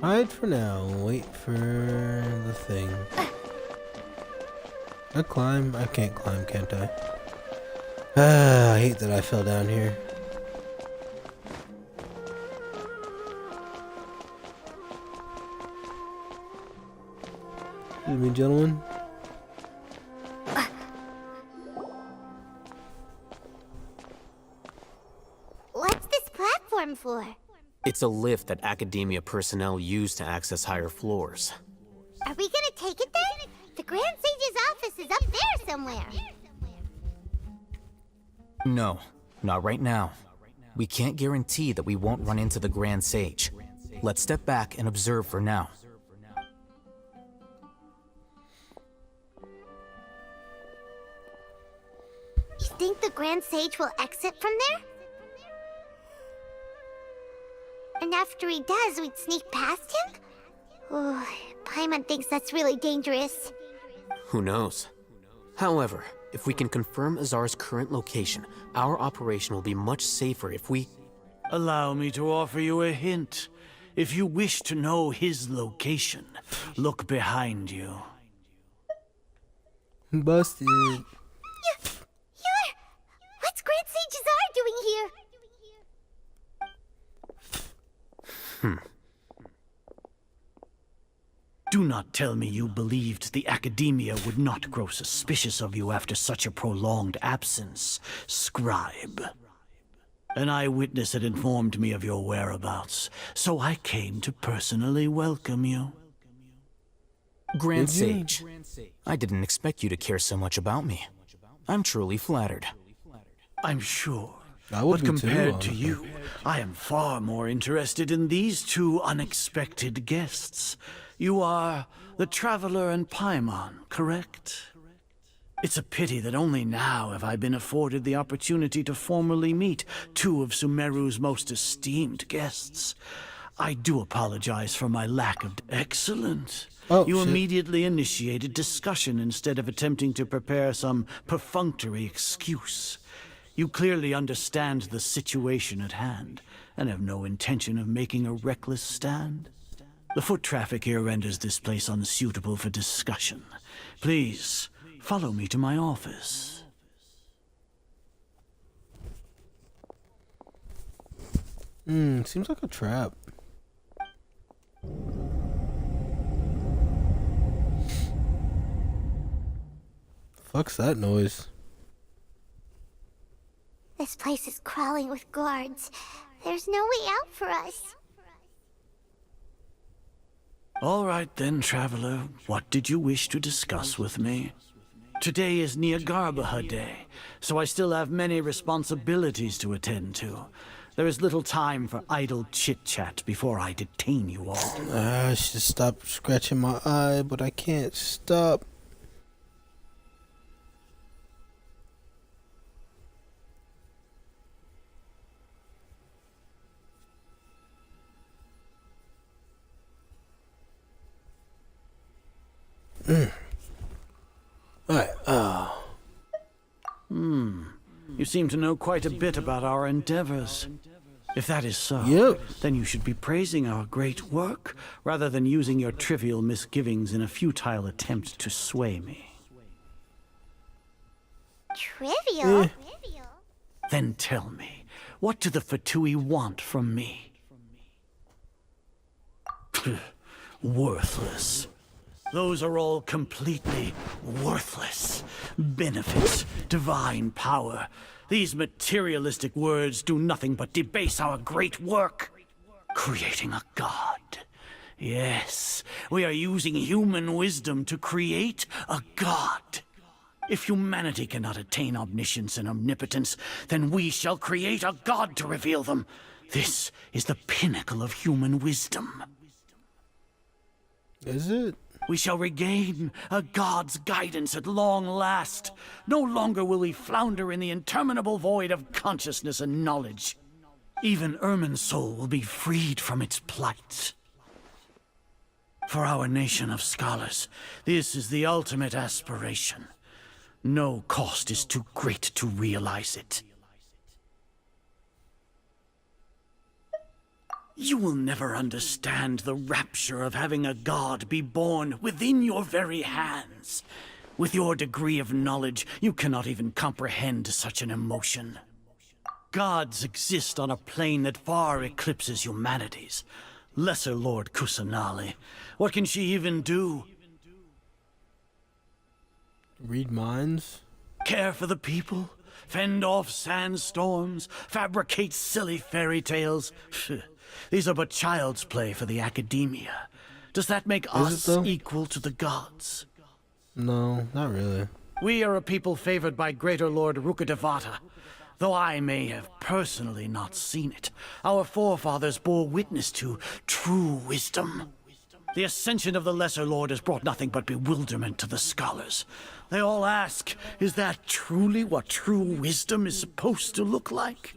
Hide for now. Wait for the thing. I climb. I can't climb, can't I? I hate that I fell down here. Excuse me, gentlemen. What's this platform for? It's a lift that Academia personnel use to access higher floors. Are we gonna take it then? The Grand Sage's office is up there somewhere. No, not right now. We can't guarantee that we won't run into the Grand Sage. Let's step back and observe for now. You think the Grand Sage will exit from there? And after he does, we'd sneak past him? Oh, Paimon thinks that's really dangerous. Who knows? However, if we can confirm Azar's current location, our operation will be much safer if we... Allow me to offer you a hint. If you wish to know his location, look behind you. Busted. What's Grand Sage Azar doing here? Do not tell me you believed the Academia would not grow suspicious of you after such a prolonged absence, scribe. An eyewitness had informed me of your whereabouts, so I came to personally welcome you. Grand Sage, I didn't expect you to care so much about me. I'm truly flattered. I'm sure. I would But be compared too, to you, I am far more interested in these two unexpected guests. You are the Traveler and Paimon, correct? It's a pity that only now have I been afforded the opportunity to formally meet two of Sumeru's most esteemed guests. I do apologize for my lack of... Excellent. You immediately initiated discussion instead of attempting to prepare some perfunctory excuse. You clearly understand the situation at hand, and have no intention of making a reckless stand. The foot traffic here renders this place unsuitable for discussion. Please, follow me to my office. Seems like a trap. Fuck's that noise? This place is crawling with guards. There's no way out for us. All right then, Traveler. What did you wish to discuss with me? Today is Nyargarbaha Day, so I still have many responsibilities to attend to. There is little time for idle chit-chat before I detain you all. I should stop scratching my eye, but I can't stop. Alright, You seem to know quite a bit about our endeavors. If that is so, then you should be praising our great work, rather than using your trivial misgivings in a futile attempt to sway me. Trivial? Then tell me, what do the Fatui want from me? Worthless. Those are all completely worthless. Benefits, divine power. These materialistic words do nothing but debase our great work. Creating a god. Yes, we are using human wisdom to create a god. If humanity cannot attain omniscience and omnipotence, then we shall create a god to reveal them. This is the pinnacle of human wisdom. Is it? We shall regain a god's guidance at long last. No longer will we flounder in the interminable void of consciousness and knowledge. Even Ermin's soul will be freed from its plight. For our nation of scholars, this is the ultimate aspiration. No cost is too great to realize it. You will never understand the rapture of having a god be born within your very hands. With your degree of knowledge, you cannot even comprehend such an emotion. Gods exist on a plane that far eclipses humanity's. Lesser Lord Kusanali, what can she even do? Read minds? Care for the people? Fend off sandstorms? Fabricate silly fairy tales? These are but child's play for the academia. Does that make us equal to the gods? No, not really. We are a people favored by Greater Lord Rukadevata. Though I may have personally not seen it, our forefathers bore witness to true wisdom. The ascension of the Lesser Lord has brought nothing but bewilderment to the scholars. They all ask, is that truly what true wisdom is supposed to look like?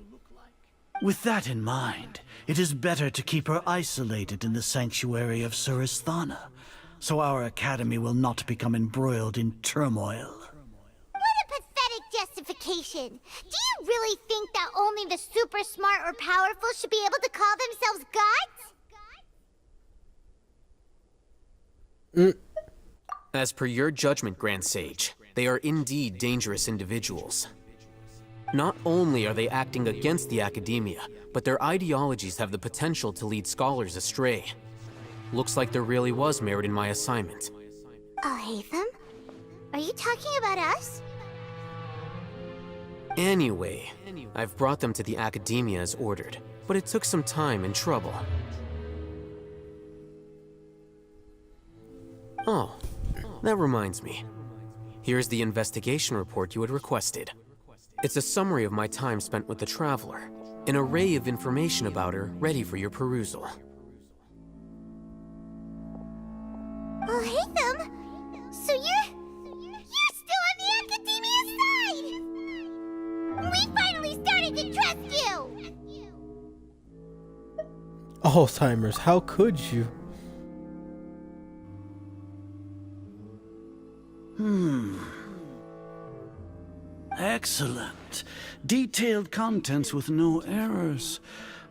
With that in mind, it is better to keep her isolated in the sanctuary of Surasthana, so our academy will not become embroiled in turmoil. What a pathetic justification! Do you really think that only the super smart or powerful should be able to call themselves gods? As per your judgment, Grand Sage, they are indeed dangerous individuals. Not only are they acting against the academia, but their ideologies have the potential to lead scholars astray. Looks like there really was merit in my assignment. Hatham? Are you talking about us? Anyway, I've brought them to the academia as ordered, but it took some time and trouble. Oh, that reminds me. Here's the investigation report you had requested. It's a summary of my time spent with the Traveler, an array of information about her ready for your perusal. Hatham? So you're still on the Academia's side! We finally started to trust you! Alzheimer's, how could you? Excellent. Detailed contents with no errors.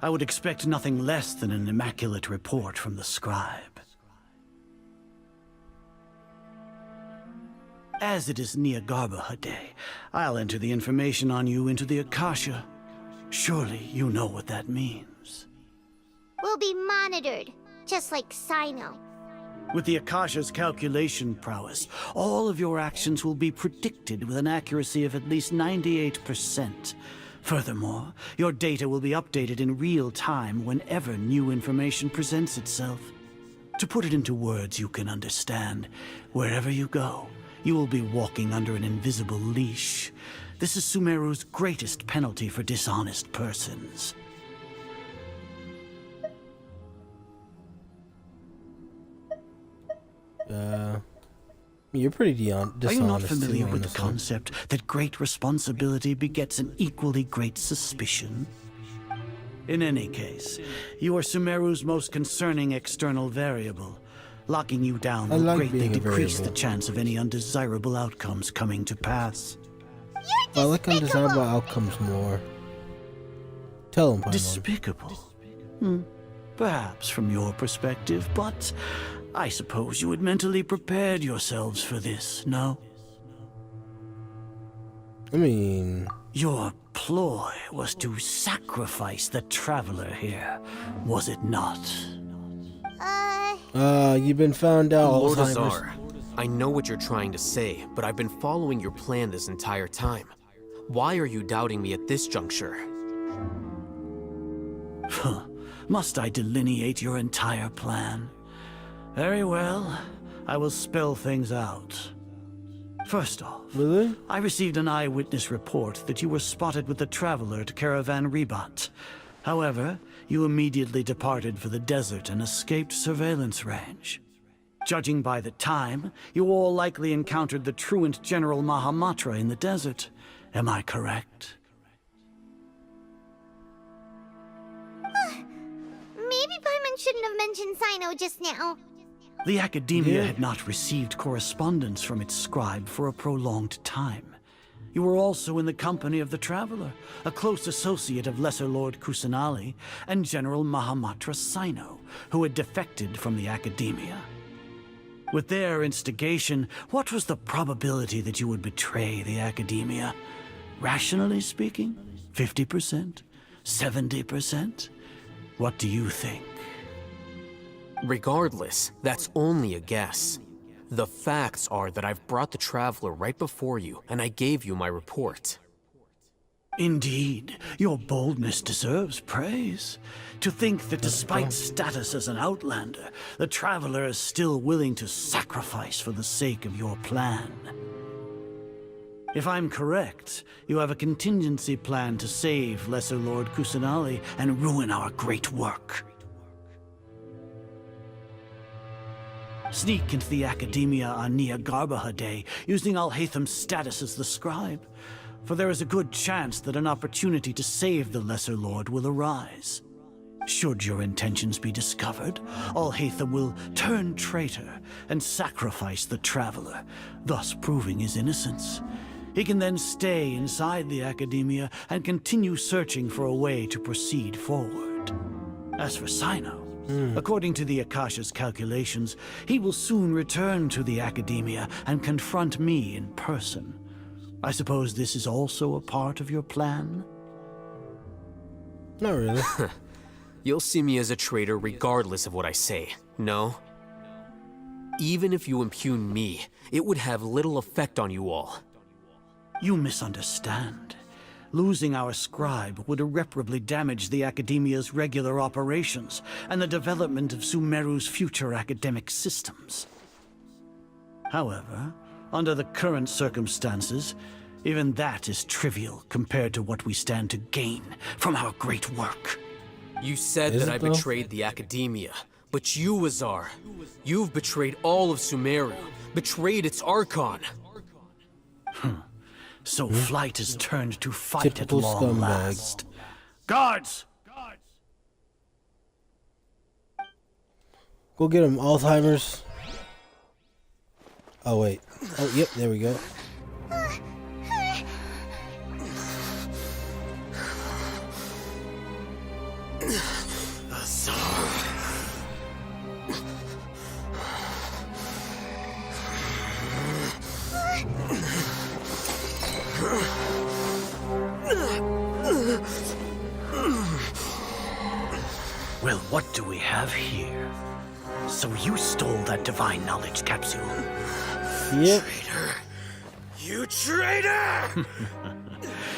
I would expect nothing less than an immaculate report from the scribe. As it is Niagarbaha Day, I'll enter the information on you into the Akasha. Surely you know what that means. We'll be monitored, just like Sino. With the Akasha's calculation prowess, all of your actions will be predicted with an accuracy of at least 98%. Furthermore, your data will be updated in real time whenever new information presents itself. To put it into words you can understand, wherever you go, you will be walking under an invisible leash. This is Sumeru's greatest penalty for dishonest persons. You're pretty dishonest. Are you not familiar with the concept that great responsibility begets an equally great suspicion? In any case, you are Sumeru's most concerning external variable. Locking you down will greatly decrease the chance of any undesirable outcomes coming to pass. I like undesirable outcomes more. Tell him, Paimon. Despicable? Perhaps from your perspective, but I suppose you had mentally prepared yourselves for this, no? I mean... Your ploy was to sacrifice the Traveler here, was it not? You've been found out, Lord Alzheimer's. Azar, I know what you're trying to say, but I've been following your plan this entire time. Why are you doubting me at this juncture? Must I delineate your entire plan? Very well, I will spell things out. First off, I received an eyewitness report that you were spotted with the Traveler at Caravan Ribat. However, you immediately departed for the desert and escaped surveillance range. Judging by the time, you all likely encountered the truant General Mahamatra in the desert. Am I correct? Maybe Paimon shouldn't have mentioned Sino just now. The Academia had not received correspondence from its scribe for a prolonged time. You were also in the company of the Traveler, a close associate of Lesser Lord Kusanali and General Mahamatra Sino, who had defected from the Academia. With their instigation, what was the probability that you would betray the Academia? Rationally speaking, 50%? 70%? What do you think? Regardless, that's only a guess. The facts are that I've brought the Traveler right before you, and I gave you my report. Indeed, your boldness deserves praise. To think that despite status as an outlander, the Traveler is still willing to sacrifice for the sake of your plan. If I'm correct, you have a contingency plan to save Lesser Lord Kusanali and ruin our great work. Sneak into the Academia on Nia Garbaha Day, using Alhaitham's status as the scribe, for there is a good chance that an opportunity to save the Lesser Lord will arise. Should your intentions be discovered, Alhaitham will turn traitor and sacrifice the Traveler, thus proving his innocence. He can then stay inside the Academia and continue searching for a way to proceed forward. As for Sino, according to the Akasha's calculations, he will soon return to the Academia and confront me in person. I suppose this is also a part of your plan? Not really. You'll see me as a traitor regardless of what I say, no? Even if you impugn me, it would have little effect on you all. You misunderstand. Losing our scribe would irreparably damage the Academia's regular operations and the development of Sumeru's future academic systems. However, under the current circumstances, even that is trivial compared to what we stand to gain from our great work. You said that I betrayed the Academia, but you, Azar, you've betrayed all of Sumeru, betrayed its Archon. So flight has turned to fight Typical at long scumbag. last. Guards! Go get him, Alzheimer's. Oh, wait. Oh, yep, there we go. Well, what do we have here? So you stole that divine knowledge capsule? Yep. Traitor! You traitor!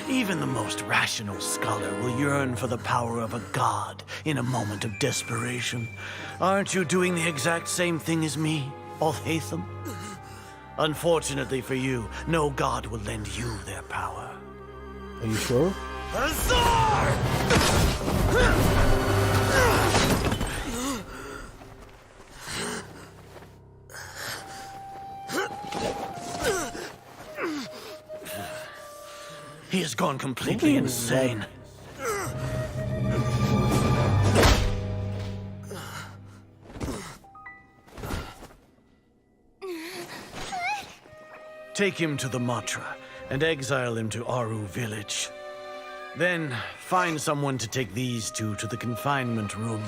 Even the most rational scholar will yearn for the power of a god in a moment of desperation. Aren't you doing the exact same thing as me, Alhaitham? Unfortunately for you, no god will lend you their power. Are you sure? Azar! He has gone completely insane. Take him to the Matra and exile him to Aru village. Then find someone to take these two to the confinement room.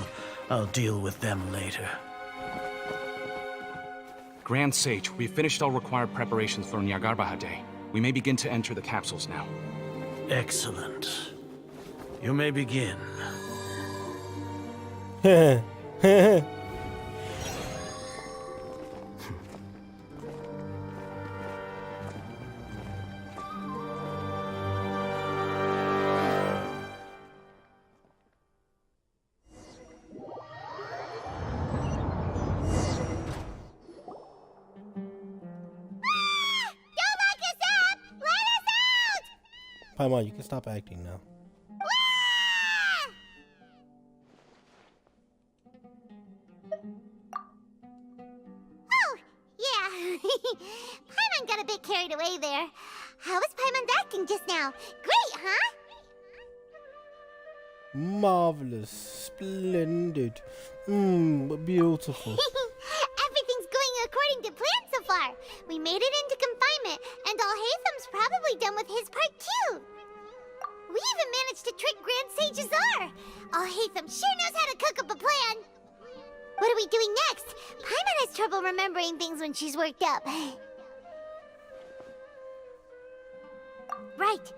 I'll deal with them later. Grand Sage, we've finished all required preparations for Nyagarbha Day. We may begin to enter the capsules now. Excellent. You may begin. Paimon, you can stop acting now. How was Paimon acting just now? Great, huh? Marvelous. Splendid. Beautiful. Everything's going according to plan so far. We made it into confinement, and Alhaitham's probably done with his part too. We even managed to trick Grand Sage Azar. Alhaitham sure knows how to cook up a plan. What are we doing next? Paimon has trouble remembering things when she's worked up. Right.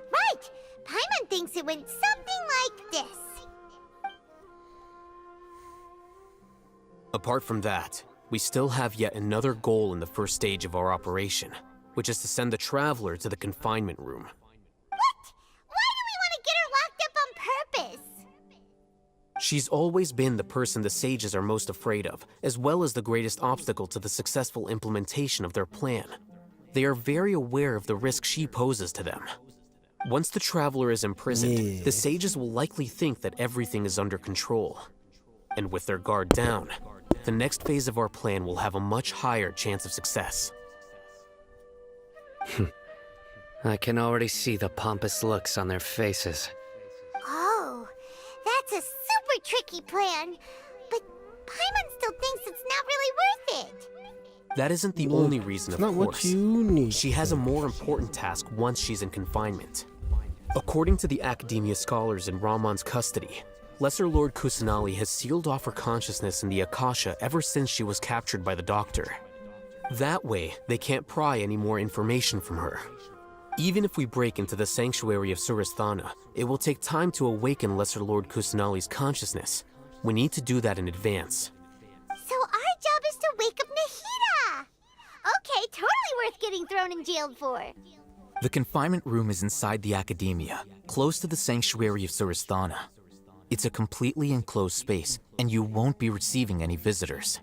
Paimon thinks it went something like this. Apart from that, we still have yet another goal in the first stage of our operation, which is to send the Traveler to the confinement room. What? Why do we want to get her locked up on purpose? She's always been the person the Sages are most afraid of, as well as the greatest obstacle to the successful implementation of their plan. They are very aware of the risk she poses to them. Once the Traveler is imprisoned, the Sages will likely think that everything is under control. And with their guard down, the next phase of our plan will have a much higher chance of success. I can already see the pompous looks on their faces. Oh, that's a super tricky plan. But Paimon still thinks it's not really worth it. That isn't the only reason, of not course. what you need. She has a more important task once she's in confinement. According to the Academia scholars in Ramon's custody, Lesser Lord Kusanali has sealed off her consciousness in the Akasha ever since she was captured by the Doctor. That way, they can't pry any more information from her. Even if we break into the sanctuary of Surasthana, it will take time to awaken Lesser Lord Kusanali's consciousness. We need to do that in advance. So our job is to wake up Nahida! Okay, totally worth getting thrown in jail for. The confinement room is inside the Academia, close to the sanctuary of Surasthana. It's a completely enclosed space, and you won't be receiving any visitors.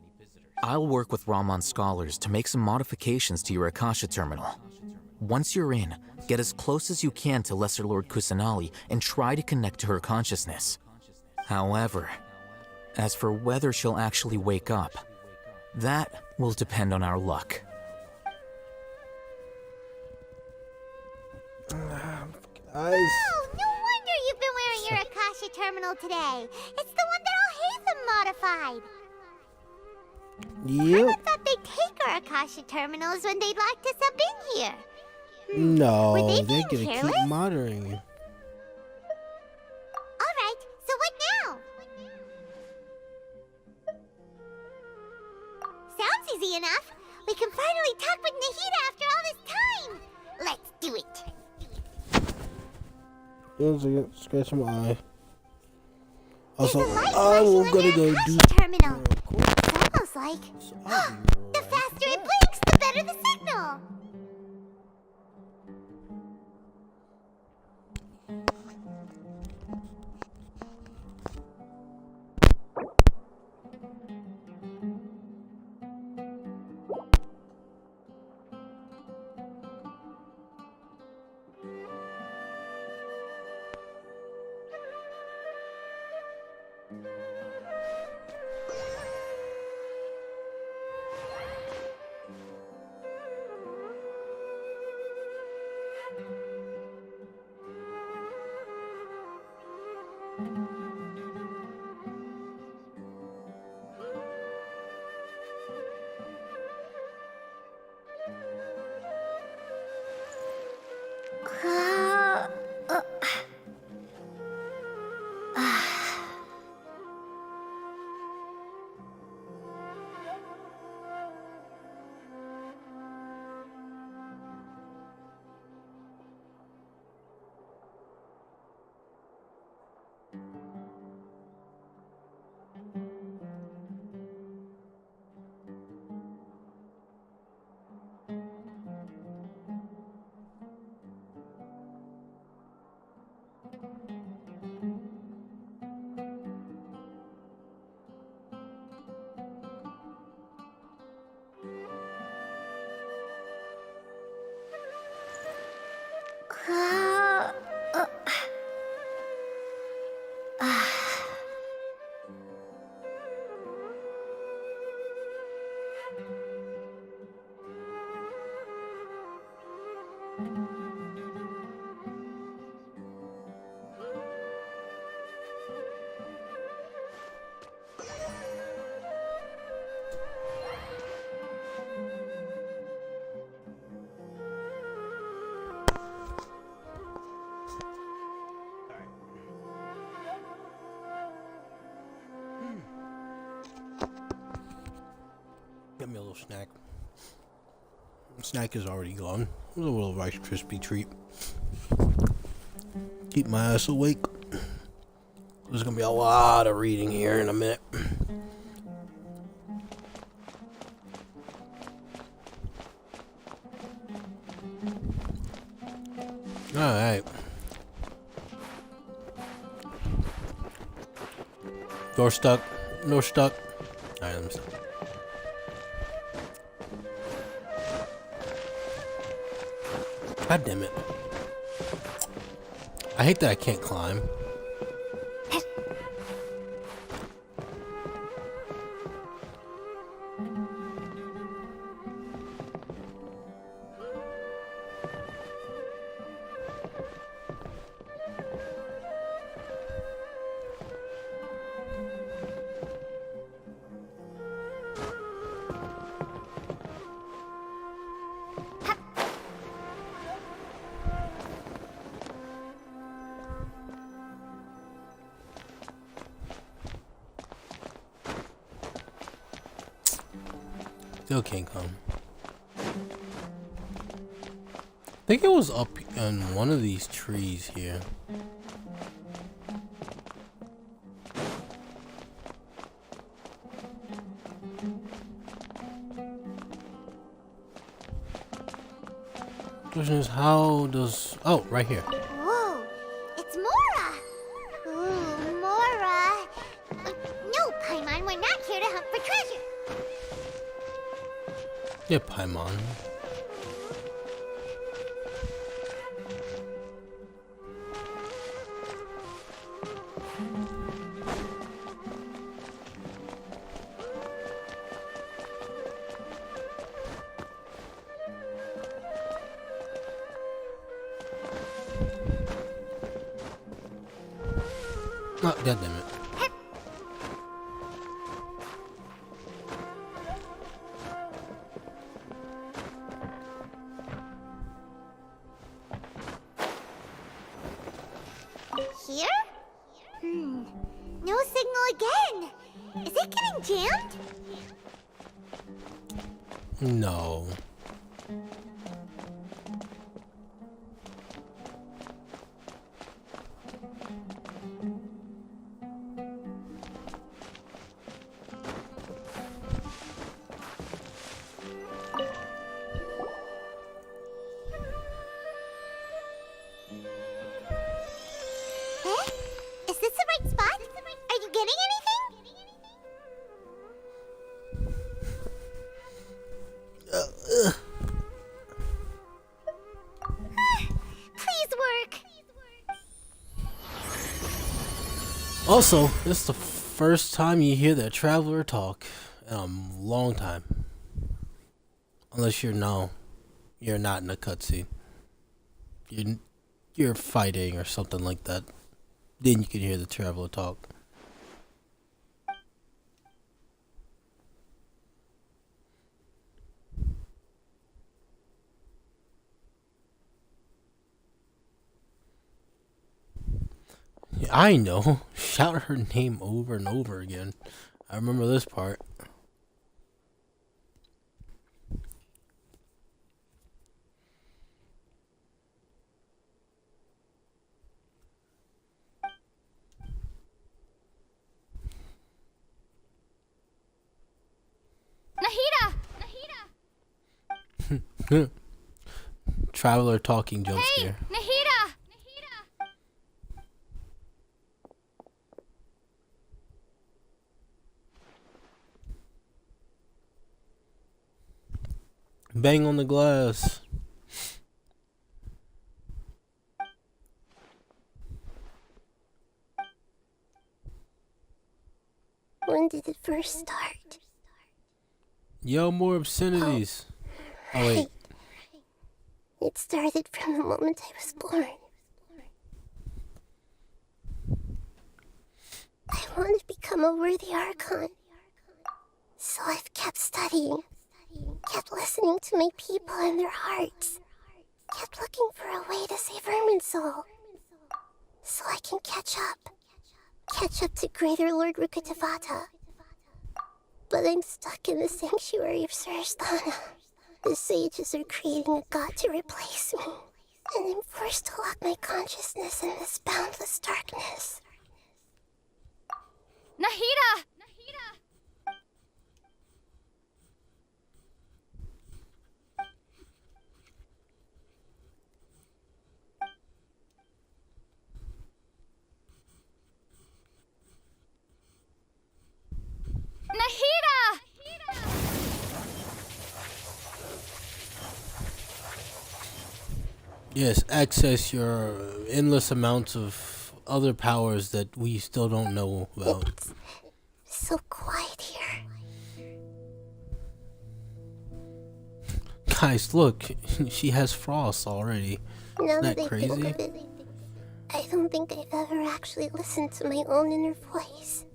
I'll work with Ramon's scholars to make some modifications to your Akasha terminal. Once you're in, get as close as you can to Lesser Lord Kusanali and try to connect to her consciousness. However, as for whether she'll actually wake up, that will depend on our luck. Oh, no wonder you've been wearing your Akasha terminal today. It's the one that Alhaitham modified. Yep. I thought they'd take our Akasha terminals when they locked us up in here. No, Were they they're being gonna careless? keep monitoring you. Alright, so what now? Sounds easy enough. We can finally talk with Nahida after all this time. Let's do it. Scratch my eye. Also, There's a light I'm flashing gonna on go your do. Akasha terminal. It's almost like the faster it blinks, the better the signal. snack. Snack is already gone. A little Rice Krispie treat. Keep my ass awake. There's gonna be a lot of reading here in a minute. Alright. Door stuck. Door stuck. Alright, let me stop. God damn it. I hate that I can't climb. Still can't come. I think it was up on one of these trees here. Question is, how does... Oh, right here. Whoa, it's Mora! Ooh, Mora! No, Paimon, we're not here to hunt for treasure! Yeah, Paimon. Oh, God damn it. Here? No signal again! Is it getting jammed? No. Is this the right spot? Are you getting anything? Please work. Also, this is the first time you hear that traveler talk in a long time. Unless you're not in a cutscene. You're fighting or something like that. Then you can hear the traveler talk. Yeah, I know. Shout her name over and over again. I remember this part. Nahida! Traveler talking jump scare. Nahida! Bang on the glass. When did it first start? Yo, more obscenities. Oh wait. It started from the moment I was born. I want to become a worthy Archon. So I've kept studying, kept listening to my people and their hearts, kept looking for a way to save Irminsul, so I can catch up to Greater Lord Rukkhadevata. But I'm stuck in the sanctuary of Suristana. The sages are creating a god to replace me, and I'm forced to lock my consciousness in this boundless darkness. Nahida! Nahida! Yes, access your endless amounts of other powers that we still don't know about. It's so quiet here. Guys, look, she has frost already. Now Isn't that that I crazy? think of it, I don't think I've ever actually listened to my own inner voice.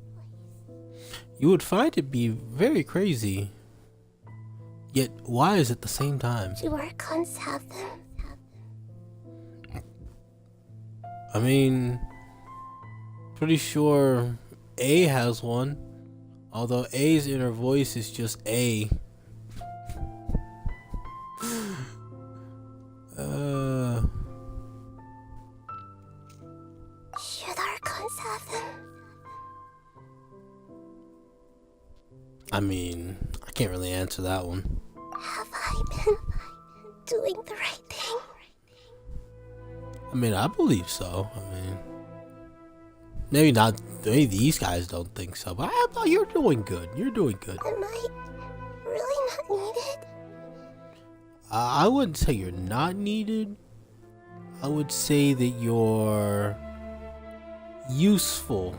You would find it be very crazy, yet wise at the same time. Do Archons have them? I mean, pretty sure A has one, although A's inner voice is just A. Should Archons have them? I mean, I can't really answer that one. Have I been doing the right thing? I mean, I believe so. I mean, maybe not. Maybe these guys don't think so, but I thought you're doing good. You're doing good. Am I really not needed? I wouldn't say you're not needed. I would say that you're useful.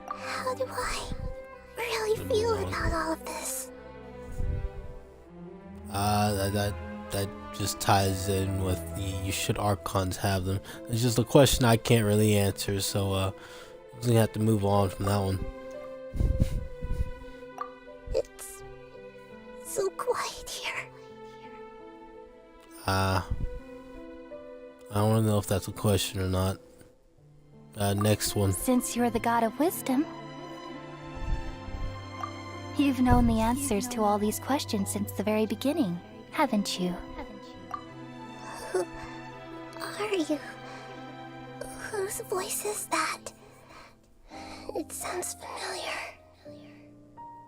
How do I really feel about all of this? That just ties in with you should Archons have them. It's just a question I can't really answer, so I'm just gonna have to move on from that one. It's so quiet here. I don't want to know if that's a question or not. Next one. Since you're the god of wisdom, you've known the answers to all these questions since the very beginning, haven't you? Who are you? Whose voice is that? It sounds familiar.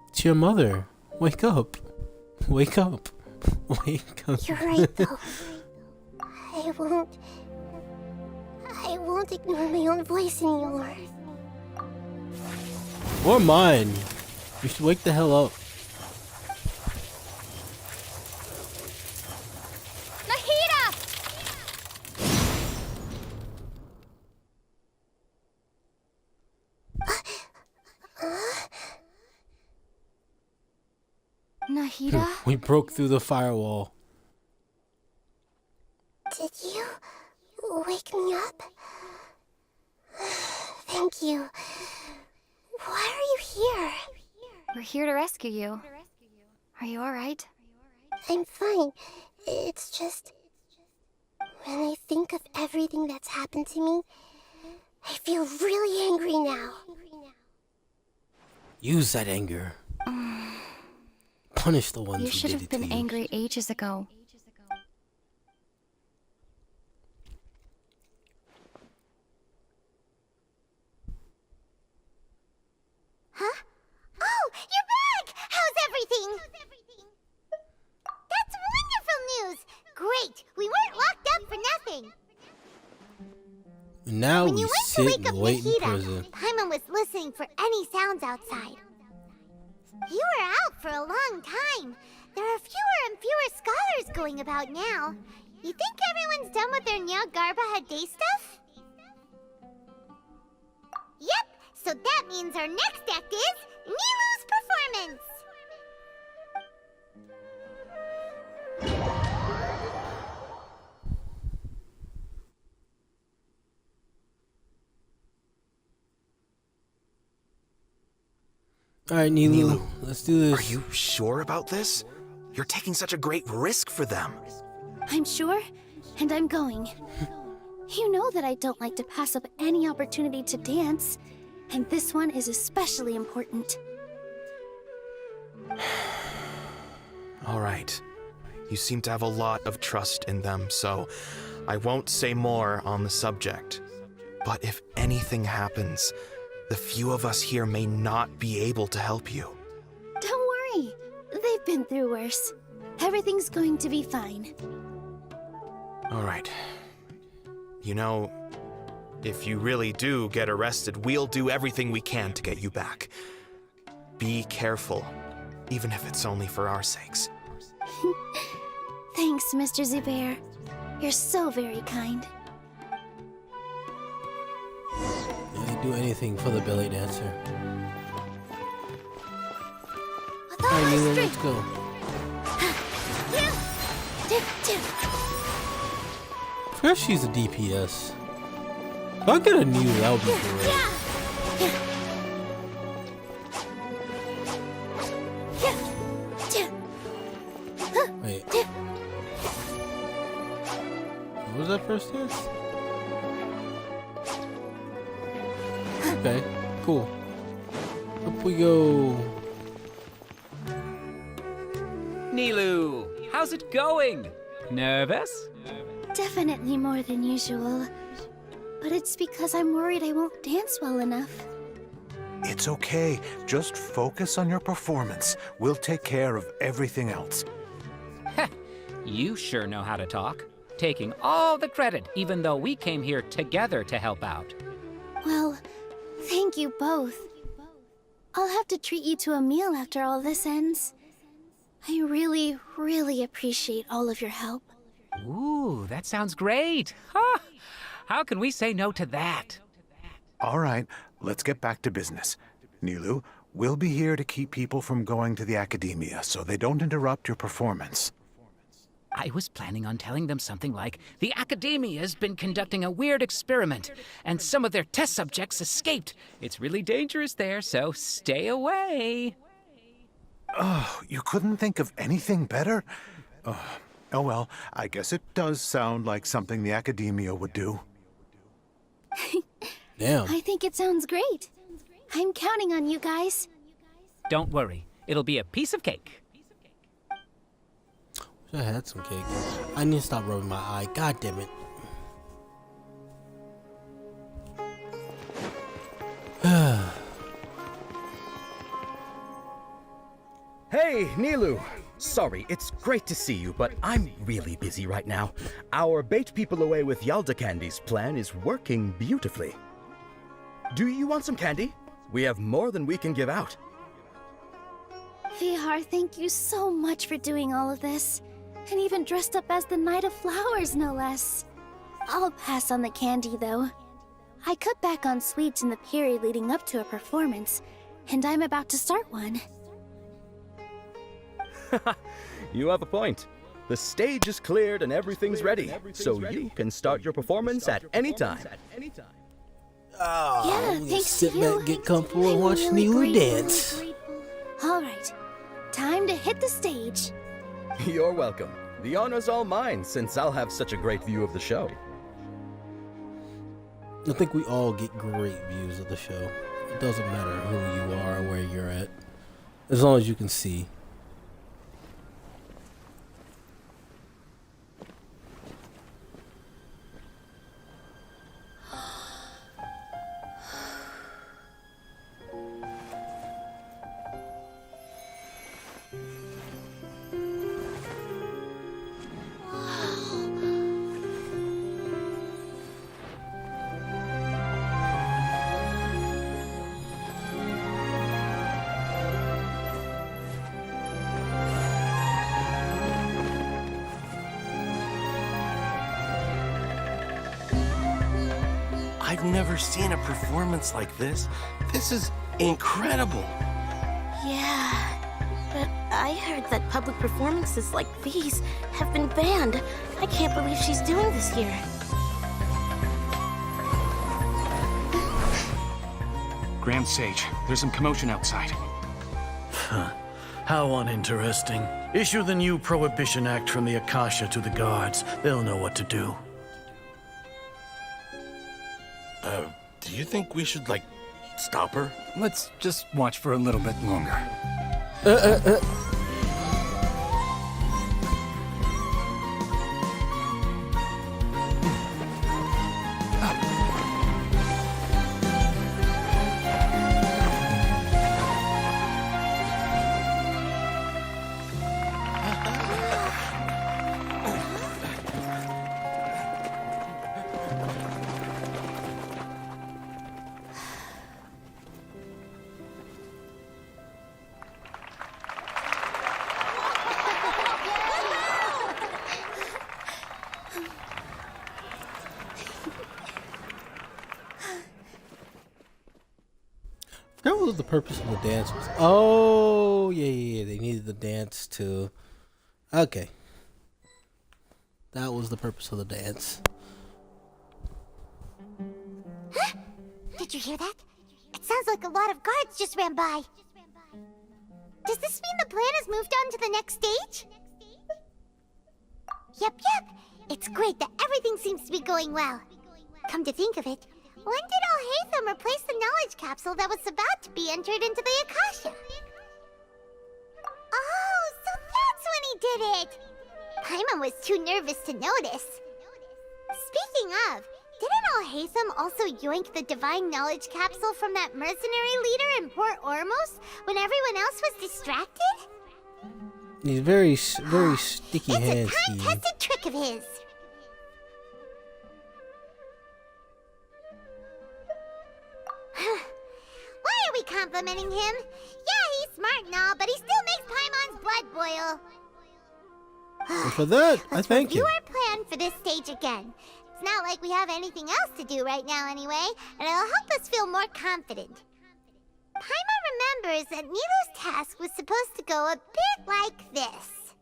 It's your mother. Wake up. Wake up. Wake up. You're right, though. I won't ignore my own voice anymore. Or mine. You should wake the hell up. Nahida! Nahida? We broke through the firewall. Did you wake me up? Thank you. Why are you here? We're here to rescue you. Are you alright? I'm fine. It's just... when I think of everything that's happened to me, I feel really angry now. Use that anger. Punish the ones You who should did have it to been you. angry ages ago. Huh? Oh, you're back! How's everything? That's wonderful news! Great! We weren't locked up for nothing! Now When we you went to sit wake and up wait in Nahida, prison. Paimon was listening for any sounds outside. You were out for a long time. There are fewer and fewer scholars going about now. You think everyone's done with their Nyargarba Day stuff? Yep, so that means our next act is Nilu's performance! Alright, Nilu, let's do this. Are you sure about this? You're taking such a great risk for them. I'm sure, and I'm going. You know that I don't like to pass up any opportunity to dance. And this one is especially important. All right. You seem to have a lot of trust in them, so I won't say more on the subject. But if anything happens, the few of us here may not be able to help you. Don't worry. They've been through worse. Everything's going to be fine. All right. You know, if you really do get arrested, we'll do everything we can to get you back. Be careful, even if it's only for our sakes. Thanks, Mr. Zubair. You're so very kind. I'd do anything for the belly dancer. Alright, Nilo, let's go. First, she's a DPS. If I get a new, that would be great. Wait. What was that first dance? Okay, cool. Up we go. Nilu, how's it going? Nervous? Definitely more than usual. But it's because I'm worried I won't dance well enough. It's okay. Just focus on your performance. We'll take care of everything else. You sure know how to talk. Taking all the credit, even though we came here together to help out. Well, thank you both. I'll have to treat you to a meal after all this ends. I really, really appreciate all of your help. Ooh, that sounds great. Huh? How can we say no to that? All right, let's get back to business. Nilu, we'll be here to keep people from going to the academia so they don't interrupt your performance. I was planning on telling them something like, the Academia's been conducting a weird experiment, and some of their test subjects escaped. It's really dangerous there, so stay away. Oh, you couldn't think of anything better? Oh well, I guess it does sound like something the Academia would do. Damn. I think it sounds great. I'm counting on you guys. Don't worry, it'll be a piece of cake. Wish I had some cake. I need to stop rubbing my eye. God damn it. Hey, Nilu! Sorry, it's great to see you, but I'm really busy right now. Our Bait People Away with Yalda Candies plan is working beautifully. Do you want some candy? We have more than we can give out. Vihar, thank you so much for doing all of this. And even dressed up as the Knight of Flowers, no less. I'll pass on the candy, though. I cut back on sweets in the period leading up to a performance, and I'm about to start one. You have a point. The stage is cleared and everything's ready, so you can start your performance at any time. Oh, Yeah, thanks sit to you. back, get comfortable, and watch really Nilu grateful. dance. All right, time to hit the stage. You're welcome. The honor's all mine, since I'll have such a great view of the show. I think we all get great views of the show. It doesn't matter who you are or where you're at, as long as you can see. I've never seen a performance like this. This is incredible. Yeah, but I heard that public performances like these have been banned. I can't believe she's doing this here. Grand Sage, there's some commotion outside. Huh. How uninteresting. Issue the new Prohibition Act from the Akasha to the guards. They'll know what to do. Do you think we should, like, stop her? Let's just watch for a little bit longer. That was the purpose of the dance. Oh, yeah. They needed the dance to... Okay. That was the purpose of the dance. Huh? Did you hear that? It sounds like a lot of guards just ran by. Does this mean the plan has moved on to the next stage? Yep. It's great that everything seems to be going well. Come to think of it, when did Al-Haytham replace the knowledge capsule that was about to be entered into the Akasha? Oh, so that's when he did it! Paimon was too nervous to notice. Speaking of, didn't Al-Haytham also yoink the divine knowledge capsule from that mercenary leader in Port Ormos when everyone else was distracted? He's very sticky hands. It's a time-tested trick of his. Why are we complimenting him? Yeah, he's smart and all, but he still makes Paimon's blood boil. And for that, I thank you. Review our plan for this stage again. It's not like we have anything else to do right now anyway, and it'll help us feel more confident. Paimon remembers that Nilou's task was supposed to go a bit like this.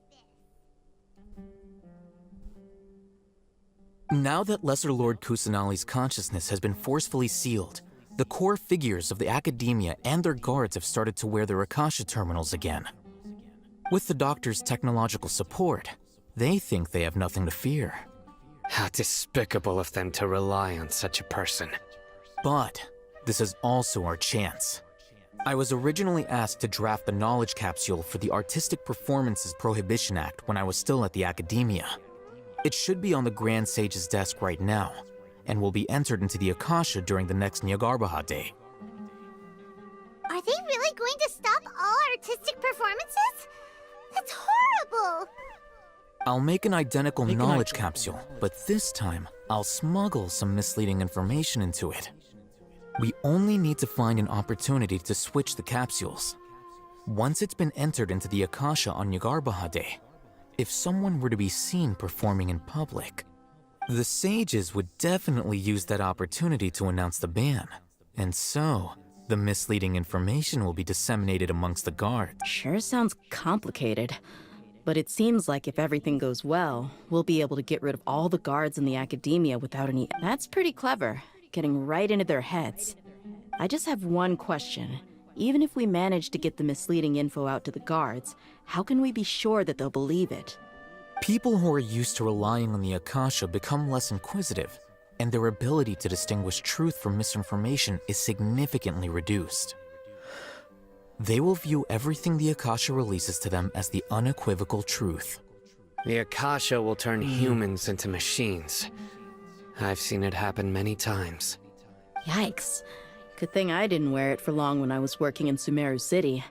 Now that Lesser Lord Kusanali's consciousness has been forcefully sealed, the core figures of the Academia and their guards have started to wear their Akasha terminals again. With the Doctor's technological support, they think they have nothing to fear. How despicable of them to rely on such a person. But this is also our chance. I was originally asked to draft the knowledge capsule for the Artistic Performances Prohibition Act when I was still at the Academia. It should be on the Grand Sage's desk right now, and will be entered into the Akasha during the next Nyargarbaha Day. Are they really going to stop all artistic performances? That's horrible! I'll make an identical knowledge capsule, but this time, I'll smuggle some misleading information into it. We only need to find an opportunity to switch the capsules. Once it's been entered into the Akasha on Nyargarbaha Day, if someone were to be seen performing in public, the sages would definitely use that opportunity to announce the ban, and so the misleading information will be disseminated amongst the guards. Sure sounds complicated, but it seems like if everything goes well, we'll be able to get rid of all the guards in the Academia without any... That's pretty clever, getting right into their heads. I just have one question. Even if we manage to get the misleading info out to the guards, how can we be sure that they'll believe it? People who are used to relying on the Akasha become less inquisitive, and their ability to distinguish truth from misinformation is significantly reduced. They will view everything the Akasha releases to them as the unequivocal truth. The Akasha will turn humans into machines. I've seen it happen many times. Yikes. Good thing I didn't wear it for long when I was working in Sumeru City.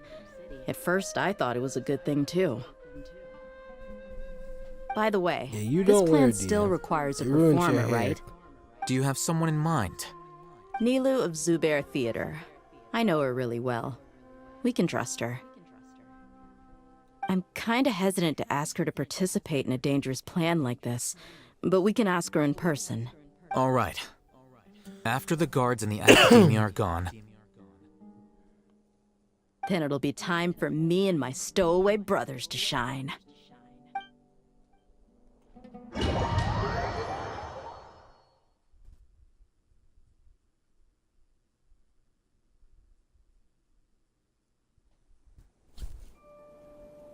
At first, I thought it was a good thing too. By the way, this plan still requires a performer, right? Do you have someone in mind? Nilou of Zubair Theater. I know her really well. We can trust her. I'm kinda hesitant to ask her to participate in a dangerous plan like this, but we can ask her in person. All right. After the guards in the Academia are gone, then it'll be time for me and my stowaway brothers to shine.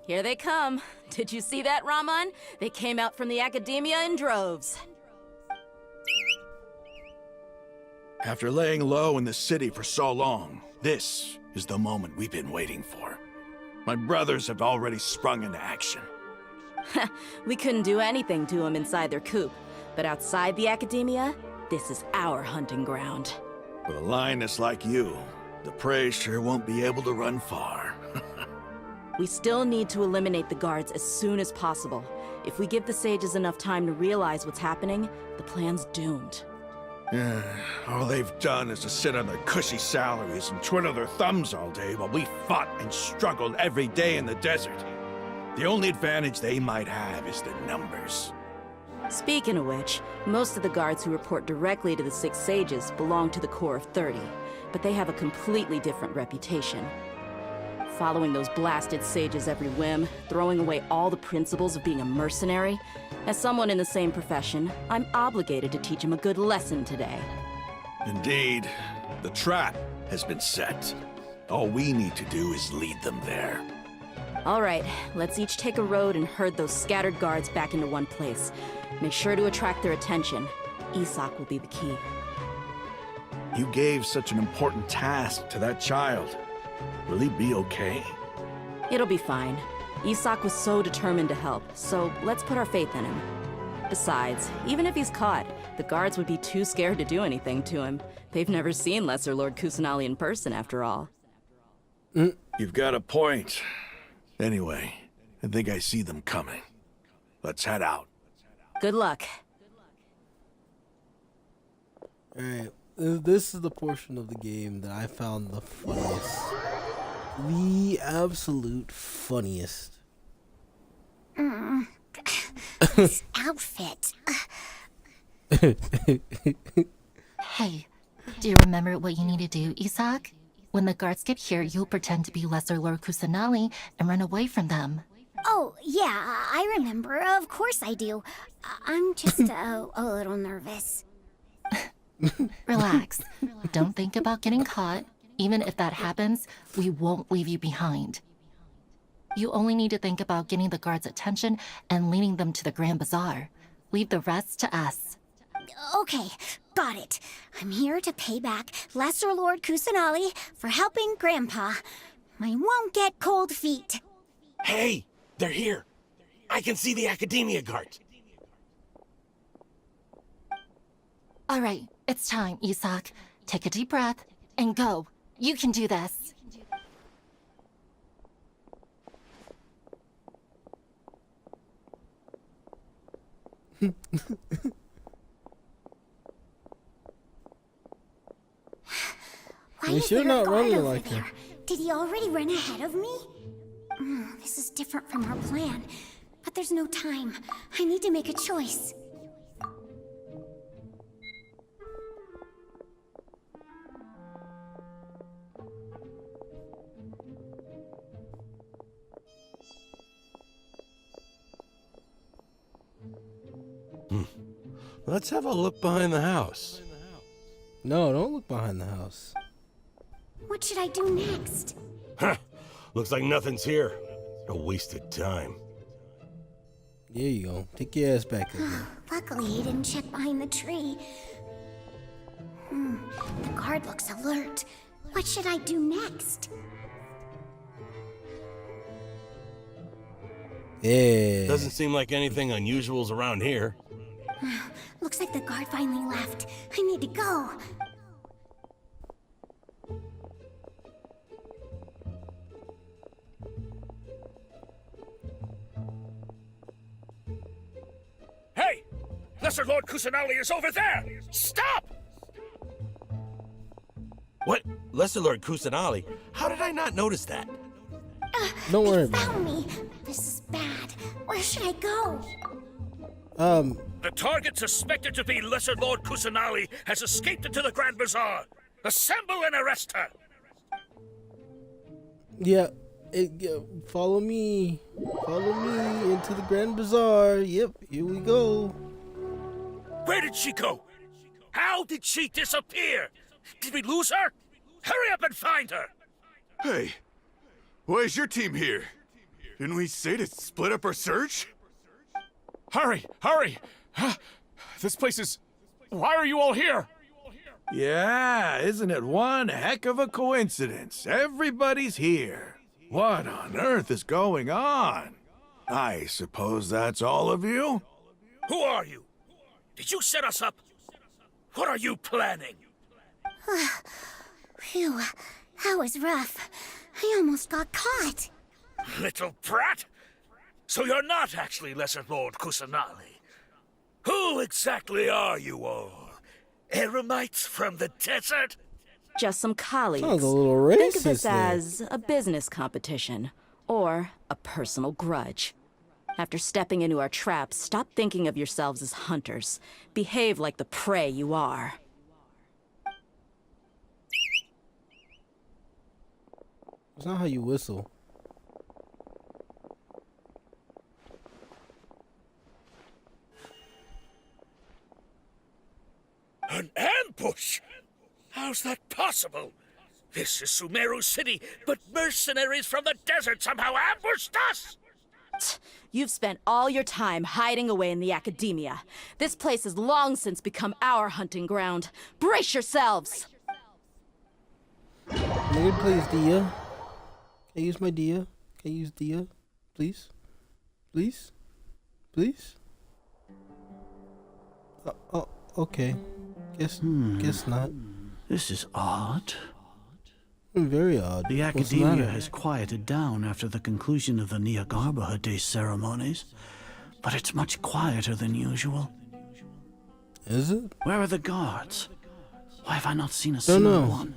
Here they come. Did you see that, Raman? They came out from the Academia in droves. After laying low in the city for so long, this is the moment we've been waiting for. My brothers have already sprung into action. We couldn't do anything to them inside their coop, but outside the academia, this is our hunting ground. With a lioness like you, the prey sure won't be able to run far. We still need to eliminate the guards as soon as possible. If we give the sages enough time to realize what's happening, the plan's doomed. Yeah, all they've done is to sit on their cushy salaries and twiddle their thumbs all day while we fought and struggled every day in the desert. The only advantage they might have is the numbers. Speaking of which, most of the guards who report directly to the Six Sages belong to the Corps of 30, but they have a completely different reputation. Following those blasted sages every whim, throwing away all the principles of being a mercenary. As someone in the same profession, I'm obligated to teach them a good lesson today. Indeed, the trap has been set. All we need to do is lead them there. All right, let's each take a road and herd those scattered guards back into one place. Make sure to attract their attention. Isak will be the key. You gave such an important task to that child. Will he be okay? It'll be fine. Isak was so determined to help, so let's put our faith in him. Besides, even if he's caught, the guards would be too scared to do anything to him. They've never seen Lesser Lord Kusanali in person, after all. You've got a point. Anyway, I think I see them coming. Let's head out. Good luck. Alright, this is the portion of the game that I found the funniest. The absolute funniest. This outfit. Hey, do you remember what you need to do, Isak? When the guards get here, you'll pretend to be Lesser Lord Kusanali and run away from them. Oh, yeah, I remember. Of course I do. I'm just a little nervous. Relax. Don't think about getting caught. Even if that happens, we won't leave you behind. You only need to think about getting the guards' attention and leading them to the Grand Bazaar. Leave the rest to us. Okay, got it. I'm here to pay back Lesser Lord Kusanali for helping Grandpa. I won't get cold feet. Hey, they're here. I can see the Academia guards. All right, it's time, Isak. Take a deep breath and go. You can do this. Why You is should there not a run guard over like there? him. Did he already run ahead of me? This is different from our plan. But there's no time. I need to make a choice. Let's have a look behind the house. No, don't look behind the house. What should I do next? Huh. Looks like nothing's here. A wasted time. There you go. Take your ass back again. Luckily, he didn't check behind the tree. The guard looks alert. What should I do next? Yeah. Doesn't seem like anything unusual's around here. Looks like the guard finally left. I need to go. Hey! Lesser Lord Kusanali is over there! Stop! What? Lesser Lord Kusanali? How did I not notice that? Don't worry They about found me. This is bad. Where should I go? it. The target suspected to be Lesser Lord Kusanali has escaped into the Grand Bazaar. Assemble and arrest her! Yeah, follow me. Follow me into the Grand Bazaar. Yep, here we go. Where did she go? How did she disappear? Did we lose her? Hurry up and find her! Hey, why is your team here? Didn't we say to split up our search? Hurry! Hurry! This place is... Why are you all here? Yeah, isn't it one heck of a coincidence? Everybody's here. What on earth is going on? I suppose that's all of you? Who are you? Did you set us up? What are you planning? Phew, that was rough. I almost got caught. Little brat? So you're not actually Lesser Lord Kusanali. Who exactly are you all? Eremites from the desert? Just some colleagues. Sounds a little Think of racist this there. as a business competition or a personal grudge. After stepping into our traps, stop thinking of yourselves as hunters. Behave like the prey you are. It's not how you whistle. An ambush? How's that possible? This is Sumeru City, but mercenaries from the desert somehow ambushed us! You've spent all your time hiding away in the academia. This place has long since become our hunting ground. Brace yourselves! Nigga, please, Dia. Can I use my Dia? Can I use Dia? Please? Please? Please? Oh, okay. Guess not. This is odd. Very odd. The What's the academia matter? has quieted down after the conclusion of the Niagarbaha Day ceremonies, but it's much quieter than usual. Is it? Where are the guards? Why have I not seen a Don't single know. one?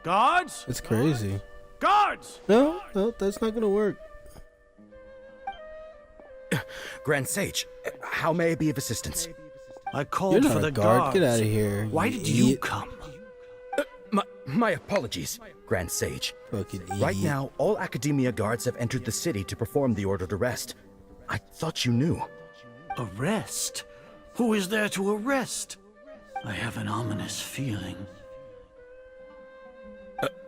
Guards? It's crazy. Guards! No, that's not gonna work. Grand Sage, how may I be of assistance? I called You're not for a the guard. guards. Get out of here. Why you did you idiot. come? My apologies, Grand Sage. Fucking Right idiot. now, all Academia guards have entered the city to perform the ordered arrest. I thought you knew. Arrest? Who is there to arrest? I have an ominous feeling.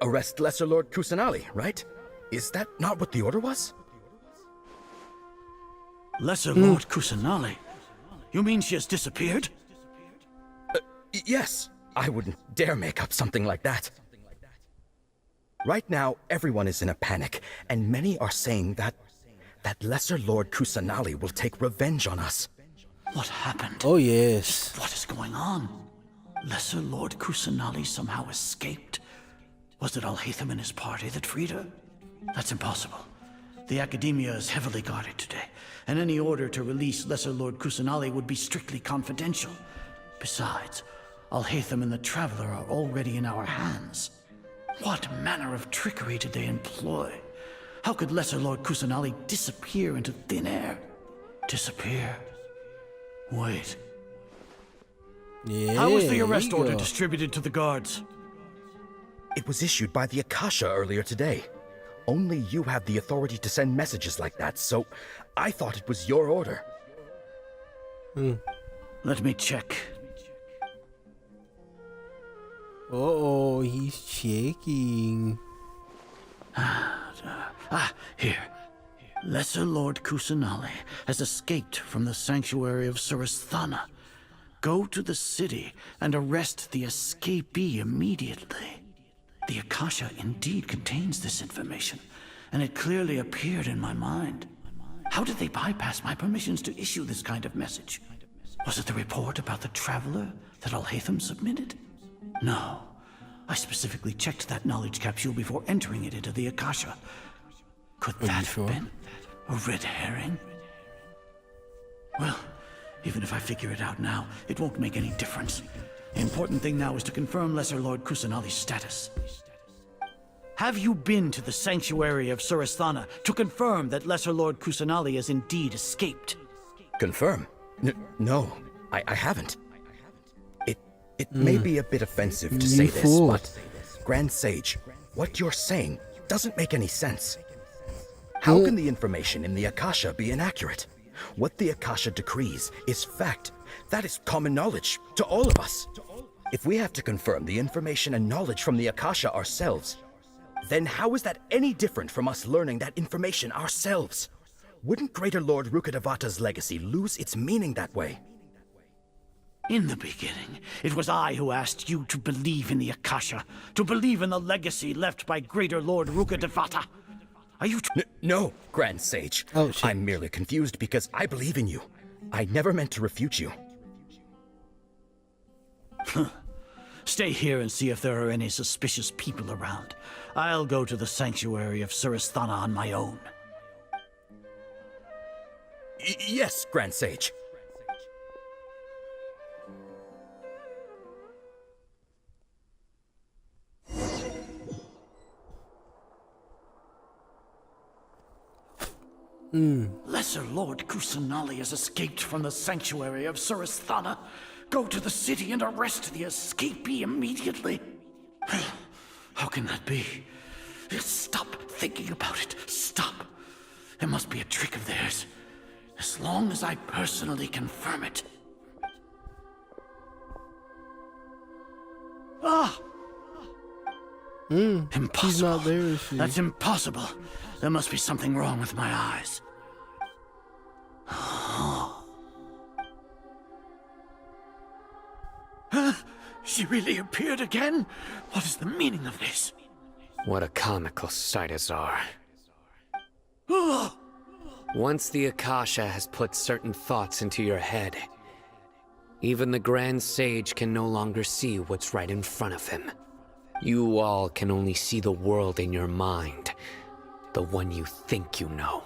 Arrest Lesser Lord Kusanali, right? Is that not what the order was? Lesser Lord Kusanali? You mean she has disappeared? Yes. I wouldn't dare make up something like that. Right now, everyone is in a panic, and many are saying that Lesser Lord Kusanali will take revenge on us. What happened? Oh, yes. What is going on? Lesser Lord Kusanali somehow escaped? Was it Alhaitham and his party that freed her? That's impossible. The Academia is heavily guarded today, and any order to release Lesser Lord Kusanali would be strictly confidential. Besides, Alhaitham and the Traveler are already in our hands. What manner of trickery did they employ? How could Lesser Lord Kusanali disappear into thin air? Disappear? Wait. Yeah. How was the arrest there you order go. distributed to the guards? It was issued by the Akasha earlier today. Only you have the authority to send messages like that, so I thought it was your order. Let me check. Uh-oh, he's checking. Here. Lesser Lord Kusanali has escaped from the sanctuary of Surasthana. Go to the city and arrest the escapee immediately. The Akasha indeed contains this information, and it clearly appeared in my mind. How did they bypass my permissions to issue this kind of message? Was it the report about the Traveler that Alhaitham submitted? No. I specifically checked that knowledge capsule before entering it into the Akasha. Could that have been a red herring? Well, even if I figure it out now, it won't make any difference. The important thing now is to confirm Lesser Lord Kusanali's status. Have you been to the sanctuary of Surasthana to confirm that Lesser Lord Kusanali has indeed escaped? Confirm? No, I haven't. It may be a bit offensive to say this, fool. but Grand Sage, what you're saying doesn't make any sense. How can the information in the Akasha be inaccurate? What the Akasha decrees is fact. That is common knowledge to all of us. If we have to confirm the information and knowledge from the Akasha ourselves, then how is that any different from us learning that information ourselves? Wouldn't Greater Lord Rukkhadevata's legacy lose its meaning that way? In the beginning, it was I who asked you to believe in the Akasha, to believe in the legacy left by Greater Lord Rukkhadevata. Are you No, Grand Sage. Oh, shit. I'm merely confused because I believe in you. I never meant to refute you. Stay here and see if there are any suspicious people around. I'll go to the sanctuary of Surasthana on my own. Yes, Grand Sage. Lesser Lord Kusanali has escaped from the sanctuary of Surasthana. Go to the city and arrest the escapee immediately. How can that be? Stop thinking about it. Stop. It must be a trick of theirs. As long as I personally confirm it. Ah! Impossible. She's not there, is she? That's impossible. There must be something wrong with my eyes. She really appeared again? What is the meaning of this? What a comical sight, Azar. Once the Akasha has put certain thoughts into your head, even the Grand Sage can no longer see what's right in front of him. You all can only see the world in your mind, the one you think you know.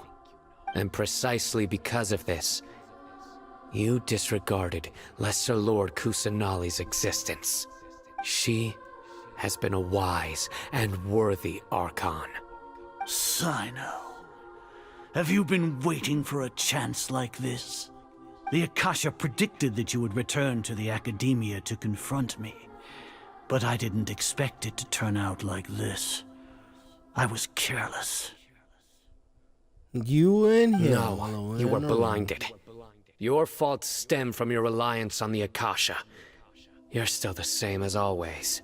And precisely because of this, you disregarded Lesser Lord Kusanali's existence. She has been a wise and worthy Archon. Sino, have you been waiting for a chance like this? The Akasha predicted that you would return to the Academia to confront me, but I didn't expect it to turn out like this. I was careless. You in here? No, you were blinded. Your faults stem from your reliance on the Akasha. You're still the same as always.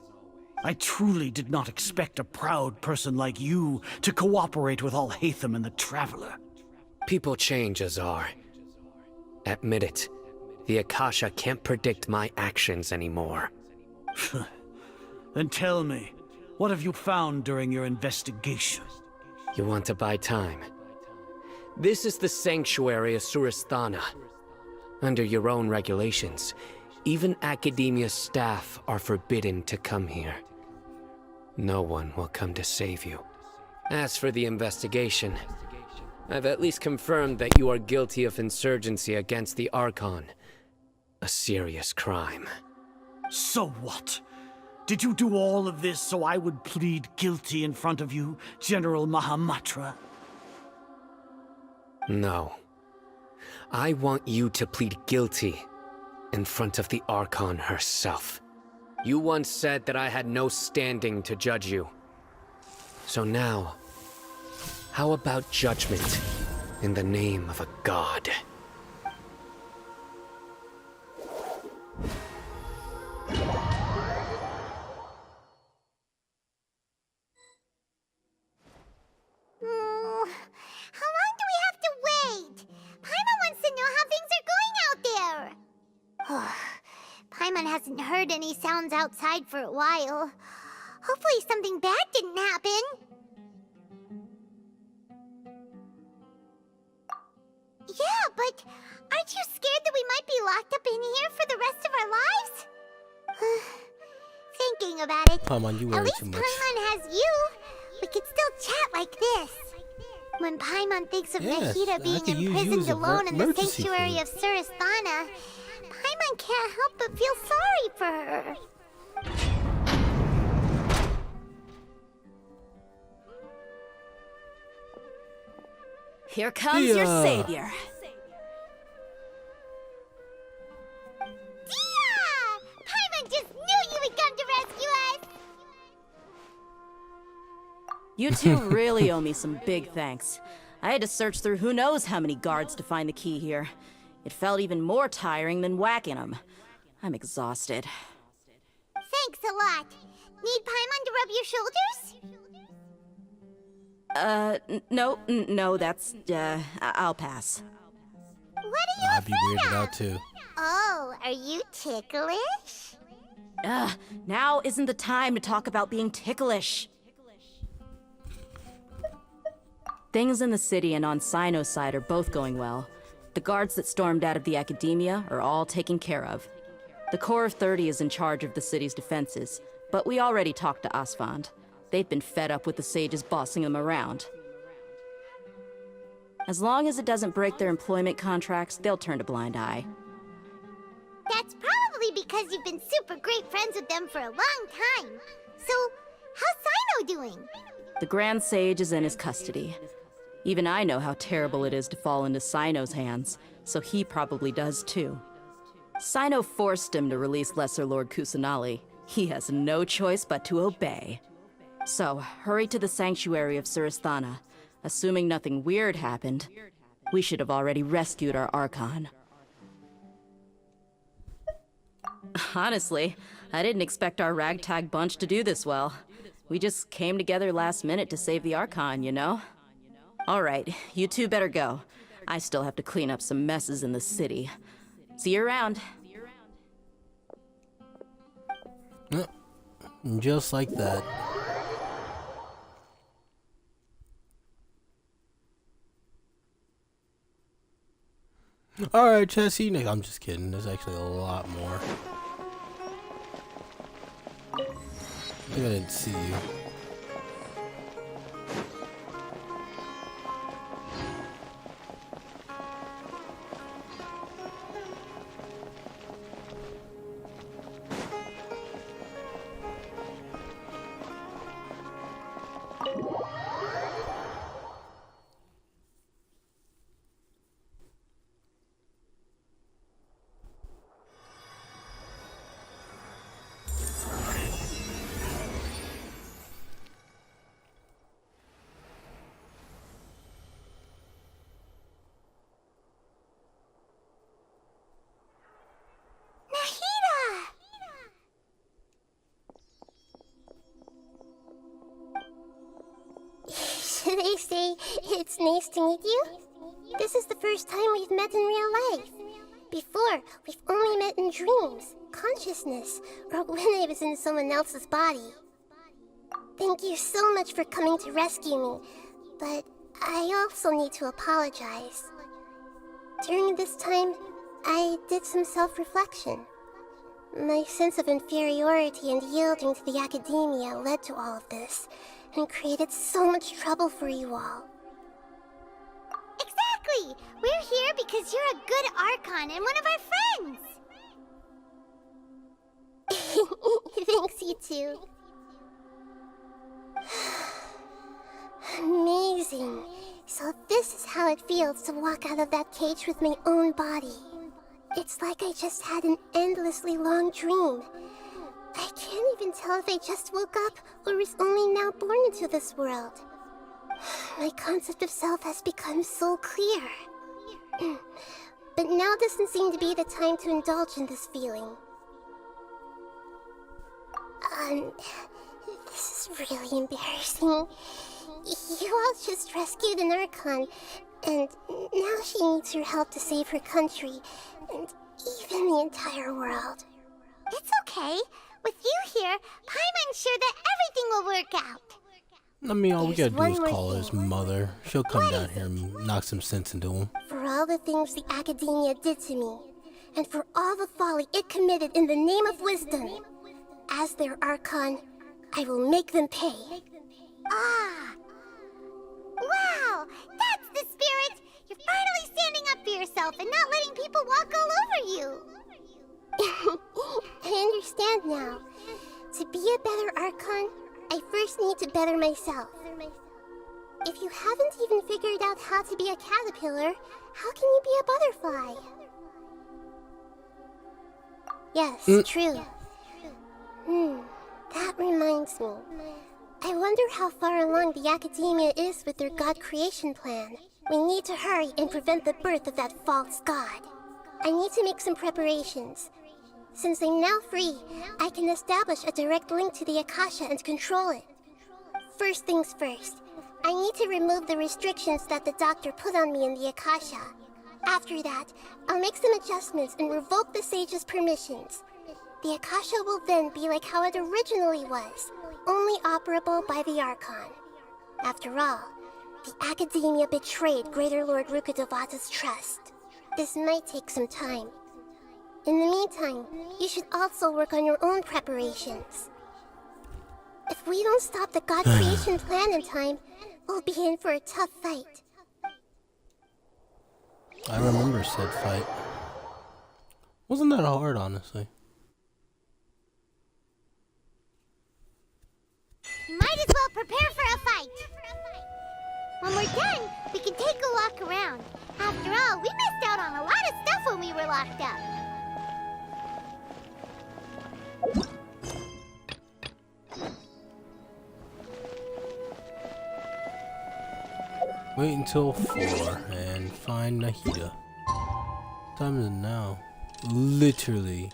I truly did not expect a proud person like you to cooperate with Alhaitham and the Traveler. People change, Azar. Admit it. The Akasha can't predict my actions anymore. Then tell me, what have you found during your investigation? You want to buy time? This is the sanctuary of Surasthana. Under your own regulations, even Academia staff are forbidden to come here. No one will come to save you. As for the investigation, I've at least confirmed that you are guilty of insurgency against the Archon. A serious crime. So what? Did you do all of this so I would plead guilty in front of you, General Mahamatra? No. I want you to plead guilty in front of the Archon herself. You once said that I had no standing to judge you. So now, how about judgment in the name of a god? How long do we have to wait? Paimon wants to know how things are going out there. Paimon hasn't heard any sounds outside for a while. Hopefully something bad didn't happen. Yeah, but aren't you scared that we might be locked up in here for the rest of our lives? Thinking about it, Paimon, you at worry least too much. Paimon has you. We could still chat like this. When Paimon thinks of Yes, Nahida I being could use you imprisoned as a alone in the emergency sanctuary food. of Surasthana, Paimon can't help but feel sorry for her. Here comes your Yeah. savior. Dia! Paimon just knew you would come to rescue us! You two really owe me some big thanks. I had to search through who knows how many guards to find the key here. It felt even more tiring than whacking them. I'm exhausted. Thanks a lot. Need Paimon to rub your shoulders? No, that's, I'll pass. What are you I'd be weirded out too. Oh. Oh, are you ticklish? Ugh, now isn't the time to talk about being ticklish. Things in the city and on Sino's side are both going well. The guards that stormed out of the Academia are all taken care of. The Corps of 30 is in charge of the city's defenses, but we already talked to Asfand. They've been fed up with the sages bossing them around. As long as it doesn't break their employment contracts, they'll turn a blind eye. That's probably because you've been super great friends with them for a long time. So, how's Sino doing? The Grand Sage is in his custody. Even I know how terrible it is to fall into Sino's hands, so he probably does too. Sino forced him to release Lesser Lord Kusanali. He has no choice but to obey. So, hurry to the sanctuary of Surasthana. Assuming nothing weird happened, we should have already rescued our Archon. Honestly, I didn't expect our ragtag bunch to do this well. We just came together last minute to save the Archon, you know? Alright, you two better go. I still have to clean up some messes in the city. See you around. Just like that. Alright, Chessie. No, I'm just kidding. There's actually a lot more. I think I didn't see you. Should I say it's nice to meet you? This is the first time we've met in real life. Before, we've only met in dreams, consciousness, or when I was in someone else's body. Thank you so much for coming to rescue me, but I also need to apologize. During this time, I did some self-reflection. My sense of inferiority and yielding to the Academia led to all of this, and created so much trouble for you all. Exactly! We're here because you're a good Archon and one of our friends! Thanks, you two. Amazing. So this is how it feels to walk out of that cage with my own body. It's like I just had an endlessly long dream. I can't even tell if I just woke up or was only now born into this world. My concept of self has become so clear. But now doesn't seem to be the time to indulge in this feeling. This is really embarrassing. You all just rescued an Archon, and now she needs your help to save her country, and even the entire world. It's okay. With you here, Paimon's sure that everything will work out. I mean, all we There's gotta do is one more call his mother. She'll come down here and knock some sense into him. For all the things the Academia did to me, and for all the folly it committed in the name of wisdom, as their Archon, I will make them pay. Ah! Wow! That's the spirit! You're finally standing up for yourself and not letting people walk all over you! I understand now. To be a better Archon, I first need to better myself. If you haven't even figured out how to be a caterpillar, how can you be a butterfly? Yes, true. That reminds me. I wonder how far along the Academia is with their god creation plan. We need to hurry and prevent the birth of that false god. I need to make some preparations. Since I'm now free, I can establish a direct link to the Akasha and control it. First things first, I need to remove the restrictions that the doctor put on me in the Akasha. After that, I'll make some adjustments and revoke the sage's permissions. The Akasha will then be like how it originally was, only operable by the Archon. After all, the Academia betrayed Greater Lord Rukkhadevata's trust. This might take some time. In the meantime, you should also work on your own preparations. If we don't stop the God creation plan in time, we'll be in for a tough fight. I remember said fight. Wasn't that hard, honestly? Might as well prepare for a fight. When we're done, we can take a walk around. After all, we missed out on a lot of stuff when we were locked up. Wait until 4 and find Nahida. What time is it now? Literally.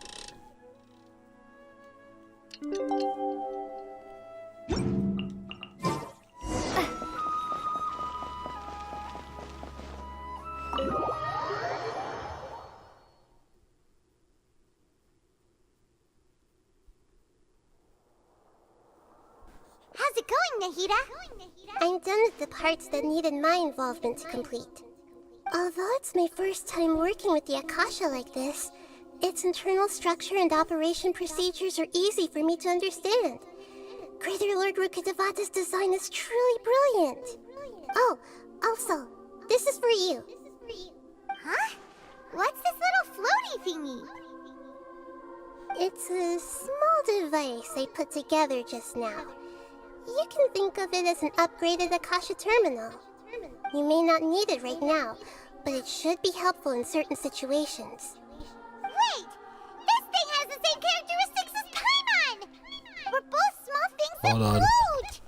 How's it going, Nahida? I'm done with the parts that needed my involvement to complete. Although it's my first time working with the Akasha like this, its internal structure and operation procedures are easy for me to understand. Greater Lord Rukkhadevata's design is truly brilliant. Oh, also, this is for you. Huh? What's this little floaty thingy? It's a small device I put together just now. You can think of it as an upgraded Akasha terminal. You may not need it right now, but it should be helpful in certain situations. Wait! This thing has the same characteristics as Paimon! We're both small things that Hold on. float!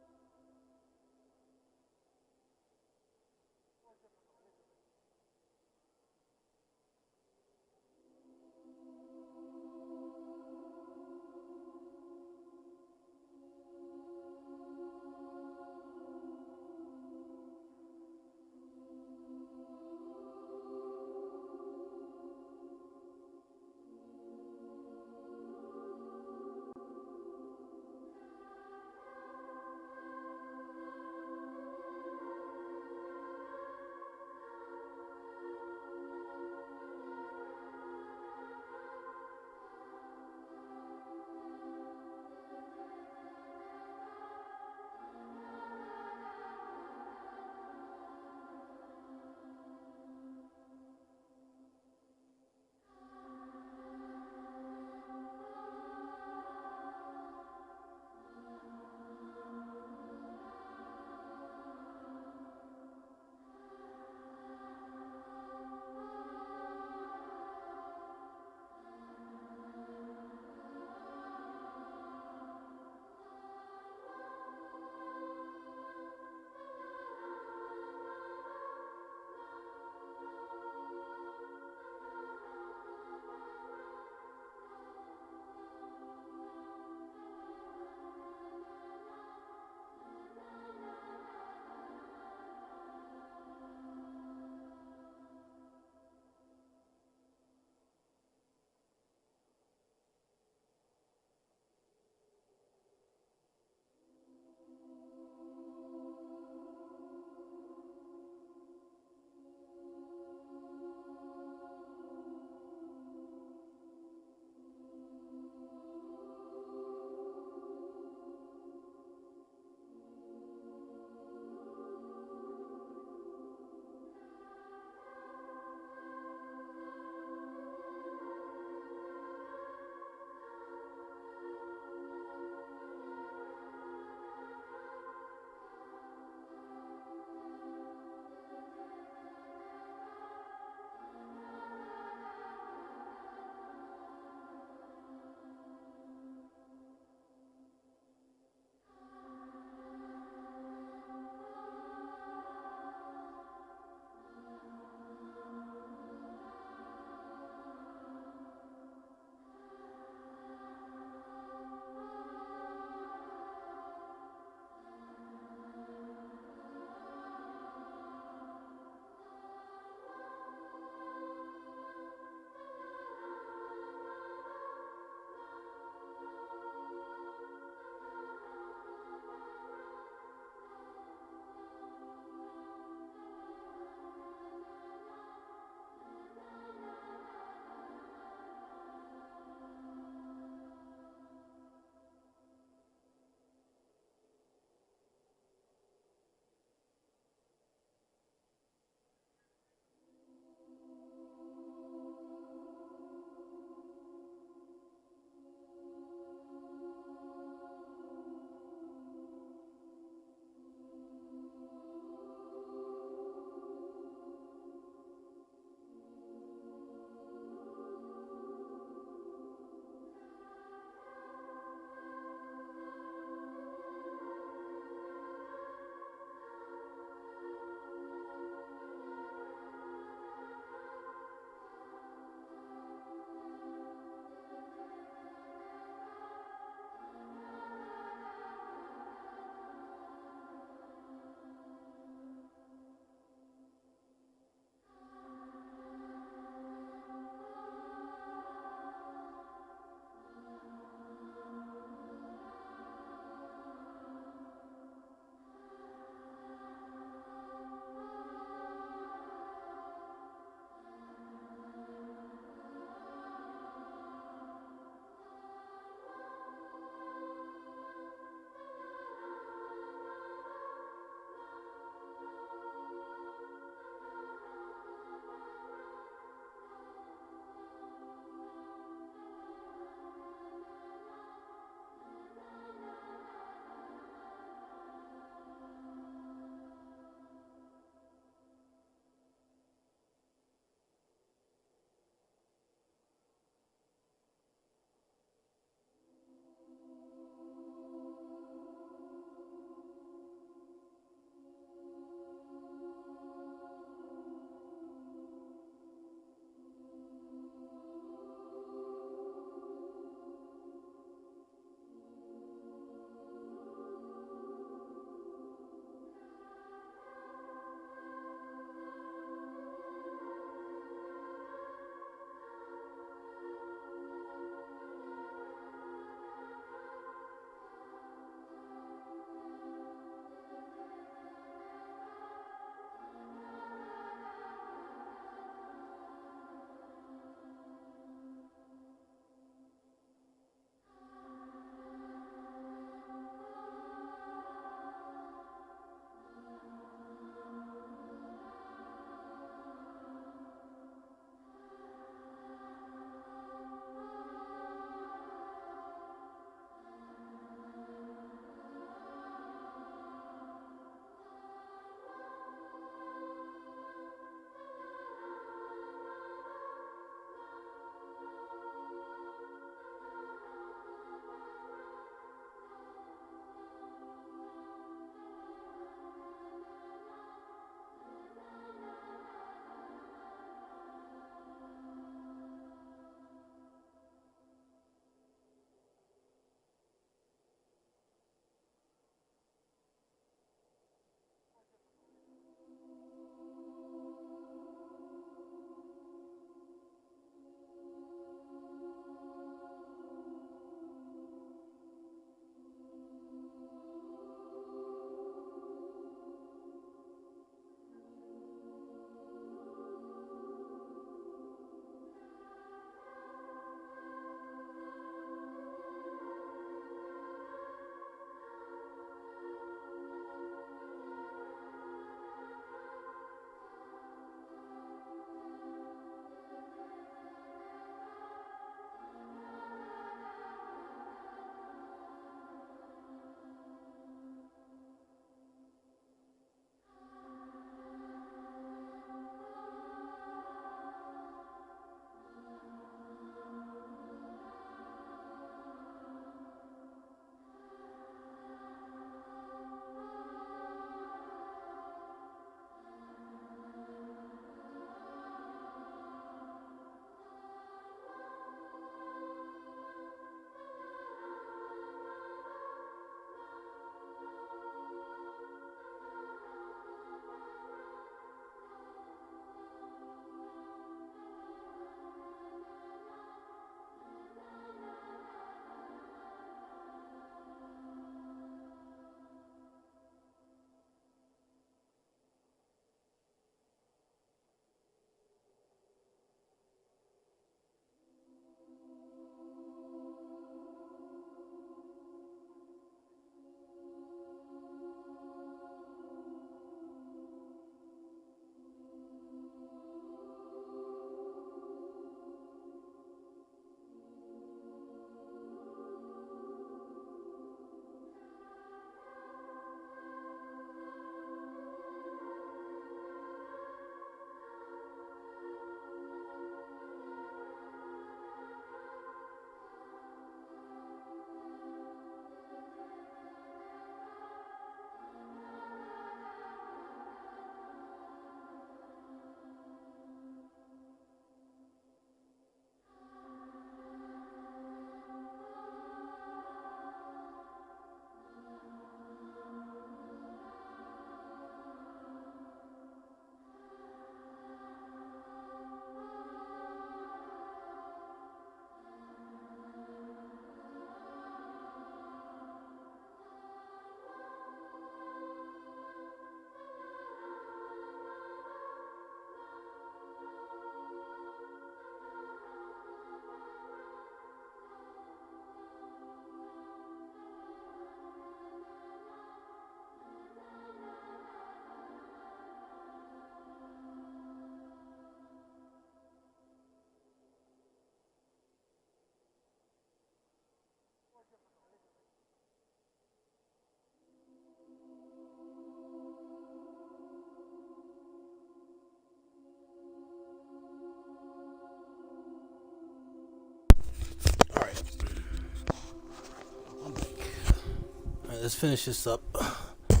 let's finish this up. All the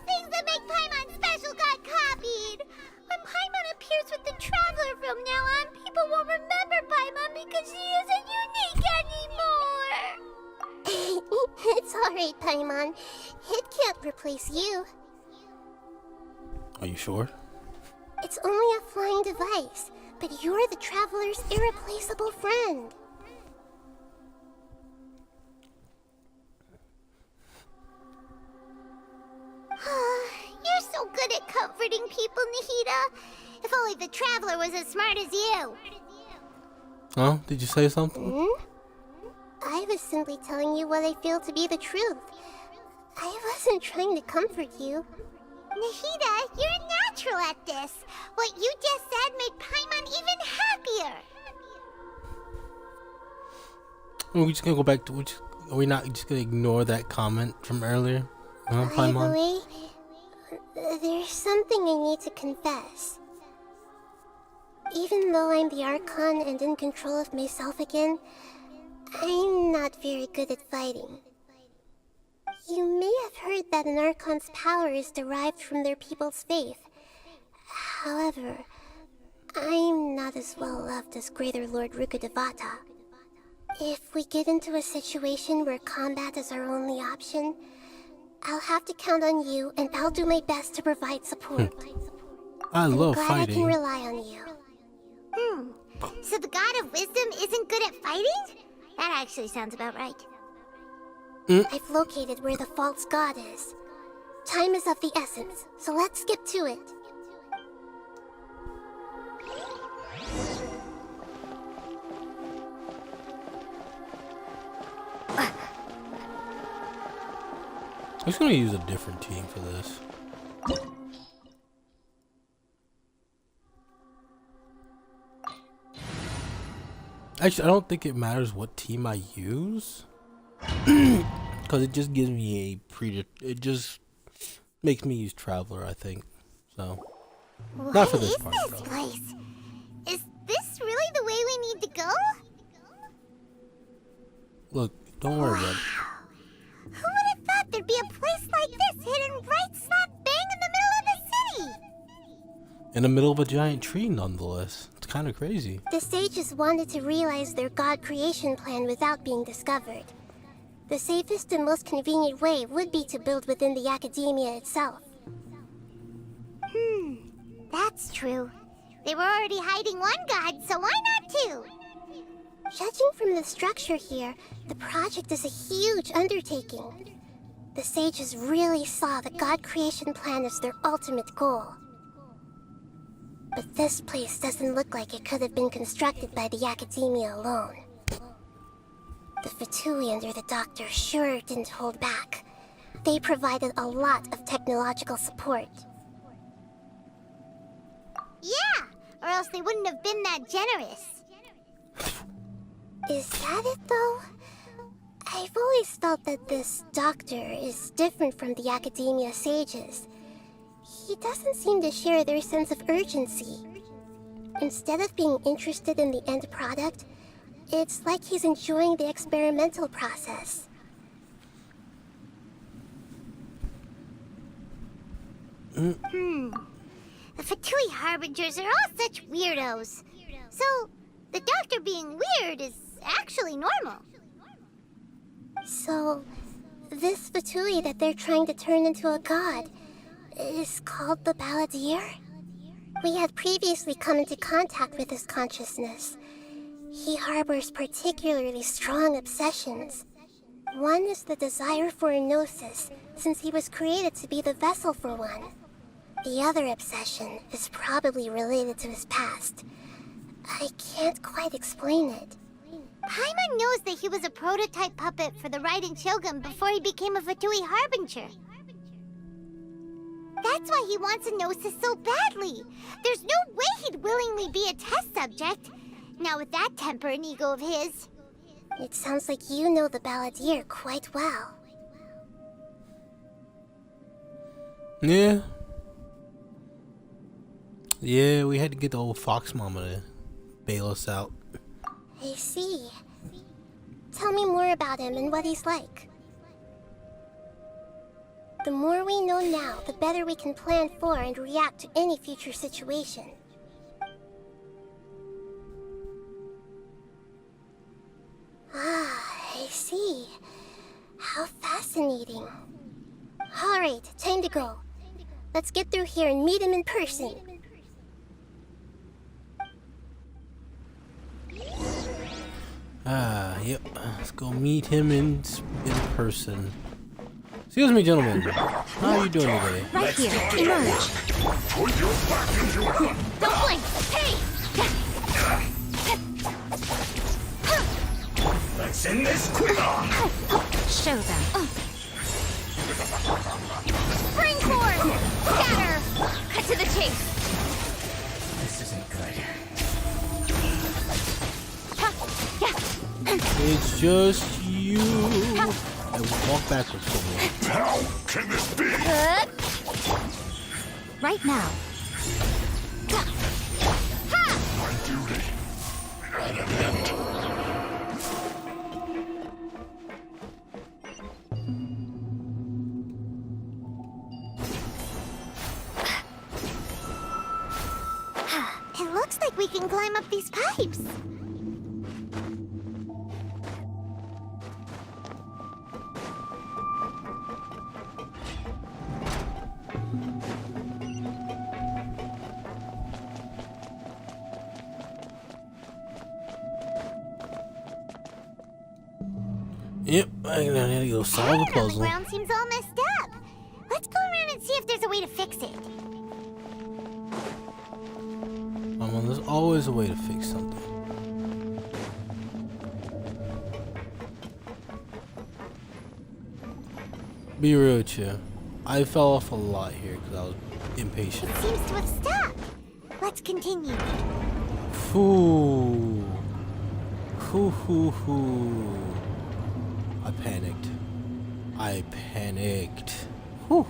things that make Paimon special got copied. When Paimon appears with the Traveler from now on, people won't remember Paimon because she isn't unique anymore. It's alright, Paimon. It can't replace you. Are you sure? It's only a flying device, but you're the Traveler's irreplaceable friend. You're so good at comforting people, Nahida. If only the Traveler was as smart as you. Oh, did you say something? I was simply telling you what I feel to be the truth. I wasn't trying to comfort you. Nahida, you're natural at this. What you just said made Paimon even happier. We're just gonna go back to are we not just gonna ignore that comment from earlier? By the Paimon? way, there's something I need to confess. Even though I'm the Archon and in control of myself again, I'm not very good at fighting. You may have heard that an Archon's power is derived from their people's faith. However, I'm not as well loved as Greater Lord Rukkhadevata. If we get into a situation where combat is our only option, I'll have to count on you, and I'll do my best to provide support. I love glad fighting. I can rely on you. So the God of Wisdom isn't good at fighting? That actually sounds about right. I've located where the false god is. Time is of the essence, so let's skip to it. I'm just gonna use a different team for this. Actually, I don't think it matters what team I use, because it just gives me it just makes me use Traveler, I think. So, not for this part, though. Place? Is this really the way we need to go? Look, don't worry about it. Who would have thought there'd be a place like this hidden right slap bang in the middle of the city? In the middle of a giant tree, nonetheless. It's kind of crazy. The sages wanted to realize their god creation plan without being discovered. The safest and most convenient way would be to build within the academia itself. That's true. They were already hiding one god, so why not two? Judging from the structure here, the project is a huge undertaking. The sages really saw the god creation plan as their ultimate goal. But this place doesn't look like it could have been constructed by the academia alone. The Fatui under the Doctor sure didn't hold back. They provided a lot of technological support. Yeah, or else they wouldn't have been that generous. Is that it, though? I've always felt that this Doctor is different from the Academia sages. He doesn't seem to share their sense of urgency. Instead of being interested in the end product, it's like he's enjoying the experimental process. The Fatui Harbingers are all such weirdos. So, the Doctor being weird is actually normal. So, this Fatui that they're trying to turn into a god is called the Balladeer? We had previously come into contact with his consciousness. He harbors particularly strong obsessions. One is the desire for a gnosis, since he was created to be the vessel for one. The other obsession is probably related to his past. I can't quite explain it. Paimon knows that he was a prototype puppet for the Raiden Shogun before he became a Fatui Harbinger. That's why he wants a gnosis so badly. There's no way he'd willingly be a test subject. Now with that temper and ego of his. It sounds like you know the Balladeer quite well. Yeah. Yeah, we had to get the old Fox Mama to bail us out. I see. Tell me more about him and what he's like. The more we know now, the better we can plan for and react to any future situation. Ah, I see. How fascinating. Alright, time to go. Let's get through here and meet him in person. Yep. Let's go meet him in person. Excuse me, gentlemen. How are you doing today? Right here, emerge. Don't blink! Hey! Let's end this quick! Show them. Spring force! Scatter! Cut to the chase! This isn't good. It's just you. I walk backwards for me. How can this be? Right now. My duty at an end. It looks like we can climb up these pipes. Yep, I gotta go solve the puzzle. The ground seems all messed up. Let's go around and see if there's a way to fix it. There's always a way to fix something. Be real with you. I fell off a lot here because I was impatient. It seems to have stopped. Let's continue. Ooh. Hoo. I panicked. Whew.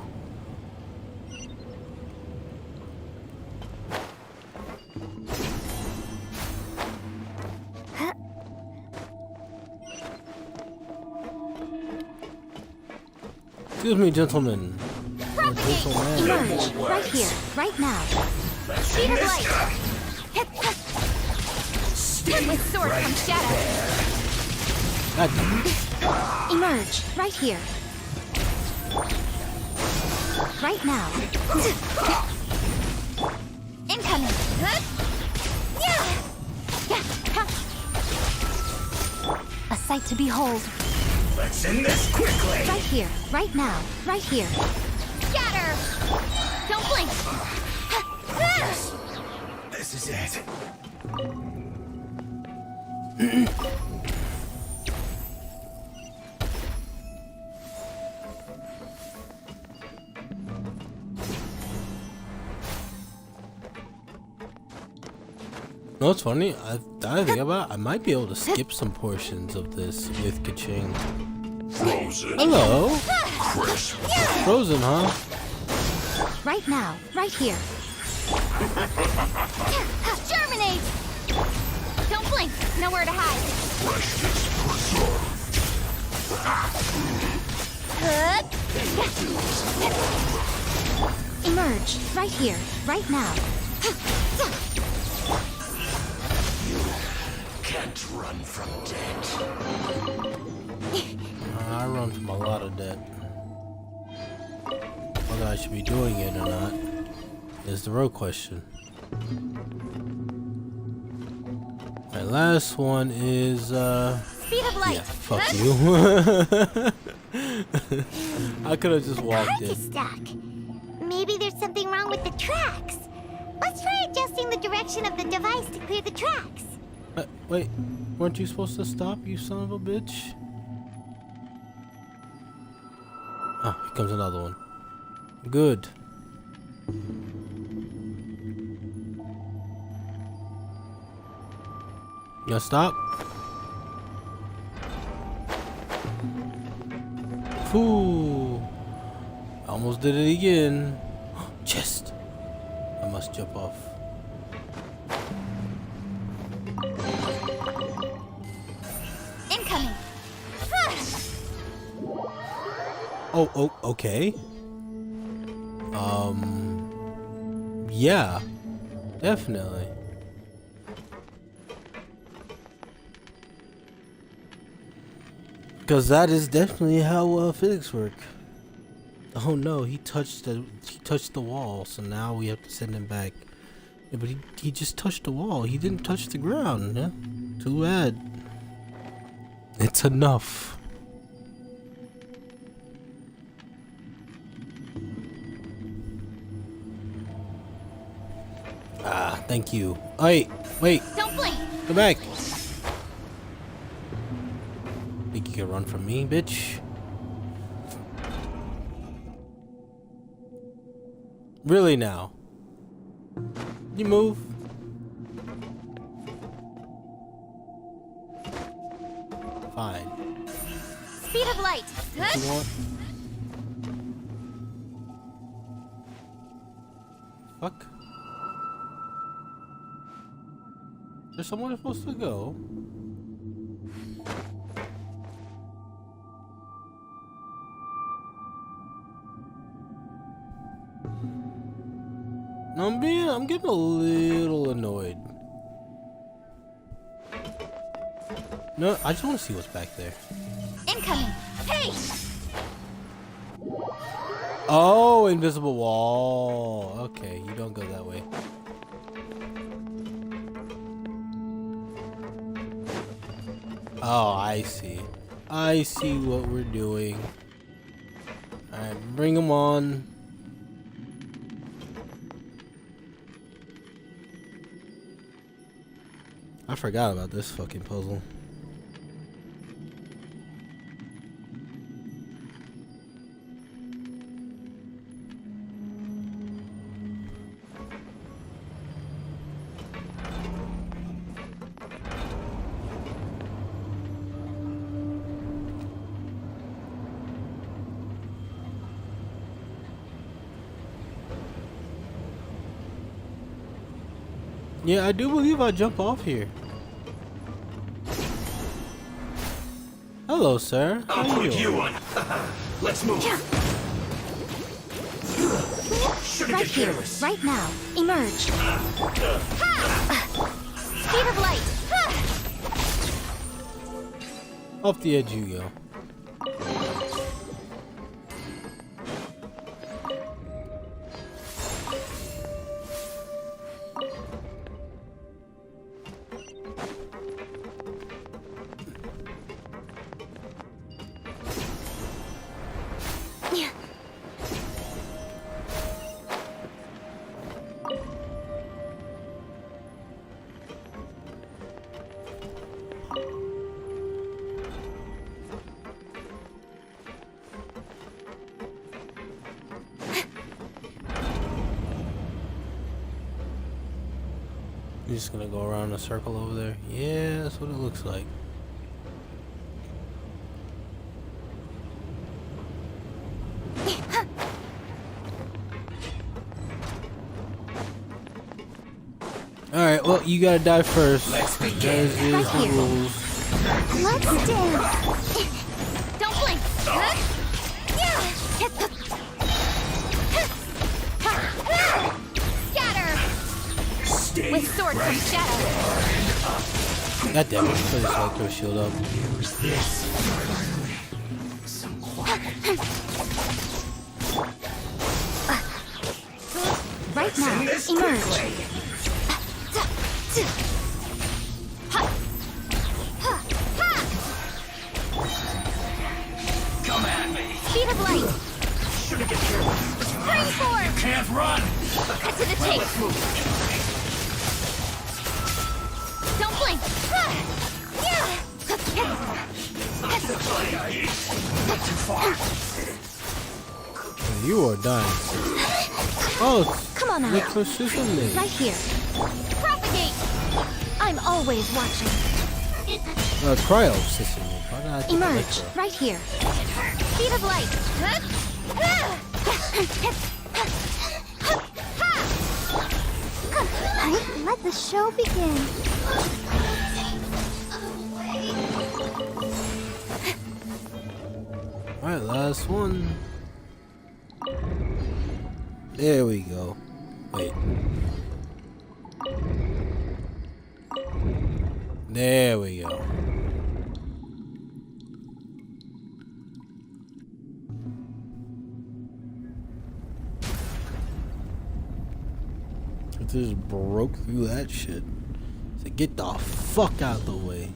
Excuse me, gentlemen. Emerge. Right here. Right now. Speed of light. Hit with sword from shadow. Emerge. Right here. Right now. Incoming. A sight to behold. Let's end this quickly! Right here, right now, right here. Scatter! Don't blink! This is it. No, it's funny. I think about it. I might be able to skip some portions of this with Kaching. Frozen. Hello. Crisp. Frozen, huh? Right now, right here. Germinate! Don't blink. Nowhere to hide. Freshness preserved. Emerge. Right here. Right now. Can't run from death. I run from a lot of debt. Whether I should be doing it or not is the real question. My last one is Speed of light. yeah, fuck you. I could have just walked in. Stack. Maybe there's something wrong with the tracks. Let's try adjusting the direction of the device to clear the tracks. Wait, weren't you supposed to stop, you son of a bitch? Oh, here comes another one. Good. You gonna stop? Ooh. Almost did it again. Chest. I must jump off. Incoming. Oh, okay. Yeah, definitely. Because that is definitely how physics work. Oh no, he touched the wall, so now we have to send him back. Yeah, but he just touched the wall. He didn't touch the ground. Yeah? Too bad. It's enough. Ah, thank you. Wait. Don't blink. Come back. Think you can run from me, bitch? Really now? You move. Fine. Speed of light. What you want? Fuck. There's someone supposed to go. No, I'm getting a little annoyed. No, I just want to see what's back there. Incoming. Hey! Oh, invisible wall. Okay, you don't go that way. Oh, I see. I see what we're doing. Alright, bring them on. I forgot about this fucking puzzle. Yeah, I do believe I jump off here. Hello, sir. How I'll you put doing? you on. Let's move. Right here, right now. Emerge. Speed of light. Off the edge you go. You're just gonna go around a circle over there? Yeah, that's what it looks like. Alright, well, you gotta die first. There's the rules. Let's dance. Don't blink. Scatter. With sword from shadow. God damn it, I just like throw a shield up. Use this. Right now, emerge. Come at me. Speed of light. Shouldn't get careful. Hurry forward. You can't run. Cut to the chase. Don't blink. Not too far. You are done. Oh, come on look out. for Sicily. Right here. Propagate. I'm always watching. Cryo Sicily. Emerge. Right here. Speed of light. Let the show begin. Alright, last one. There we go. Wait. There we go. It just broke through that shit. So get the fuck out the way.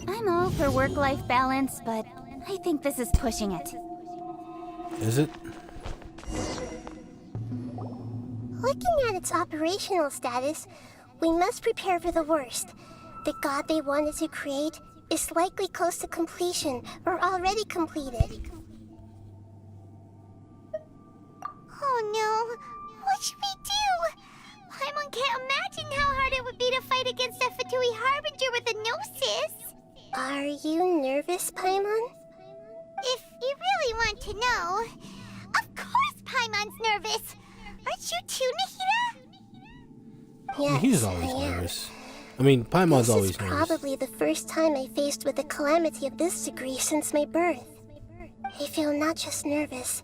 I'm all for work-life balance, but I think this is pushing it. Is it? Looking at its operational status, we must prepare for the worst. The god they wanted to create is likely close to completion or already completed. Oh no! What should we do? Paimon can't imagine how hard it would be to fight against a Fatui Harbinger with a Gnosis! Are you nervous, Paimon? If you really want to know, of course Paimon's nervous! Aren't you too, Nahida? Yes, He's always nervous. I mean, Paimon's always nervous. This is probably the first time I faced with a calamity of this degree since my birth. I feel not just nervous,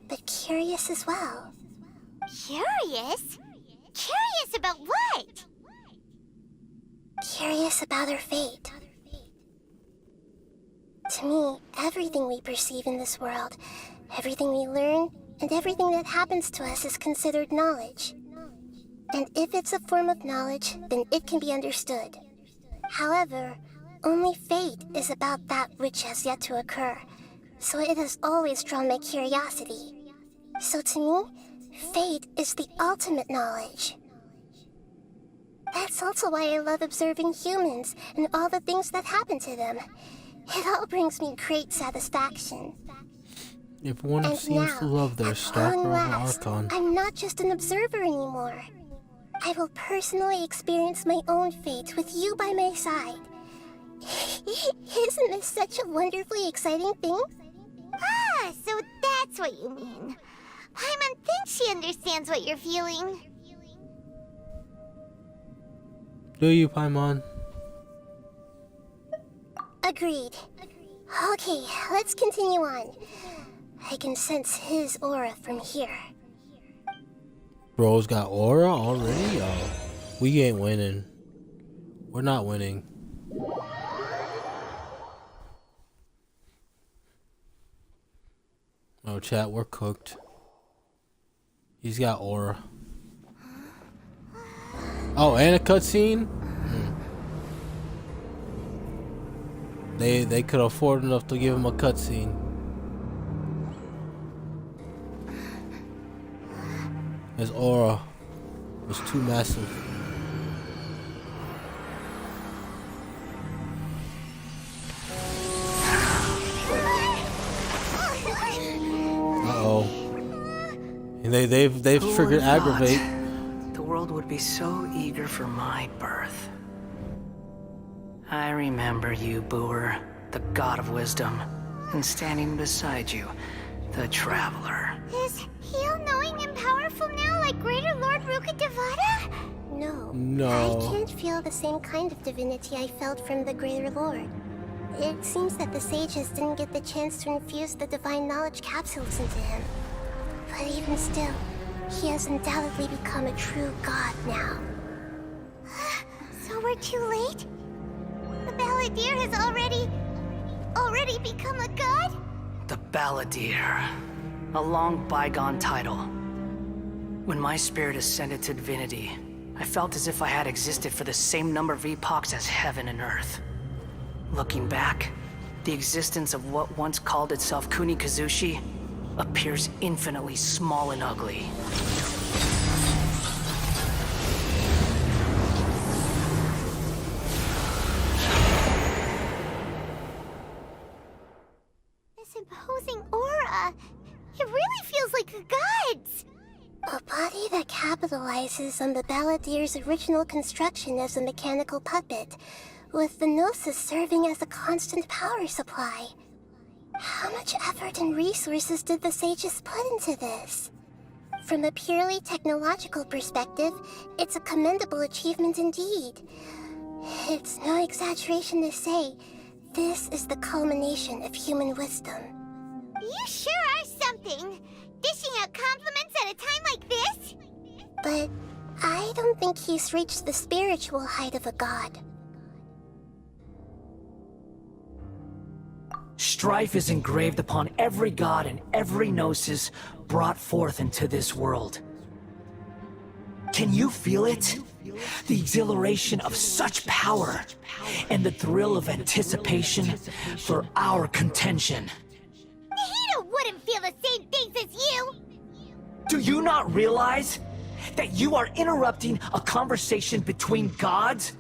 but curious as well. Curious? Curious about what? Curious about our fate. To me, everything we perceive in this world, everything we learn, and everything that happens to us is considered knowledge. And if it's a form of knowledge, then it can be understood. However, only fate is about that which has yet to occur, so it has always drawn my curiosity. So to me, fate is the ultimate knowledge. That's also why I love observing humans and all the things that happen to them. It all brings me great satisfaction. If one seems to love their stalker of Archon. I'm not just an observer anymore. I will personally experience my own fate with you by my side. Isn't this such a wonderfully exciting thing? Ah, so that's what you mean. Paimon thinks she understands what you're feeling. Do you, Paimon? Agreed. Okay, let's continue on. I can sense his aura from here. Bro's got aura already? Oh, we ain't winning. We're not winning. Oh, chat, we're cooked. He's got aura. Oh, and a cutscene? They could afford enough to give him a cutscene. His aura was too massive. Uh-oh. And they've triggered aggravate. The world would be so eager for my birth. I remember you, Booer, the god of wisdom, and standing beside you, the traveler. Is he all-knowing and powerful now, like Greater Lord Rukkhadevata? No. I can't feel the same kind of divinity I felt from the Greater Lord. It seems that the sages didn't get the chance to infuse the divine knowledge capsules into him. But even still, he has undoubtedly become a true god now. So we're too late? The Balladeer has already become a god? The Balladeer. A long bygone title. When my spirit ascended to divinity, I felt as if I had existed for the same number of epochs as heaven and earth. Looking back, the existence of what once called itself Kunikazushi appears infinitely small and ugly. This imposing aura, it really feels like the gods! A body that capitalizes on the Balladier's original construction as a mechanical puppet, with the Gnosis serving as a constant power supply. How much effort and resources did the sages put into this? From a purely technological perspective, it's a commendable achievement indeed. It's no exaggeration to say, this is the culmination of human wisdom. You sure are something! Dishing out compliments at a time like this? But I don't think he's reached the spiritual height of a god. Strife is engraved upon every god and every gnosis brought forth into this world. Can you feel it? The exhilaration of such power, and the thrill of anticipation for our contention. Nahida wouldn't feel the same things as you! Do you not realize that you are interrupting a conversation between gods?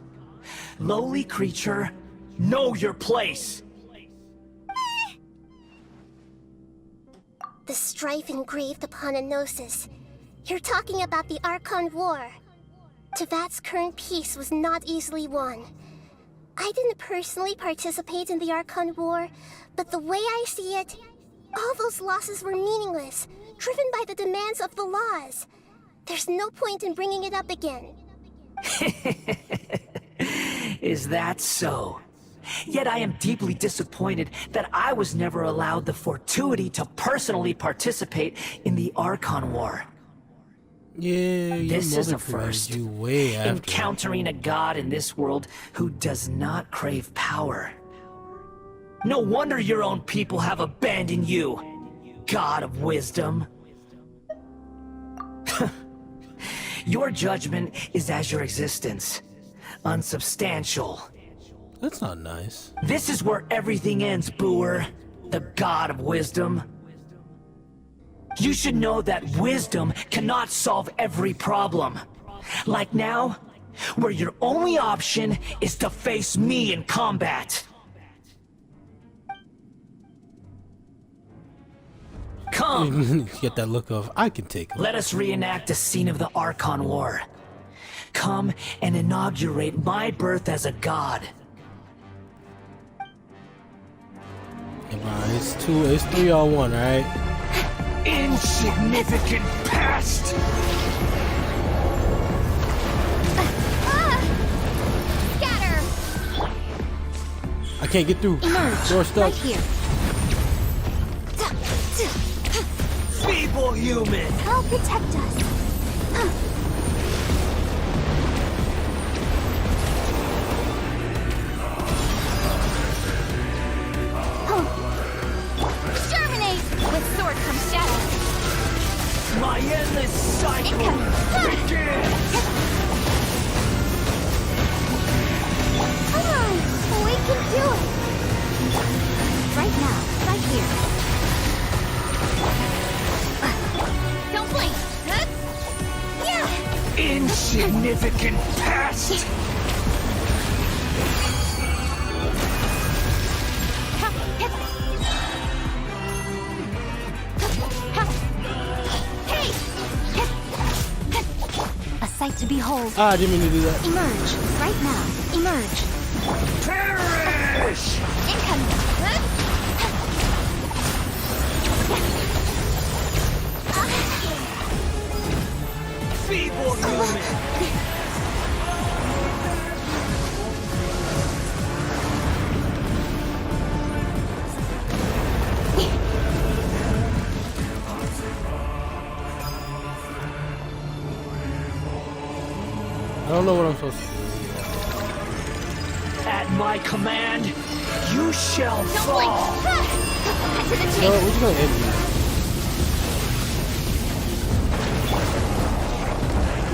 Lowly creature, know your place! The strife engraved upon a Gnosis. You're talking about the Archon War. Tevat's current peace was not easily won. I didn't personally participate in the Archon War, but the way I see it, all those losses were meaningless, driven by the demands of the laws. There's no point in bringing it up again. Is that so? Yet I am deeply disappointed that I was never allowed the fortuity to personally participate in the Archon War. Yeah, this is a first. You way after. Encountering a god in this world who does not crave power. No wonder your own people have abandoned you, god of wisdom. Your judgment is as your existence, unsubstantial. That's not nice. This is where everything ends, Booer, the god of wisdom. You should know that wisdom cannot solve every problem. Like now, where your only option is to face me in combat. Come! Get that look of, I can take it. Let us reenact a scene of the Archon War. Come and inaugurate my birth as a god. Come on, it's 3-on-1, alright? Insignificant pest! Scatter! I can't get through. Emerge, Door stuck. right here. Feeble human! I'll protect us. Exterminate! With sword comes shadow. My endless cycle begins! Come on! We can do it! Right now, right here. Don't blink! Yeah! Insignificant pest! A sight to behold. Ah, I didn't mean to do that. Emerge. Right now. Emerge. Perish! Incoming. Feeble human! I don't know what I'm supposed to do. At my command, you shall fall! We're just gonna end these.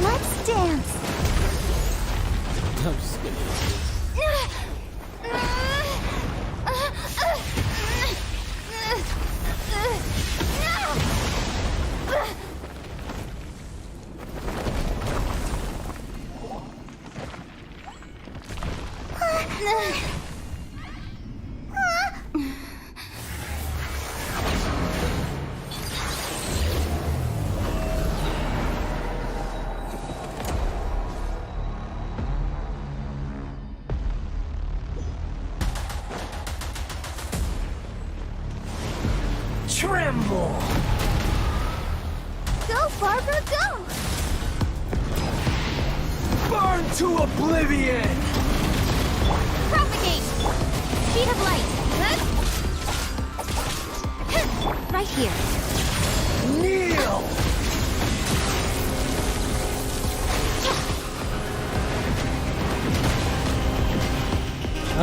Let's dance. I'm just kidding. tremble! Go, Barber, go! Burn to oblivion! Propagate! Speed of light. Right here. Kneel!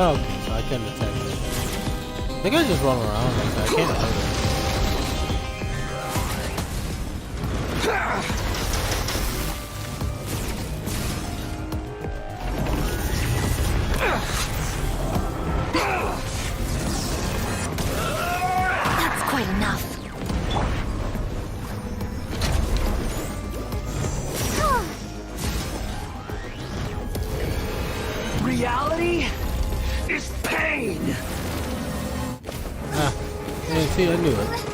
Oh, okay, so I couldn't attack them. They guys just run around like that. I can't hurt them. That's quite enough. Reality is pain! Ah, yeah, see, I knew it.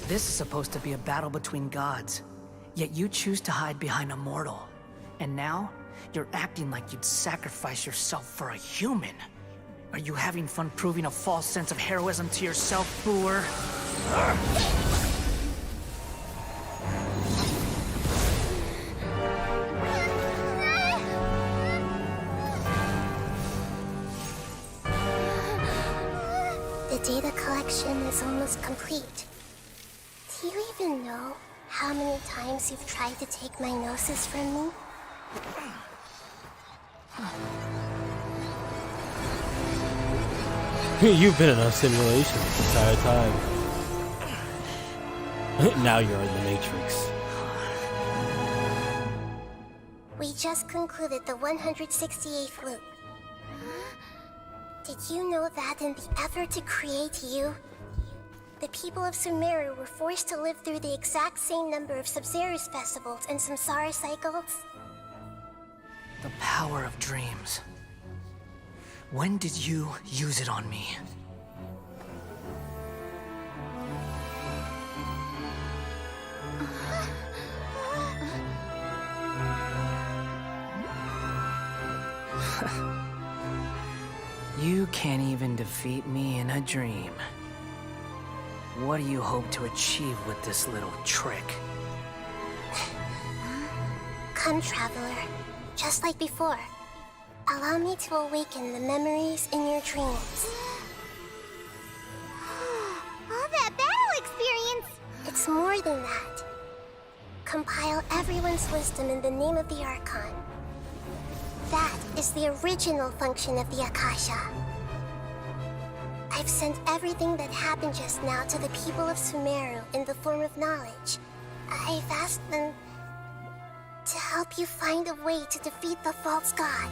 This is supposed to be a battle between gods, yet you choose to hide behind a mortal. And now, you're acting like you'd sacrifice yourself for a human. Are you having fun proving a false sense of heroism to yourself, Booer? The data collection is almost complete. Do you even know how many times you've tried to take my gnosis from me? You've been in a simulation this entire time. Now you're in the Matrix. We just concluded the 168th loop. Did you know that in the effort to create you, the people of Sumeru were forced to live through the exact same number of Sub-Zerus festivals and Samsara cycles? The power of dreams. When did you use it on me? You can't even defeat me in a dream. What do you hope to achieve with this little trick? Come, Traveler. Just like before. Allow me to awaken the memories in your dreams. All that battle experience! It's more than that. Compile everyone's wisdom in the name of the Archon. That is the original function of the Akasha. I've sent everything that happened just now to the people of Sumeru in the form of knowledge. I've asked them to help you find a way to defeat the false god.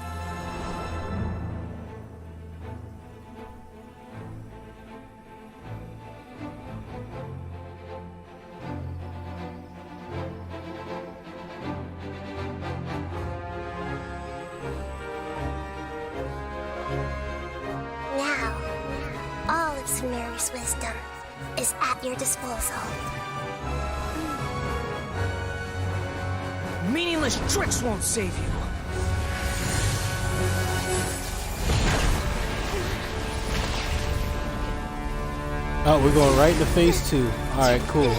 Now, all of Sumeru's wisdom is at your disposal. Meaningless tricks won't save you. Oh, we're going right into phase 2. Alright, cool.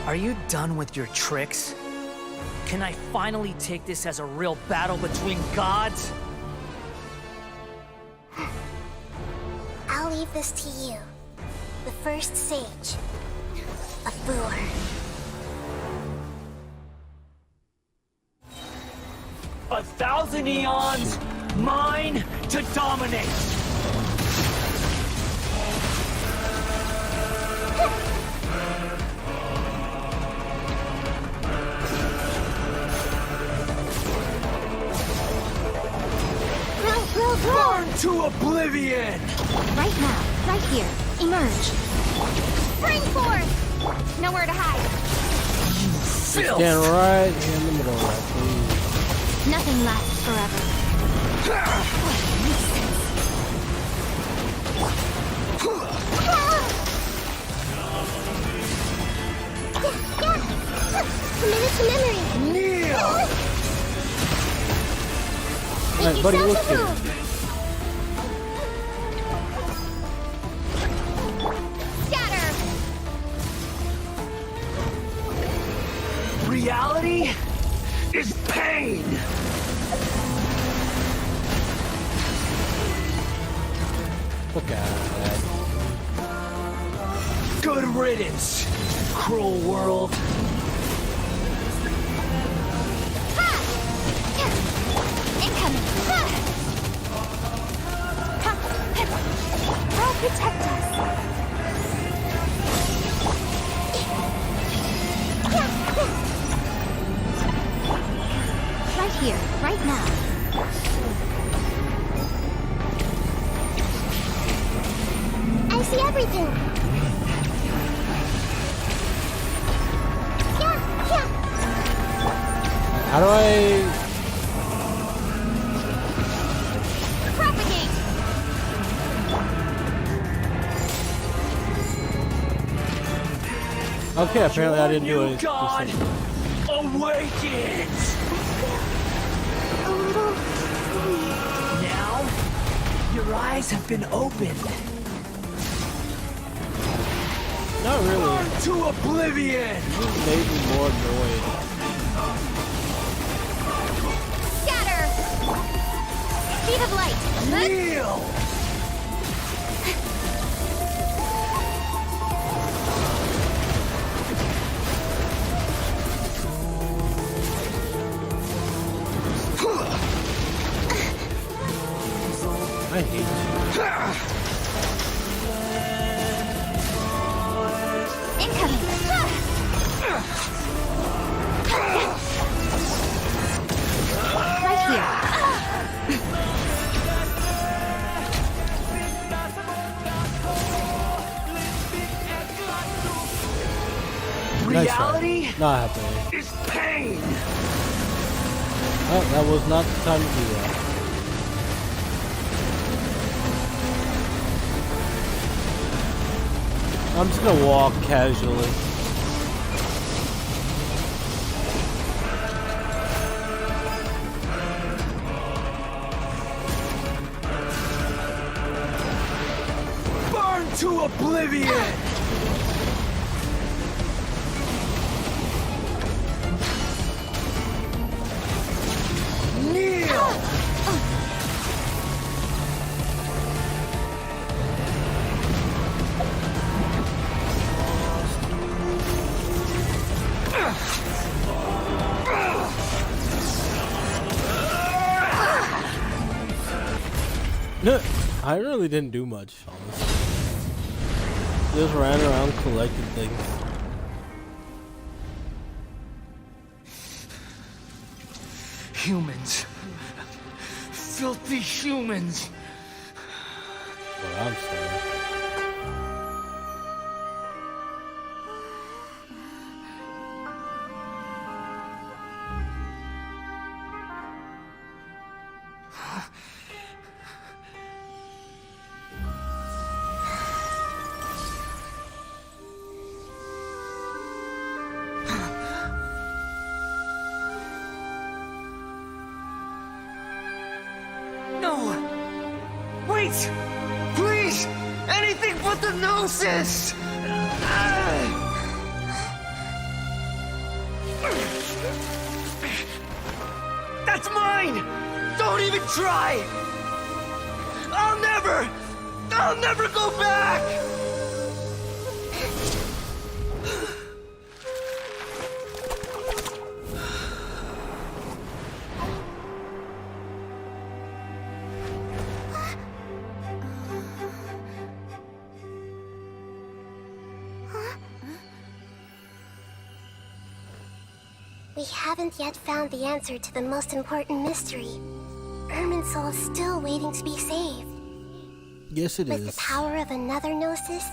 Are you done with your tricks? Can I finally take this as a real battle between gods? I'll leave this to you. The first sage. A Boer. A thousand eons, mine to dominate! Burn to oblivion! Right now, right here. Emerge. Spring forth! Nowhere to hide. Stand right in the middle of that, please. Nothing lasts forever. Commit to memory. Kneel! Alright, buddy, look here. Scatter! Reality is pain! Look at that. Good riddance, cruel world. Incoming! I'll protect us. Right here, right now. I see everything. Yeah. How do I... Propagate! Okay, apparently I didn't do it. God awakens! A little... Now, your eyes have been opened. Not really. Burn to oblivion! This made me more annoyed. Scatter! Speed of light! Kneel! I hate you. Incoming! Right here. Reality Not happening. is pain! Oh, that was not the time to do that. I'm just gonna walk casually. Burn to oblivion! Kneel! No, I really didn't do much, honestly. Just ran around collecting things. Humans. Filthy humans. Well, I'm sorry. No! Wait! Please! Anything but the gnosis! That's mine! Don't even try! I'll never go back! We haven't yet found the answer to the most important mystery. Irminsul is still waiting to be saved. Yes, it With is. the power of another Gnosis,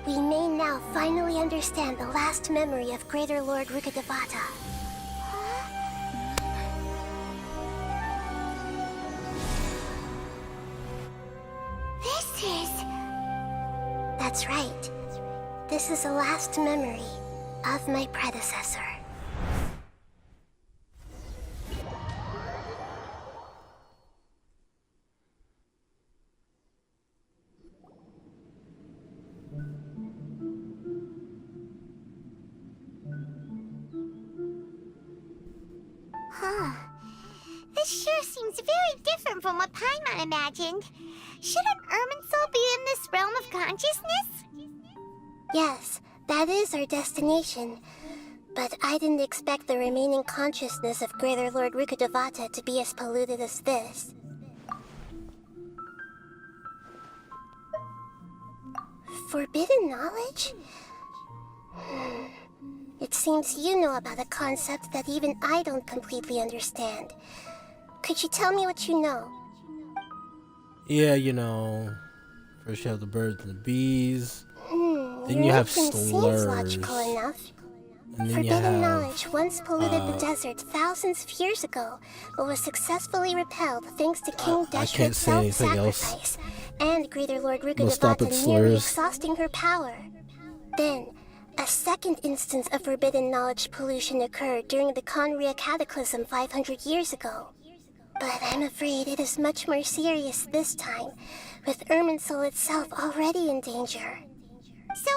we may now finally understand the last memory of Greater Lord Rukkhadevata. This is... That's right. This is the last memory of my predecessor. Huh. This sure seems very different from what Paimon imagined. Shouldn't Irminsul be in this realm of consciousness? Yes, that is our destination. But I didn't expect the remaining consciousness of Greater Lord Rukkhadevata to be as polluted as this. Forbidden knowledge? It seems you know about a concept that even I don't completely understand. Could you tell me what you know? Yeah, you know, first you have the birds and the bees. Then you Your have reasoning slurs. seems logical enough. And then you Forbidden have, knowledge once polluted the desert thousands of years ago, but was successfully repelled thanks to King I can't Deshret's say anything self-sacrifice and Greater Lord We'll stop at Rukkhadevata nearly slurs. exhausting her power. Then, a second instance of forbidden knowledge pollution occurred during the Conria Cataclysm 500 years ago. But I'm afraid it is much more serious this time, with Irminsul itself already in danger. So,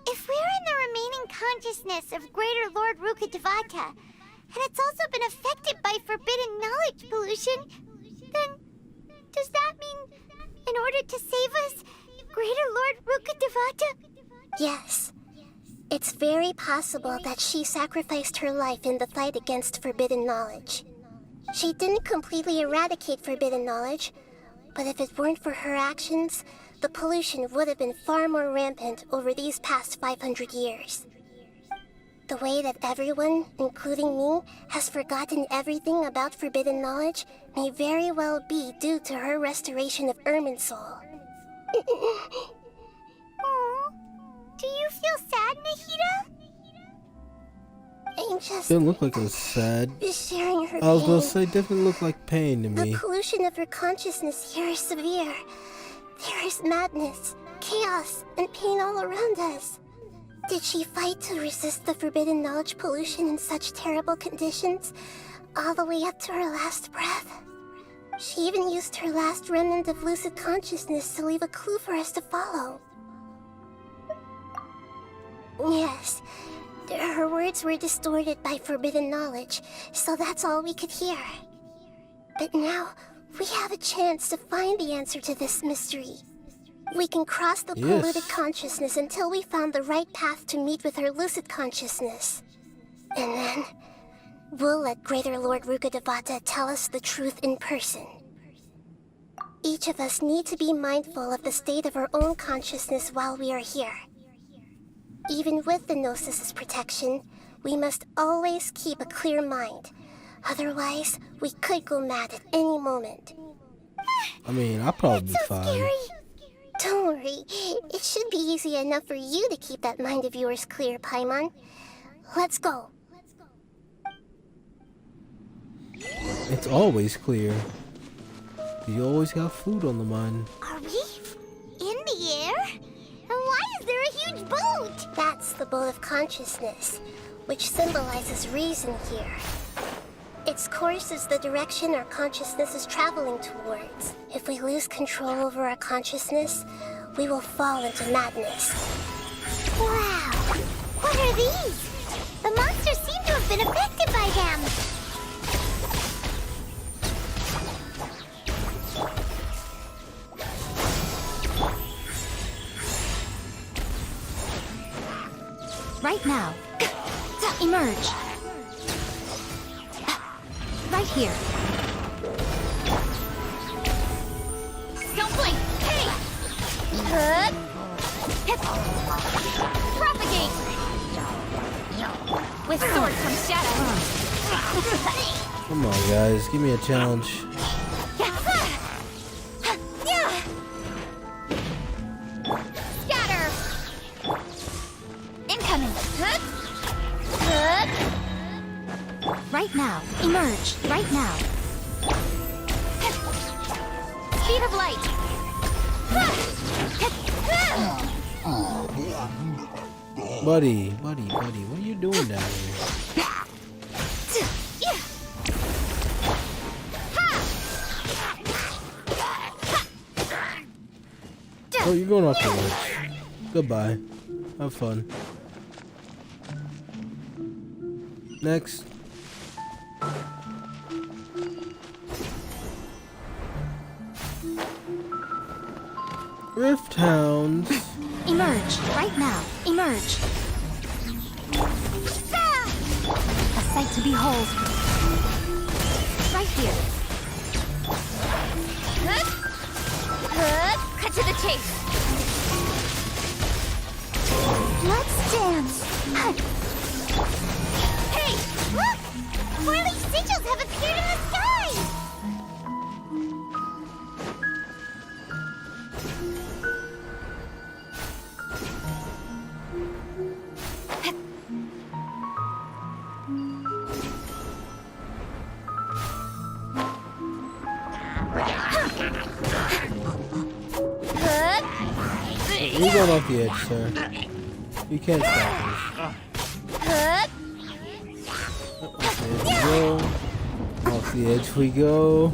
if we're in the remaining consciousness of Greater Lord Rukkhadevata, and it's also been affected by forbidden knowledge pollution, then does that mean, in order to save us, Greater Lord Rukkhadevata? Yes. It's very possible that she sacrificed her life in the fight against forbidden knowledge. She didn't completely eradicate forbidden knowledge, but if it weren't for her actions, the pollution would have been far more rampant over these past 500 years. The way that everyone, including me, has forgotten everything about forbidden knowledge may very well be due to her restoration of Irminsul. Aww. Do you feel sad, Nahida? I'm just Didn't look like it was sad. sharing her I was gonna pain. say, definitely looked like pain to me. The pollution of her consciousness here is severe. There is madness, chaos, and pain all around us. Did she fight to resist the forbidden knowledge pollution in such terrible conditions, all the way up to her last breath? She even used her last remnant of lucid consciousness to leave a clue for us to follow. Yes, her words were distorted by forbidden knowledge, so that's all we could hear. But now, we have a chance to find the answer to this mystery. We can cross the Yes. polluted consciousness until we found the right path to meet with her lucid consciousness. And then, we'll let Greater Lord Rukkhadevata tell us the truth in person. Each of us need to be mindful of the state of our own consciousness while we are here. Even with the Gnosis' protection, we must always keep a clear mind. Otherwise, we could go mad at any moment. I mean, I'll probably be fine. Don't worry, it should be easy enough for you to keep that mind of yours clear, Paimon. Let's go. It's always clear. You always got food on the mind. Are we in the air? And why is there a huge boat? That's the boat of consciousness, which symbolizes reason here. Its course is the direction our consciousness is traveling towards. If we lose control over our consciousness, we will fall into madness. Wow! What are these? The monster sea been affected by them. Right now. Emerge. Right here. Don't blink! Hey! Propagate! With sword comes shadow. Come on, guys, give me a challenge. Scatter! Incoming! Right now. Emerge. Right now. Speed of light! Buddy, what are you doing down here? Oh, you're going off the ledge. Goodbye. Have fun. Next. Rift Hounds. Emerge. Right now. Emerge. A sight to behold. Right here. Cut to the chase! Let's dance. Hey! Look! Whirly sigils have appeared in the sky! You're going off the edge, sir. You can't stop us. Off the edge we go.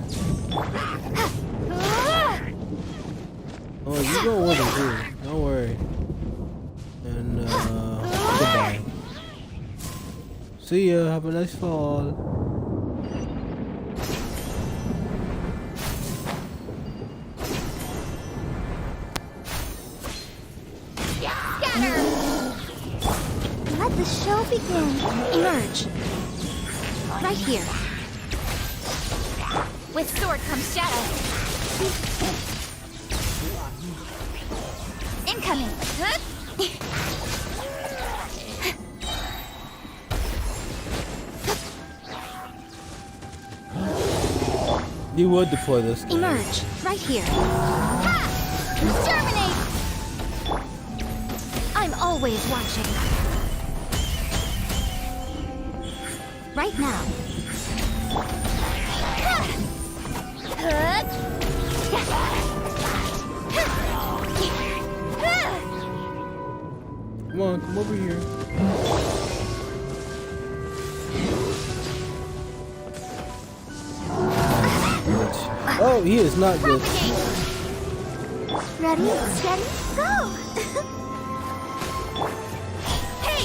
Oh, you go with him too. Don't worry. And goodbye. See ya. Have a nice fall. Let the show begin. Emerge. Right here. With sword comes shadow. Incoming. You would deploy this guy. Emerge. Right here. Terminate! I'm always watching. Right now. Come on, come over here. Oh, he is not good. Ready, steady, go! Hey!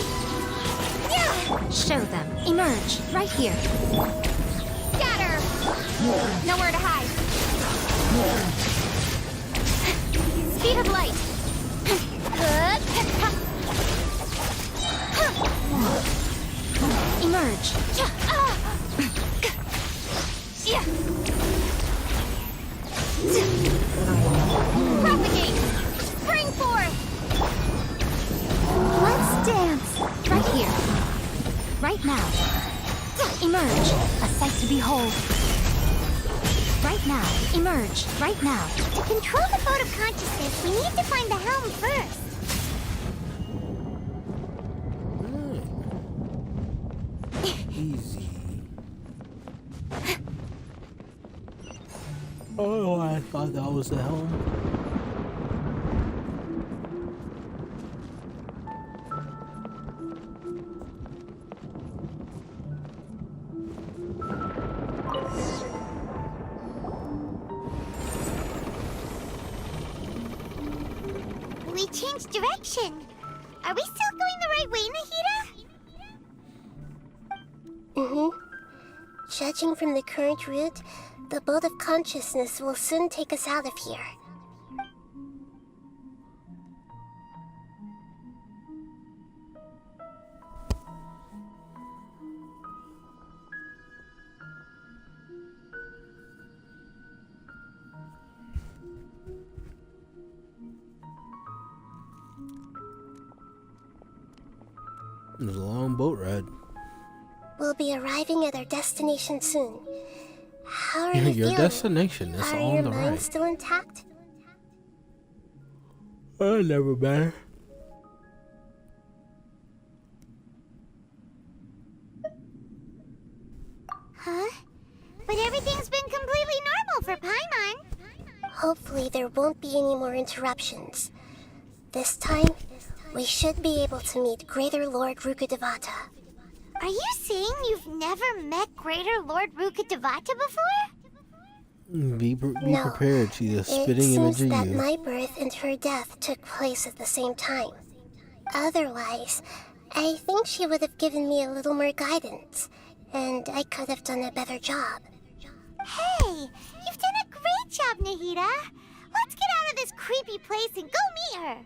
Yeah! Show them. Emerge. Right here. Scatter! Nowhere to hide. Speed of light. Emerge. Propagate! Spring forth! Let's dance. Right here. Right now. Emerge. A sight to behold. Right now. Emerge. Right now. To control the boat of consciousness, we need to find the helm first. Easy. Oh, I thought that was the helm. We changed direction. Are we still going the right way, Judging from the current route, the boat of consciousness will soon take us out of here. It was a long boat ride. We'll be arriving at our destination soon. How are you Your feeling? destination is Are on your the minds right. still intact? Oh, never better. Huh? But everything's been completely normal for Paimon. Hopefully there won't be any more interruptions. This time, we should be able to meet Greater Lord Rukkhadevata. Are you saying you've never met Greater Lord Rukkhadevata before? Be prepared. She's a spitting It image seems of that you. my birth and her death took place at the same time. Otherwise, I think she would have given me a little more guidance, and I could have done a better job. Hey, you've done a great job, Nahida. Let's get out of this creepy place and go meet her.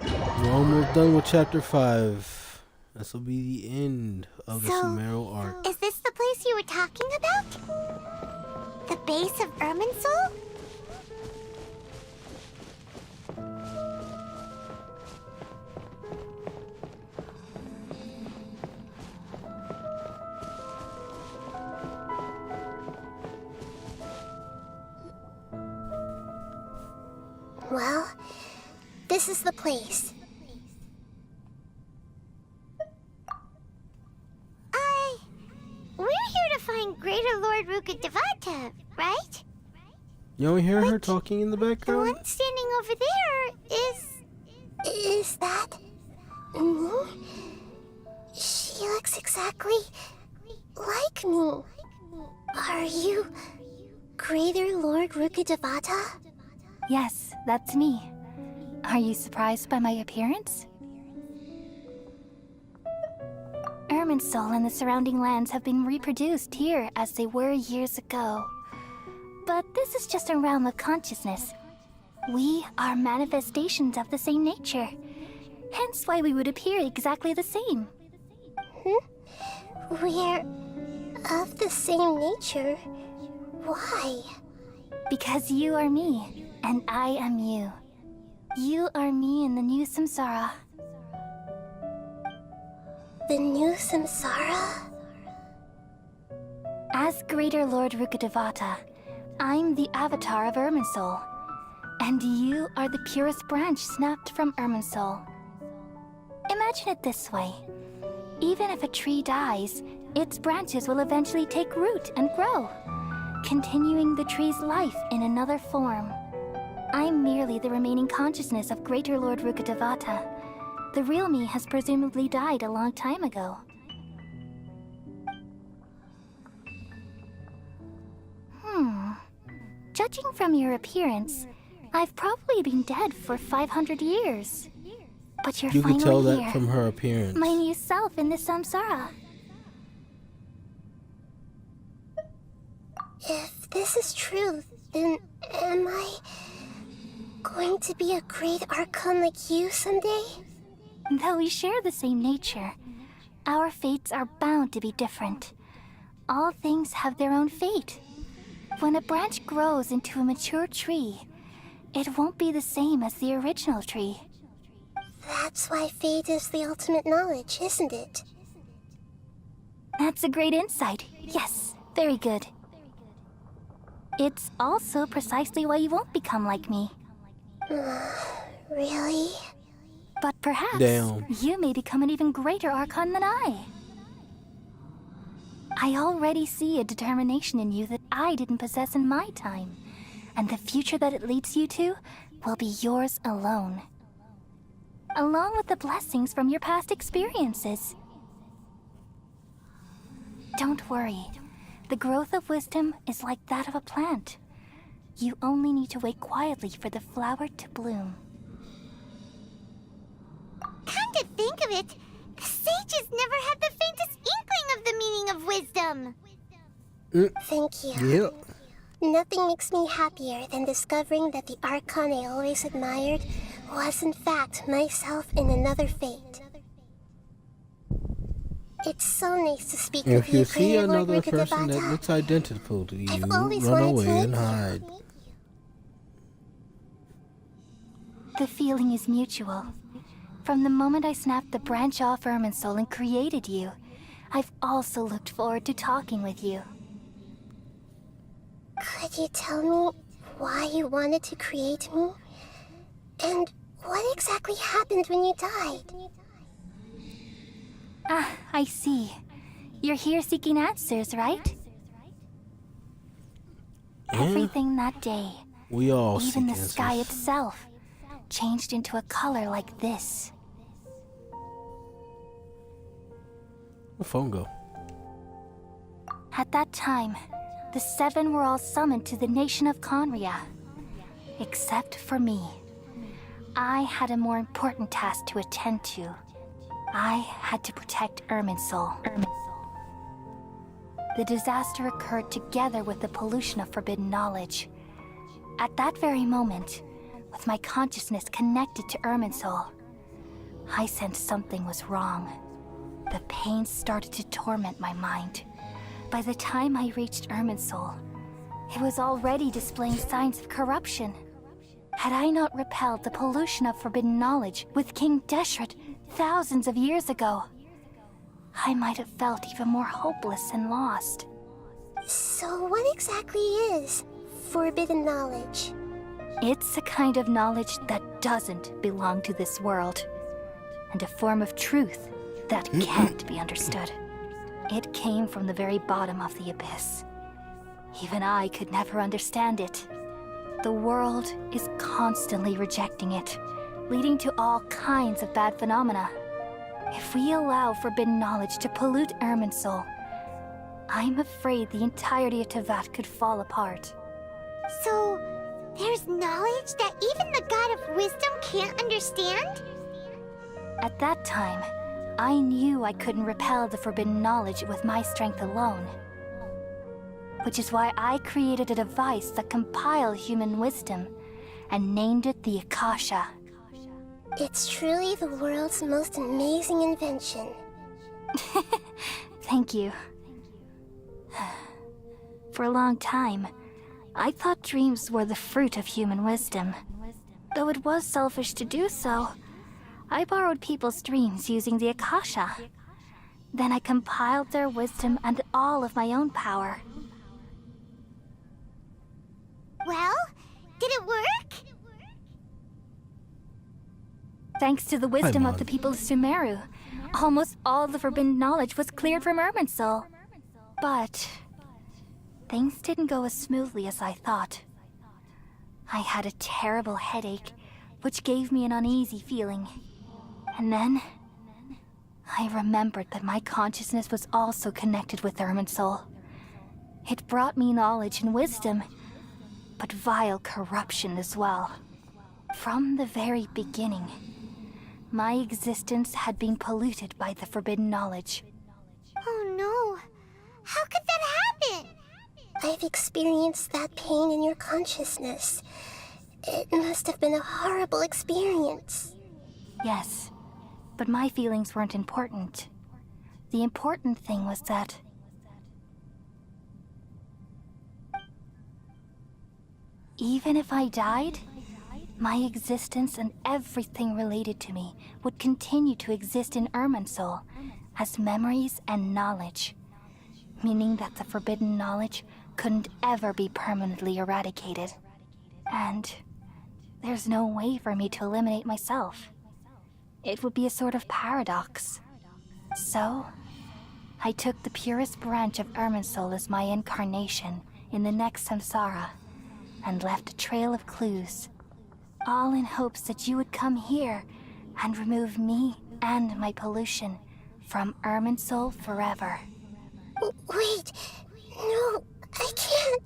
We're almost done with chapter 5. This will be the end of the Sumeru arc. Is this the place you were talking about? The base of Irminsul? Well, this is the place. We're here to find Greater Lord Rukkhadevata, right? You don't hear her talking in the The background? one standing over there is that me? She looks exactly like me. Are you Greater Lord Rukkhadevata? Yes, that's me. Are you surprised by my appearance? Irminsul and the surrounding lands have been reproduced here as they were years ago. But this is just a realm of consciousness. We are manifestations of the same nature. Hence why we would appear exactly the same. We're of the same nature. Why? Because you are me, and I am you. You are me in the new samsara. The new samsara? As Greater Lord Rukkhadevata, I'm the avatar of Irminsul. And you are the purest branch snapped from Irminsul. Imagine it this way. Even if a tree dies, its branches will eventually take root and grow, continuing the tree's life in another form. I'm merely the remaining consciousness of Greater Lord Rukkhadevata. The real me has presumably died a long time ago. Judging from your appearance, I've probably been dead for 500 years. But you're You finally can tell here. that from her appearance. My new self in the samsara. If this is true, then am I going to be a great Archon like you someday? Though we share the same nature, our fates are bound to be different. All things have their own fate. When a branch grows into a mature tree, it won't be the same as the original tree. That's why fate is the ultimate knowledge, isn't it? That's a great insight. Yes, very good. It's also precisely why you won't become like me. Really? But perhaps Damn. you may become an even greater Archon than I. I already see a determination in you that I didn't possess in my time, and the future that it leads you to will be yours alone. Along with the blessings from your past experiences. Don't worry. The growth of wisdom is like that of a plant. You only need to wait quietly for the flower to bloom. Come to think of it, the sages never had the faintest inkling of the meaning of wisdom. Thank you. Yep. Nothing makes me happier than discovering that the Archon I always admired was in fact myself in another fate. It's so nice to speak with If you you, see Greater Lord another person that Rukkhadevata. looks identical to you, I've always run wanted to away meet and you. hide. The feeling is mutual. From the moment I snapped the branch off Irminsul and created you, I've also looked forward to talking with you. Could you tell me why you wanted to create me? And what exactly happened when you died? Ah, I see. You're here seeking answers, right? Everything that day, We all even seek the sky answers. itself, changed into a color like this. Where'd phone go? At that time, the seven were all summoned to the nation of Conria. Except for me. I had a more important task to attend to. I had to protect Irminsul. The disaster occurred together with the pollution of forbidden knowledge. At that very moment, with my consciousness connected to Irminsul, I sensed something was wrong. The pain started to torment my mind. By the time I reached Irminsul, it was already displaying signs of corruption. Had I not repelled the pollution of forbidden knowledge with King Deshret thousands of years ago, I might have felt even more hopeless and lost. So what exactly is forbidden knowledge? It's a kind of knowledge that doesn't belong to this world, and a form of truth that can't be understood. It came from the very bottom of the abyss. Even I could never understand it. The world is constantly rejecting it, leading to all kinds of bad phenomena. If we allow forbidden knowledge to pollute Irminsul, I'm afraid the entirety of Tevat could fall apart. So, there's knowledge that even the God of Wisdom can't understand? At that time, I knew I couldn't repel the forbidden knowledge with my strength alone. Which is why I created a device that compiled human wisdom and named it the Akasha. It's truly the world's most amazing invention. Thank you. For a long time, I thought dreams were the fruit of human wisdom. Though it was selfish to do so, I borrowed people's dreams using the Akasha. Then I compiled their wisdom and all of my own power. Well, did it work? Thanks to the wisdom of the people of Sumeru, almost all the forbidden knowledge was cleared from Irminsul. But things didn't go as smoothly as I thought. I had a terrible headache, which gave me an uneasy feeling. And then I remembered that my consciousness was also connected with Irminsul. It brought me knowledge and wisdom, but vile corruption as well. From the very beginning, my existence had been polluted by the forbidden knowledge. Oh no. How could that happen? I've experienced that pain in your consciousness. It must have been a horrible experience. Yes, but my feelings weren't important. The important thing was that even if I died, my existence and everything related to me would continue to exist in Irminsul as memories and knowledge, meaning that the forbidden knowledge couldn't ever be permanently eradicated. And there's no way for me to eliminate myself. It would be a sort of paradox. So, I took the purest branch of Irminsul as my incarnation in the next samsara, and left a trail of clues, all in hopes that you would come here and remove me and my pollution from Irminsul forever. Wait, No, I can't.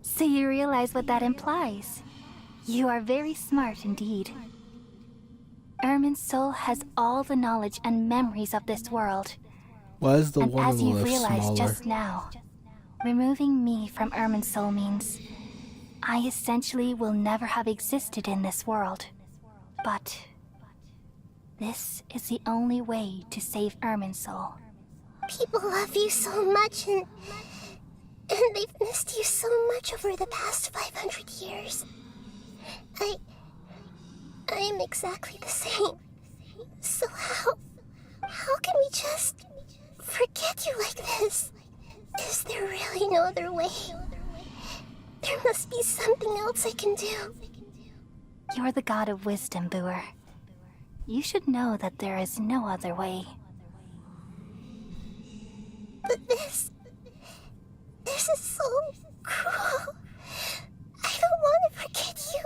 So you realize what that implies. You are very smart indeed. Irminsul has all the knowledge and memories of this world. Why is the And one on as the you've left realized smaller? just now, removing me from Irminsul means I essentially will never have existed in this world. But this is the only way to save Irminsul. People love you so much, and they've missed you so much over the past 500 years. I am exactly the same. So how can we just forget you like this? Is there really no other way? There must be something else I can do. You're the god of wisdom, Boer. You should know that there is no other way. But this is so cruel. I don't want to forget you.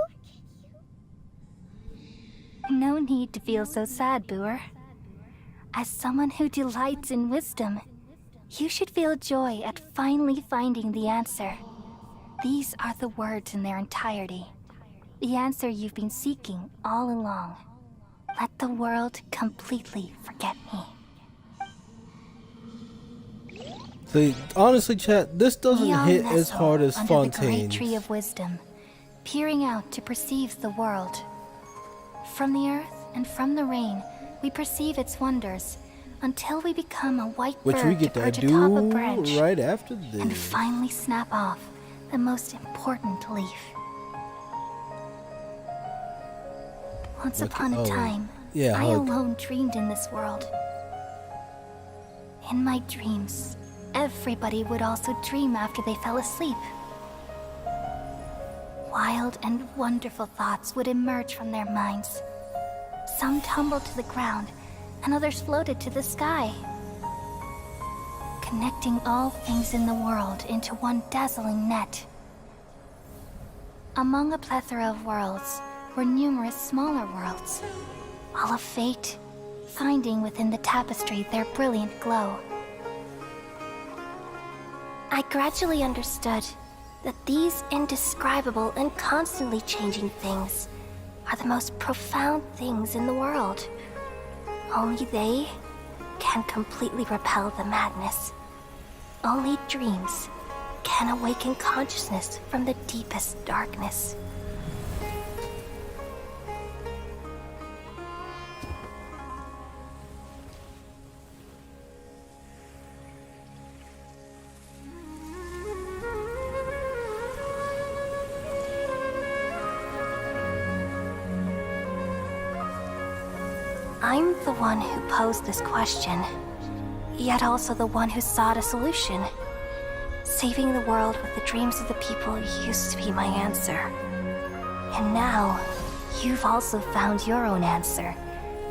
No need to feel so sad, Boer. As someone who delights in wisdom, you should feel joy at finally finding the answer. These are the words in their entirety. The answer you've been seeking all along. Let the world completely forget me. See, honestly, chat, this doesn't We all hit as nestle hard as under the great Fontaine's. tree of wisdom, peering out to perceive the world. From the earth and from the rain, we perceive its wonders until we become a white Which bird we get to to perch do atop a branch right after and this. finally snap off the most important leaf. Once Look- upon a oh, time, yeah, I hug. alone dreamed in this world. In my dreams, everybody would also dream after they fell asleep. Wild and wonderful thoughts would emerge from their minds. Some tumbled to the ground, and others floated to the sky, connecting all things in the world into one dazzling net. Among a plethora of worlds were numerous smaller worlds, all of fate, finding within the tapestry their brilliant glow. I gradually understood that these indescribable and constantly changing things are the most profound things in the world. Only they can completely repel the madness. Only dreams can awaken consciousness from the deepest darkness. I'm the one who posed this question, yet also the one who sought a solution. Saving the world with the dreams of the people used to be my answer. And now, you've also found your own answer,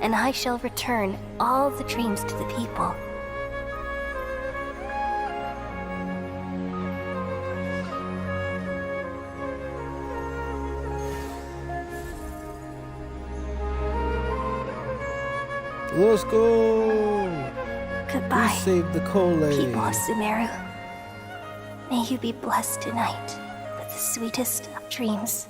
and I shall return all the dreams to the people. Let's go! Goodbye, We saved the Kole. people of Sumeru. May you be blessed tonight with the sweetest of dreams.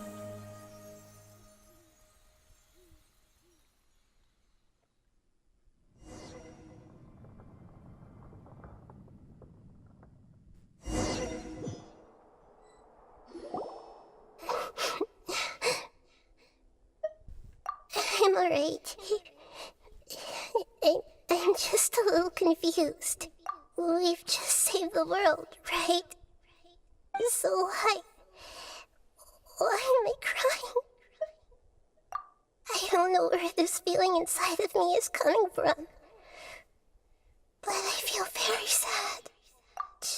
I'm alright. I'm just a little confused. We've just saved the world, right? So why am I crying? I don't know where this feeling inside of me is coming from. But I feel very sad.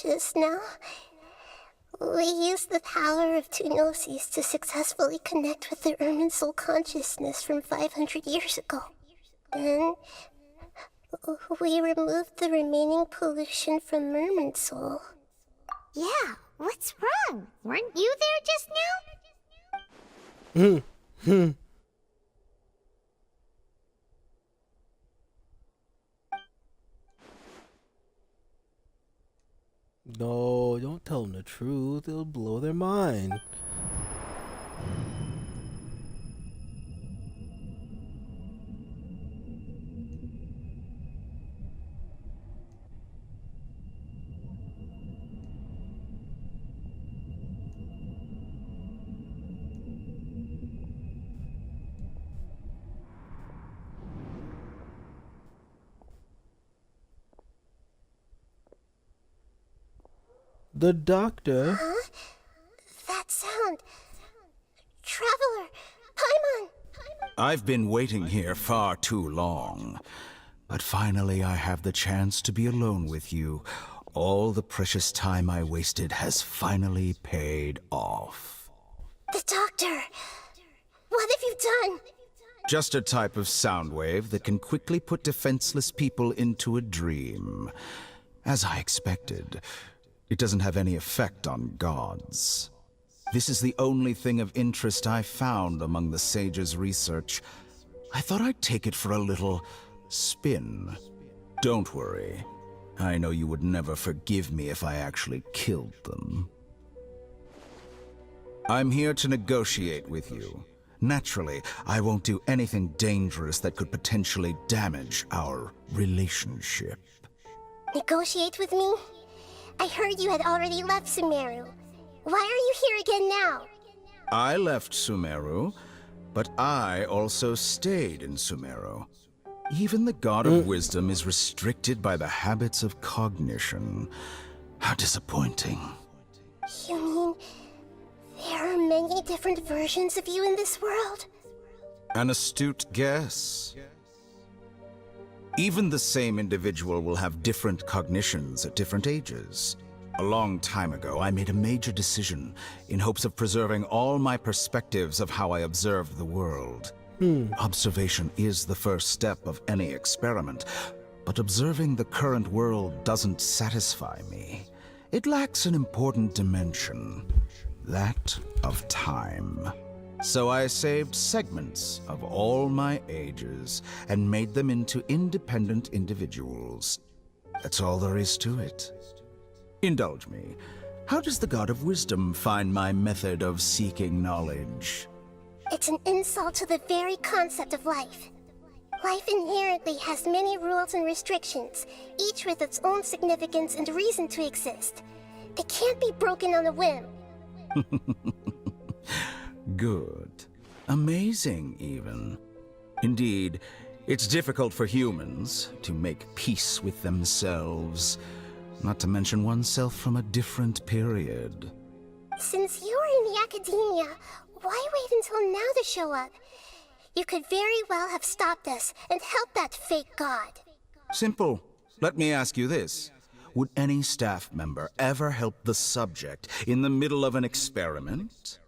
Just now, we used the power of two gnosis to successfully connect with the Irminsul consciousness from 500 years ago. Then, we removed the remaining pollution from Irminsul. Yeah, what's wrong? Weren't you there just now? No, don't tell them the truth. It'll blow their mind. The doctor? Huh? That sound. Traveler! Paimon! I've been waiting here far too long. But finally I have the chance to be alone with you. All the precious time I wasted has finally paid off. The doctor! What have you done? Just a type of sound wave that can quickly put defenseless people into a dream. As I expected, it doesn't have any effect on gods. This is the only thing of interest I found among the sage's research. I thought I'd take it for a little spin. Don't worry. I know you would never forgive me if I actually killed them. I'm here to negotiate with you. Naturally, I won't do anything dangerous that could potentially damage our relationship. Negotiate with me? I heard you had already left Sumeru. Why are you here again now? I left Sumeru, but I also stayed in Sumeru. Even the God of Wisdom is restricted by the habits of cognition. How disappointing. You mean there are many different versions of you in this world? An astute guess. Even the same individual will have different cognitions at different ages. A long time ago, I made a major decision in hopes of preserving all my perspectives of how I observed the world. Observation is the first step of any experiment, but observing the current world doesn't satisfy me. It lacks an important dimension, that of time. So I saved segments of all my ages and made them into independent individuals. That's all there is to it. Indulge me. How does the God of Wisdom find my method of seeking knowledge? It's an insult to the very concept of life. Life inherently has many rules and restrictions, each with its own significance and reason to exist. They can't be broken on a whim. Good. Amazing, even. Indeed, it's difficult for humans to make peace with themselves, not to mention oneself from a different period. Since you're in the academia, why wait until now to show up? You could very well have stopped us and helped that fake god. Simple. Let me ask you this. Would any staff member ever help the subject in the middle of an experiment?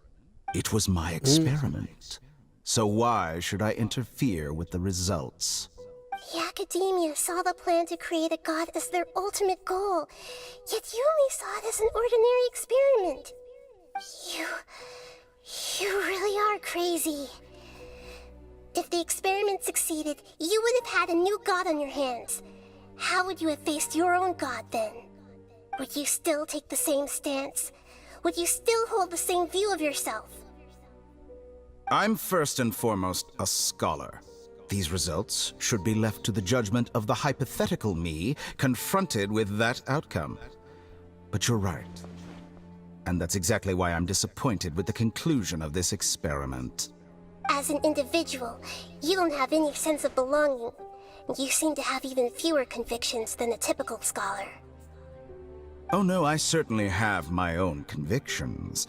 It was my experiment. So why should I interfere with the results? The academia saw the plan to create a god as their ultimate goal, yet you only saw it as an ordinary experiment. You really are crazy. If the experiment succeeded, you would have had a new god on your hands. How would you have faced your own god then? Would you still take the same stance? Would you still hold the same view of yourself? I'm first and foremost a scholar. These results should be left to the judgment of the hypothetical me confronted with that outcome. But you're right. And that's exactly why I'm disappointed with the conclusion of this experiment. As an individual, you don't have any sense of belonging. You seem to have even fewer convictions than a typical scholar. Oh no, I certainly have my own convictions.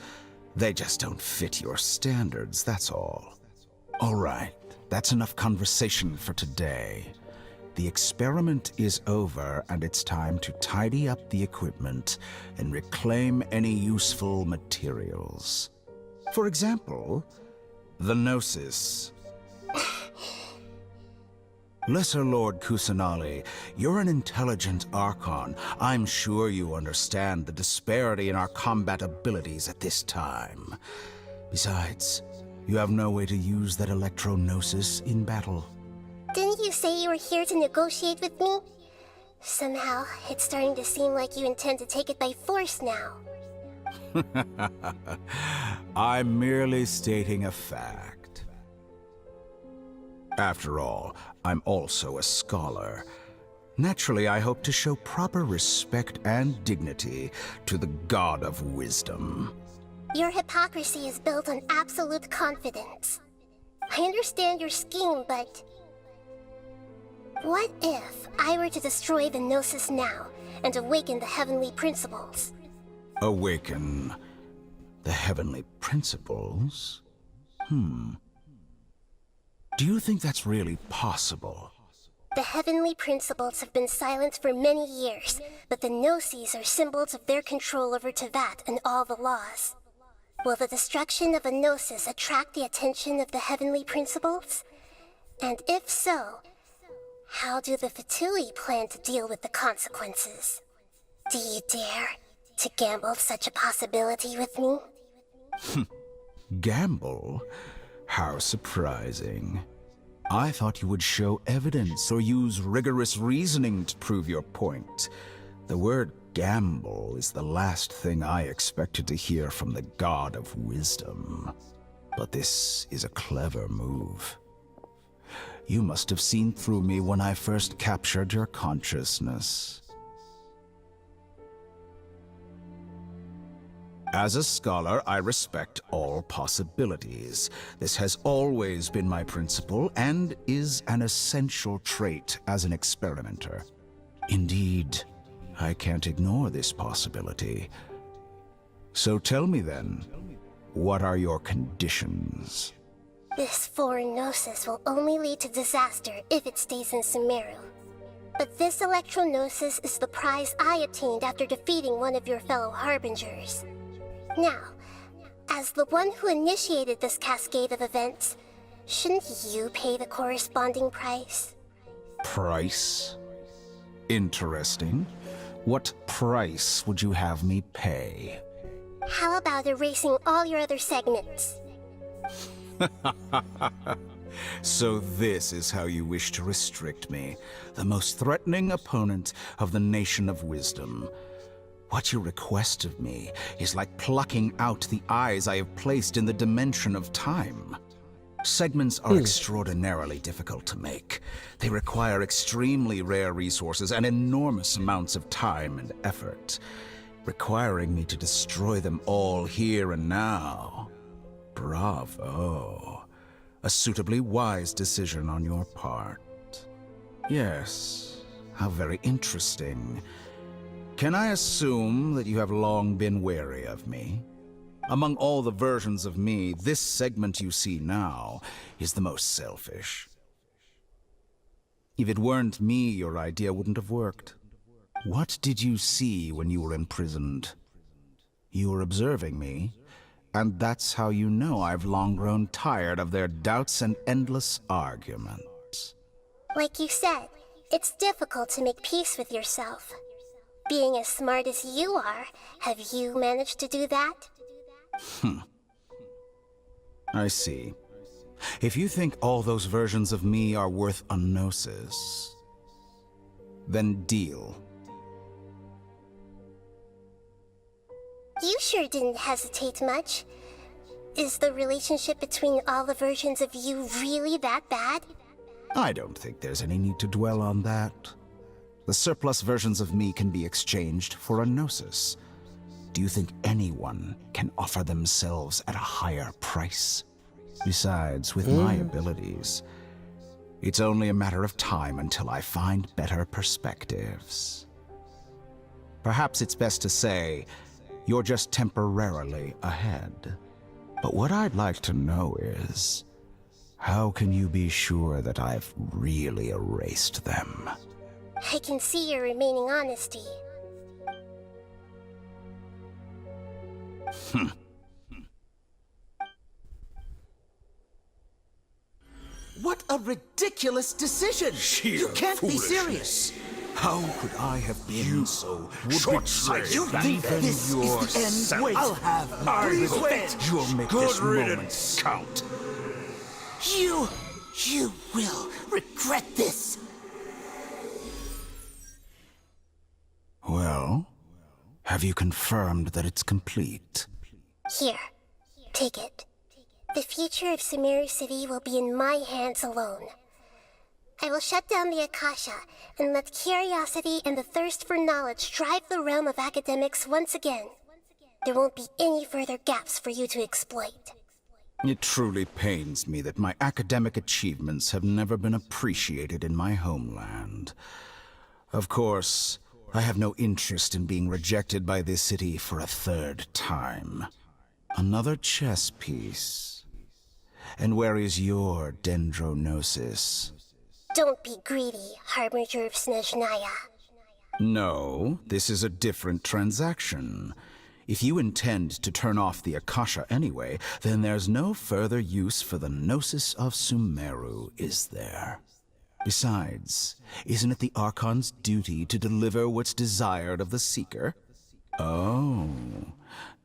They just don't fit your standards, that's all. All right, that's enough conversation for today. The experiment is over, and it's time to tidy up the equipment and reclaim any useful materials. For example, the Gnosis. Lesser Lord Kusanali, you're an intelligent Archon. I'm sure you understand the disparity in our combat abilities at this time. Besides, you have no way to use that Electro-Gnosis in battle. Didn't you say you were here to negotiate with me? Somehow, it's starting to seem like you intend to take it by force now. I'm merely stating a fact. After all, I'm also a scholar. Naturally, I hope to show proper respect and dignity to the God of Wisdom. Your hypocrisy is built on absolute confidence. I understand your scheme, but... what if I were to destroy the Gnosis now and awaken the heavenly principles? Awaken the heavenly principles? Do you think that's really possible? The heavenly principles have been silent for many years, but the Gnosis are symbols of their control over Teyvat and all the laws. Will the destruction of a Gnosis attract the attention of the heavenly principles? And if so, how do the Fatui plan to deal with the consequences? Do you dare to gamble such a possibility with me? Gamble? How surprising. I thought you would show evidence or use rigorous reasoning to prove your point. The word gamble is the last thing I expected to hear from the God of Wisdom. But this is a clever move. You must have seen through me when I first captured your consciousness. As a scholar, I respect all possibilities. This has always been my principle and is an essential trait as an experimenter. Indeed, I can't ignore this possibility. So tell me then, what are your conditions? This foreign Gnosis will only lead to disaster if it stays in Sumeru. But this Electro-Gnosis is the prize I obtained after defeating one of your fellow Harbingers. Now, as the one who initiated this cascade of events, shouldn't you pay the corresponding price? Price? Interesting. What price would you have me pay? How about erasing all your other segments? So this is how you wish to restrict me, the most threatening opponent of the Nation of Wisdom. What you request of me is like plucking out the eyes I have placed in the dimension of time. Segments are extraordinarily difficult to make. They require extremely rare resources and enormous amounts of time and effort, requiring me to destroy them all here and now. Bravo. A suitably wise decision on your part. Yes, how very interesting. Can I assume that you have long been wary of me? Among all the versions of me, this segment you see now is the most selfish. If it weren't me, your idea wouldn't have worked. What did you see when you were imprisoned? You were observing me, and that's how you know I've long grown tired of their doubts and endless arguments. Like you said, it's difficult to make peace with yourself. Being as smart as you are, have you managed to do that? I see. If you think all those versions of me are worth a gnosis, then deal. You sure didn't hesitate much. Is the relationship between all the versions of you really that bad? I don't think there's any need to dwell on that. The surplus versions of me can be exchanged for a gnosis. Do you think anyone can offer themselves at a higher price? Besides, with my abilities, it's only a matter of time until I find better perspectives. Perhaps it's best to say, you're just temporarily ahead. But what I'd like to know is, how can you be sure that I've really erased them? I can see your remaining honesty. What a ridiculous decision! You can't be serious! How could I have been so short-sighted? You think this is the end? Wait, I'll have please wait. You'll make this moment count. You will regret this. Have you confirmed that it's complete? Here, take it. The future of Sumeru City will be in my hands alone. I will shut down the Akasha and let curiosity and the thirst for knowledge drive the realm of academics once again. There won't be any further gaps for you to exploit. It truly pains me that my academic achievements have never been appreciated in my homeland. Of course, I have no interest in being rejected by this city for a third time. Another chess piece. And where is your dendronosis? Don't be greedy, Harbinger of Snezhnaya. No, this is a different transaction. If you intend to turn off the Akasha anyway, then there's no further use for the Gnosis of Sumeru, is there? Besides, isn't it the Archon's duty to deliver what's desired of the Seeker? Oh,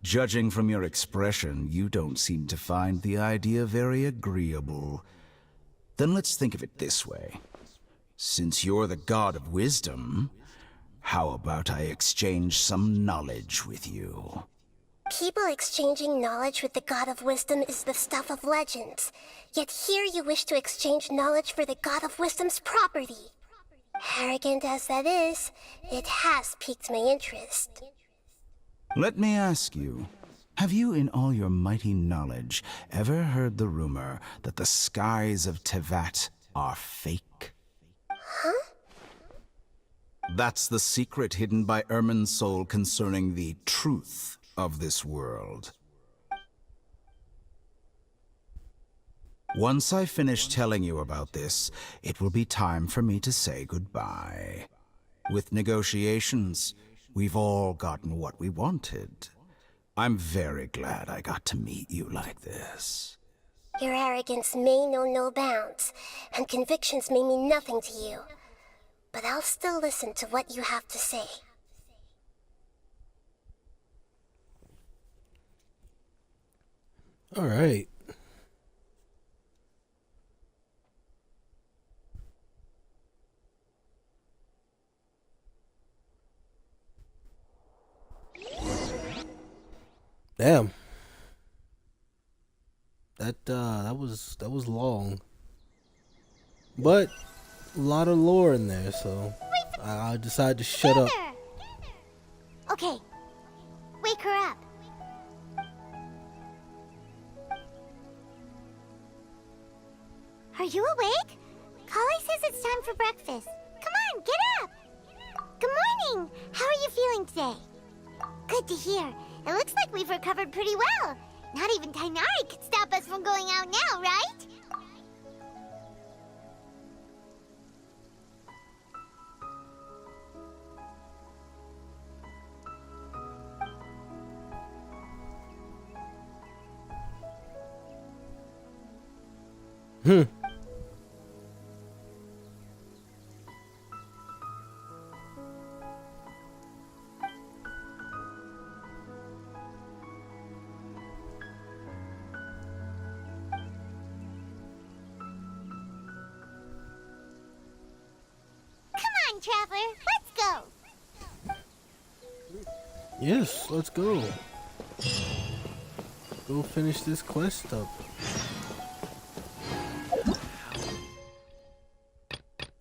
judging from your expression, you don't seem to find the idea very agreeable. Then let's think of it this way. Since you're the god of wisdom, how about I exchange some knowledge with you? People exchanging knowledge with the god of wisdom is the stuff of legends. Yet here you wish to exchange knowledge for the god of wisdom's property. Arrogant as that is, it has piqued my interest. Let me ask you, have you in all your mighty knowledge ever heard the rumor that the skies of Tevat are fake? Huh? That's the secret hidden by Irminsul concerning the truth of this world. Once I finish telling you about this, it will be time for me to say goodbye. With negotiations, we've all gotten what we wanted. I'm very glad I got to meet you like this. Your arrogance may know no bounds, and convictions may mean nothing to you. But I'll still listen to what you have to say. All right. Damn. That was long. But a lot of lore in there, so I decided to shut up. Okay, wake her up. Are you awake? Kali says it's time for breakfast. Come on, get up! Good morning! How are you feeling today? Good to hear. It looks like we've recovered pretty well. Not even Tainari could stop us from going out now, right? Traveler, let's go. Yes, let's go. Go finish this quest up.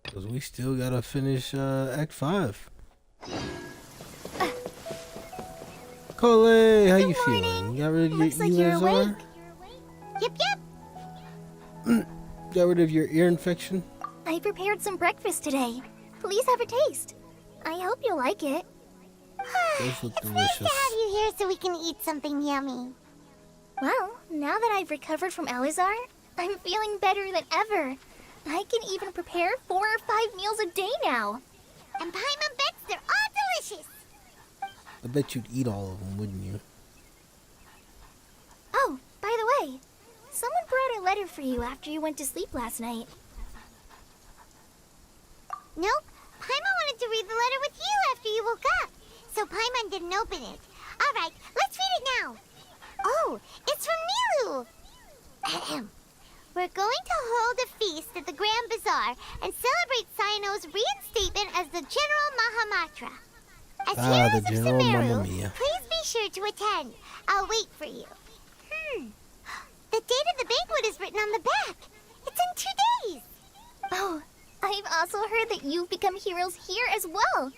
Cause we still gotta finish Act 5. Cole, how you feeling? You got rid of your USR? Yep. Got rid of your ear infection? I prepared some breakfast today. Please have a taste. I hope you like it. Those look It's nice to delicious. have you here so we can eat something yummy. Well, now that I've recovered from Alizar, I'm feeling better than ever. I can even prepare 4 or 5 meals a day now. And Paimon bets they're all delicious. I bet you'd eat all of them, wouldn't you? Oh, by the way, someone brought a letter for you after you went to sleep last night. Nope. Paimon wanted to read the letter with you after you woke up. So Paimon didn't open it. Alright, let's read it now. Oh, it's from Nilu. Ahem. We're going to hold a feast at the Grand Bazaar and celebrate Cyano's reinstatement as the General Mahamatra. As Ah, heroes the of General Mamma Sumeru, Mia. please be sure to attend. I'll wait for you. The date of the banquet is written on the back. It's in 2 days. Oh, I've also heard that you've become heroes here as well.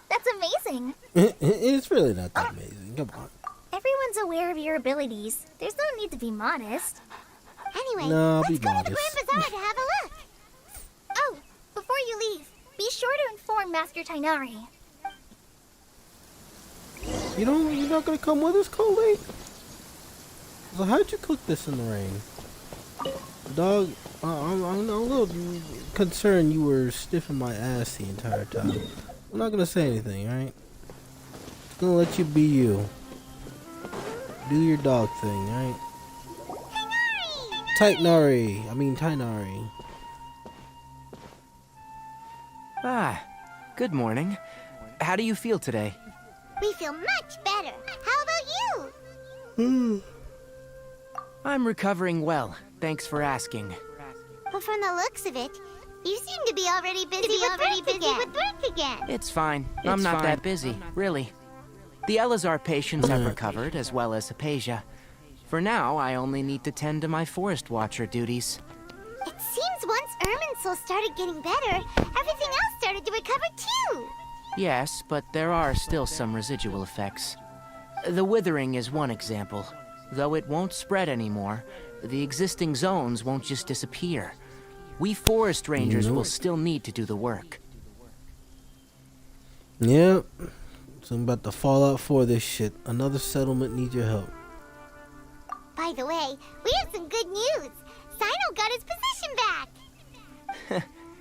That's amazing. It's really not that amazing. Come on. Everyone's aware of your abilities. There's no need to be modest. Anyway, No, let's be go to the modest. Grand Bazaar to have a look. Oh, before you leave, be sure to inform Master Tainari. You're not gonna come with us, Coley? So how'd you cook this in the rain? Dog, I'm a little concerned you were stiffing my ass the entire time. I'm not gonna say anything, alright? Just gonna let you be you. Do your dog thing, alright? Tainari. Ah, good morning. How do you feel today? We feel much better. How about you? I'm recovering well. Thanks for asking. But from the looks of it, you seem to be already busy with work again. It's fine. I'm not that busy, really. The Elazar patients have recovered, as well as Hypatia. For now, I only need to tend to my Forest Watcher duties. It seems once Irminsul started getting better, everything else started to recover too. Yes, but there are still some residual effects. The withering is one example. Though it won't spread anymore, the existing zones won't just disappear. We forest rangers will still need to do the work. Yep. So I'm about to fall out for this shit. Another settlement needs your help. By the way, we have some good news. Sino got his position back.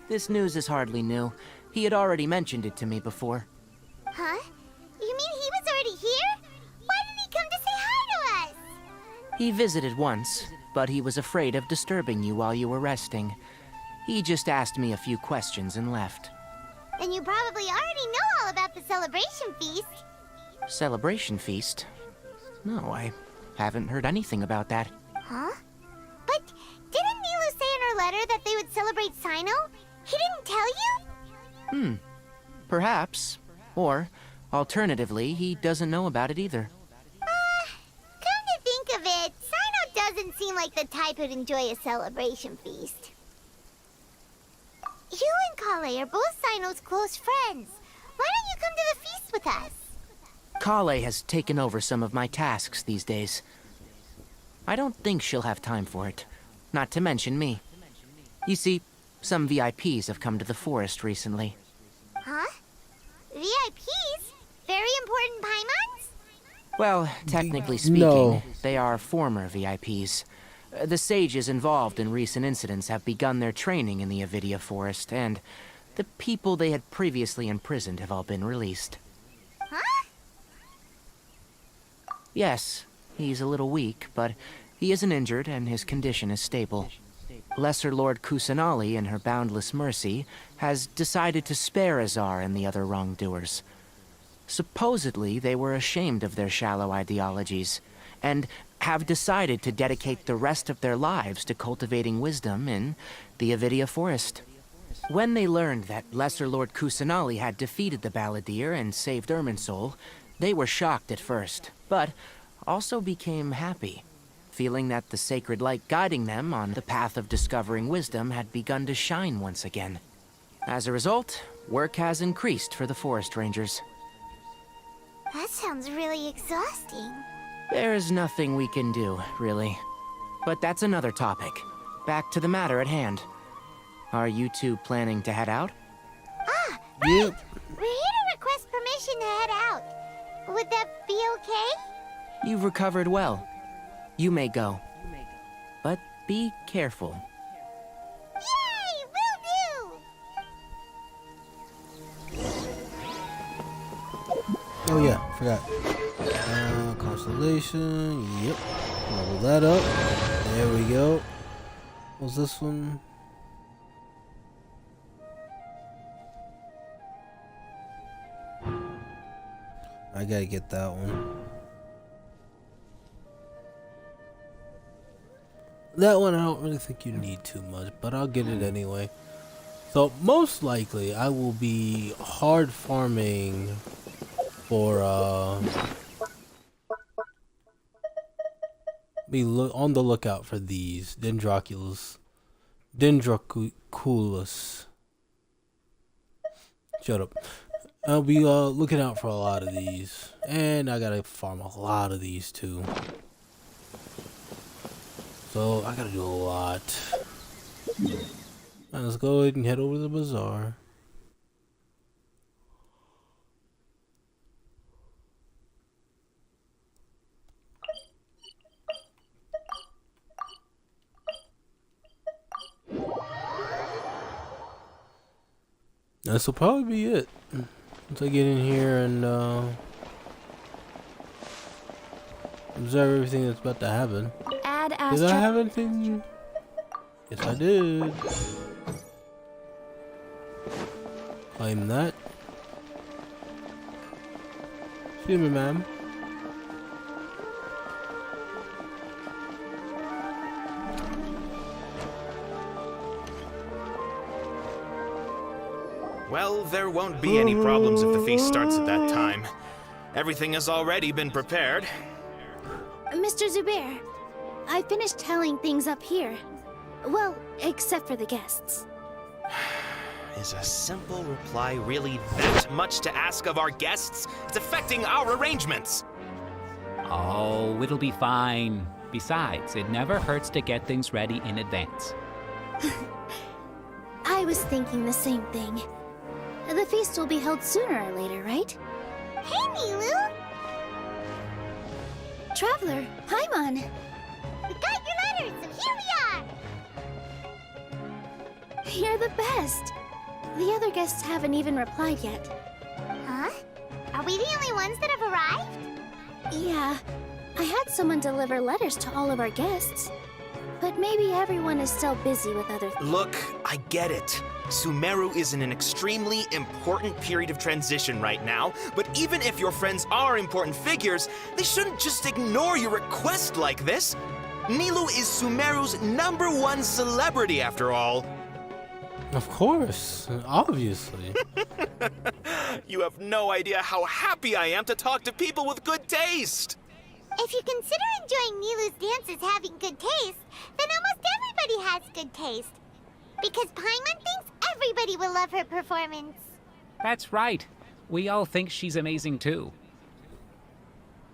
This news is hardly new. He had already mentioned it to me before. Huh? You mean he was already here? Why didn't he come to say hi to us? He visited once, but he was afraid of disturbing you while you were resting. He just asked me a few questions and left. Then you probably already know all about the celebration feast. Celebration feast? No, I haven't heard anything about that. Huh? But didn't Nilu say in her letter that they would celebrate Sino? He didn't tell you? Perhaps. Or, alternatively, he doesn't know about it either. Come to think of it, Sino doesn't seem like the type who'd enjoy a celebration feast. You and Kale are both Sino's close friends. Why don't you come to the feast with us? Kale has taken over some of my tasks these days. I don't think she'll have time for it. Not to mention me. You see, some VIPs have come to the forest recently. Huh? VIPs? Very important Paimons? Well, technically speaking, they are former VIPs. The sages involved in recent incidents have begun their training in the Avidia Forest, and the people they had previously imprisoned have all been released. Huh? Yes, he's a little weak, but he isn't injured and his condition is stable. Lesser Lord Kusanali, in her boundless mercy, has decided to spare Azar and the other wrongdoers. Supposedly, they were ashamed of their shallow ideologies, and have decided to dedicate the rest of their lives to cultivating wisdom in the Avidia Forest. When they learned that Lesser Lord Kusanali had defeated the Balladeer and saved Irminsul, they were shocked at first, but also became happy, feeling that the sacred light guiding them on the path of discovering wisdom had begun to shine once again. As a result, work has increased for the forest rangers. That sounds really exhausting. There's nothing we can do, really. But that's another topic. Back to the matter at hand. Are you two planning to head out? Ah, right! Yep. We're here to request permission to head out. Would that be okay? You've recovered well. You may go. But be careful. Yay! Will do! Oh yeah, forgot. Constellation, yep. Level that up. There we go. What's this one? I gotta get that one. That one I don't really think you need too much, but I'll get it anyway. So most likely I will be hard farming for be on the lookout for these Dendroculus. Shut up. I'll be looking out for a lot of these, and I gotta farm a lot of these too. So I gotta do a lot. Now let's go ahead and head over to the bazaar. This will probably be it. Once I get in here and observe everything that's about to happen. Did I have anything? Yes, I did. Claim that. Excuse me, ma'am. Well, there won't be any problems if the feast starts at that time. Everything has already been prepared. Mr. Zubair, I finished tallying things up here. Well, except for the guests. Is a simple reply really that much to ask of our guests? It's affecting our arrangements. Oh, it'll be fine. Besides, it never hurts to get things ready in advance. I was thinking the same thing. The feast will be held sooner or later, right? Hey, Nilu! Traveler, Paimon! We got your letters, so here we are! You're the best! The other guests haven't even replied yet. Huh? Are we the only ones that have arrived? Yeah. I had someone deliver letters to all of our guests. But maybe everyone is still busy with other things. Look, I get it. Sumeru is in an extremely important period of transition right now, but even if your friends are important figures, they shouldn't just ignore your request like this. Nilu is Sumeru's #1 celebrity after all. Of course, obviously. You have no idea how happy I am to talk to people with good taste. If you consider enjoying Nilu's dances having good taste, then almost everybody has good taste. Because Paimon thinks everybody will love her performance. That's right. We all think she's amazing too.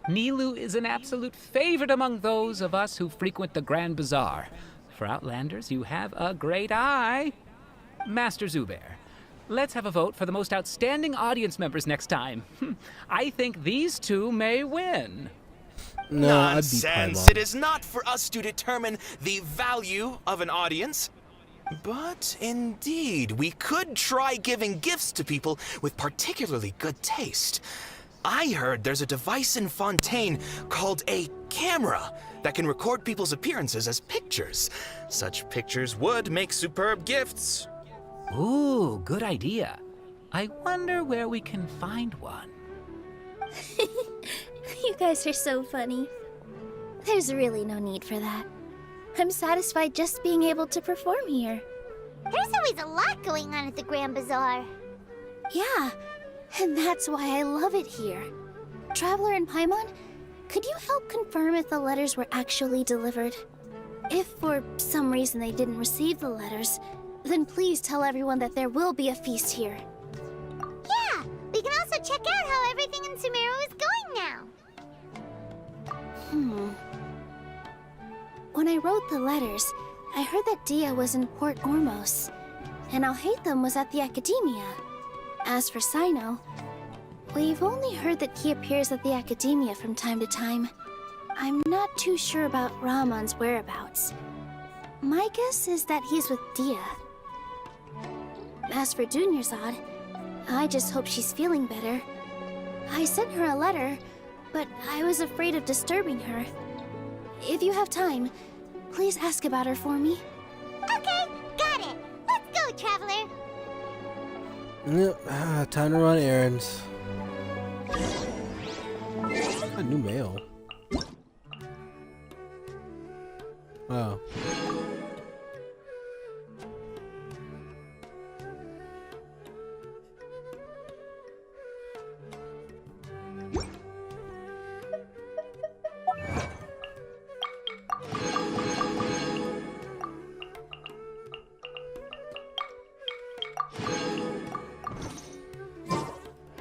Nilu is an absolute favorite among those of us who frequent the Grand Bazaar. For Outlanders, you have a great eye. Master Zubair, let's have a vote for the most outstanding audience members next time. I think these two may win. No, nonsense. It is not for us to determine the value of an audience. But indeed, we could try giving gifts to people with particularly good taste. I heard there's a device in Fontaine called a camera that can record people's appearances as pictures. Such pictures would make superb gifts. Ooh, good idea. I wonder where we can find one. You guys are so funny. There's really no need for that. I'm satisfied just being able to perform here. There's always a lot going on at the Grand Bazaar. Yeah, and that's why I love it here. Traveler and Paimon, could you help confirm if the letters were actually delivered? If for some reason they didn't receive the letters, then please tell everyone that there will be a feast here. Yeah, we can also check out how everything in Sumeru is going now. When I wrote the letters, I heard that Dia was in Port Ormos, and Alhaitham was at the Academia. As for Sino, we've only heard that he appears at the Academia from time to time. I'm not too sure about Rahman's whereabouts. My guess is that he's with Dia. As for Dunyarzad, I just hope she's feeling better. I sent her a letter, but I was afraid of disturbing her. If you have time, please ask about her for me. Okay, got it. Let's go, Traveler. Yep, time to run errands. A new mail. Wow.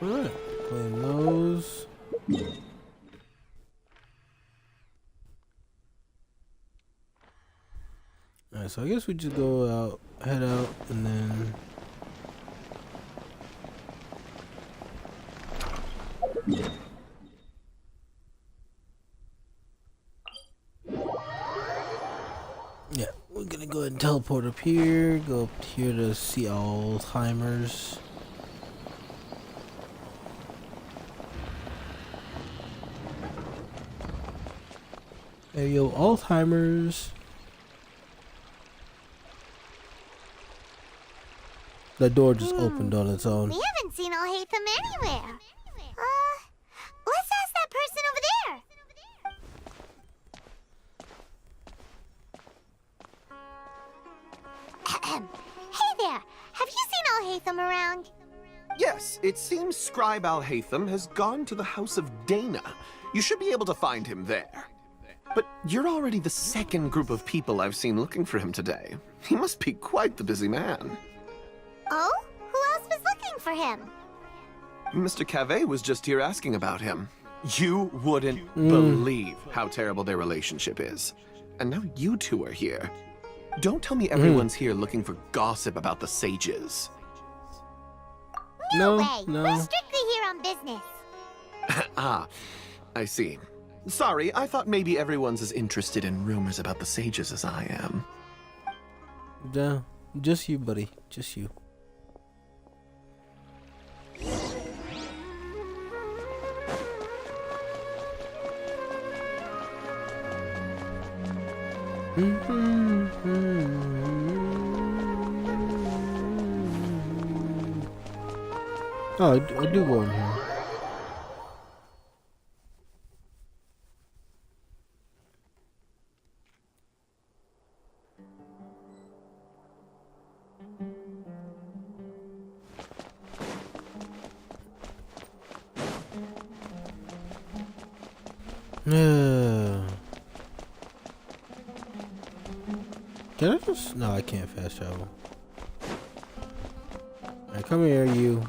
Alright, claim those. Alright, so I guess we just go out, head out, and then... Yeah, we're gonna go ahead and teleport up here, go up here to see Alzheimer's. Hey yo, Alzheimer's. The door just opened on its own. We haven't seen Alhaitham anywhere. Let's ask that person over there. Hey there, have you seen Alhaitham around? Yes, it seems Scribe Alhaitham has gone to the House of Dana. You should be able to find him there. But you're already the second group of people I've seen looking for him today. He must be quite the busy man. Oh? Who else was looking for him? Mr. Cavey was just here asking about him. You wouldn't believe how terrible their relationship is. And now you two are here. Don't tell me everyone's here looking for gossip about the sages. No way. We're strictly here on business. Ah, I see. Sorry, I thought maybe everyone's as interested in rumors about the sages as I am. Yeah, just you, buddy. Just you. Oh, I do go in here. Can I just... No, I can't fast travel. Alright, come here, you.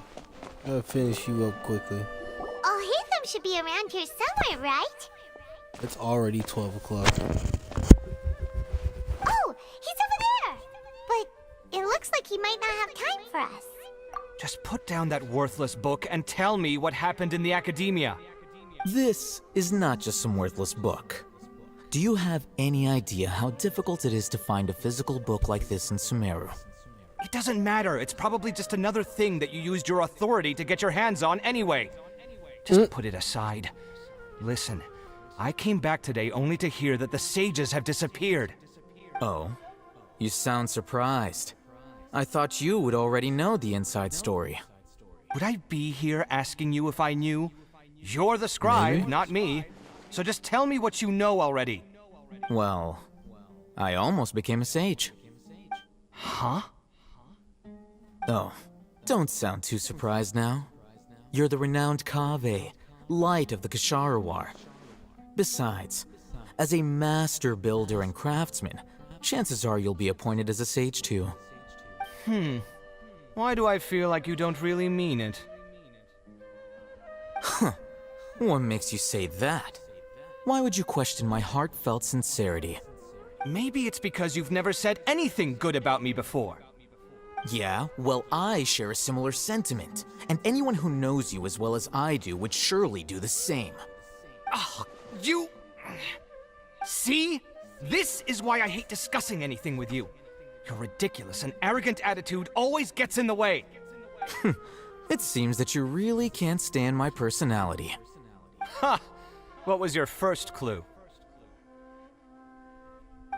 Gotta finish you up quickly. Alhaitham should be around here somewhere, right? It's already 12 o'clock. Oh, he's over there! But it looks like he might not have time for us. Just put down that worthless book and tell me what happened in the academia. This is not just some worthless book. Do you have any idea how difficult it is to find a physical book like this in Sumeru? It doesn't matter. It's probably just another thing that you used your authority to get your hands on anyway. Just put it aside. Listen, I came back today only to hear that the sages have disappeared. Oh, you sound surprised. I thought you would already know the inside story. Would I be here asking you if I knew? You're the scribe, Maybe. not me. So just tell me what you know already. Well, I almost became a sage. Huh? Oh, don't sound too surprised now. You're the renowned Kaveh, light of the Ksharawar. Besides, as a master builder and craftsman, chances are you'll be appointed as a sage too. Why do I feel like you don't really mean it? Huh. What makes you say that? Why would you question my heartfelt sincerity? Maybe it's because you've never said anything good about me before. Yeah, well, I share a similar sentiment, and anyone who knows you as well as I do would surely do the same. Oh, you... See? This is why I hate discussing anything with you. Your ridiculous and arrogant attitude always gets in the way. It seems that you really can't stand my personality. Ha! What was your first clue?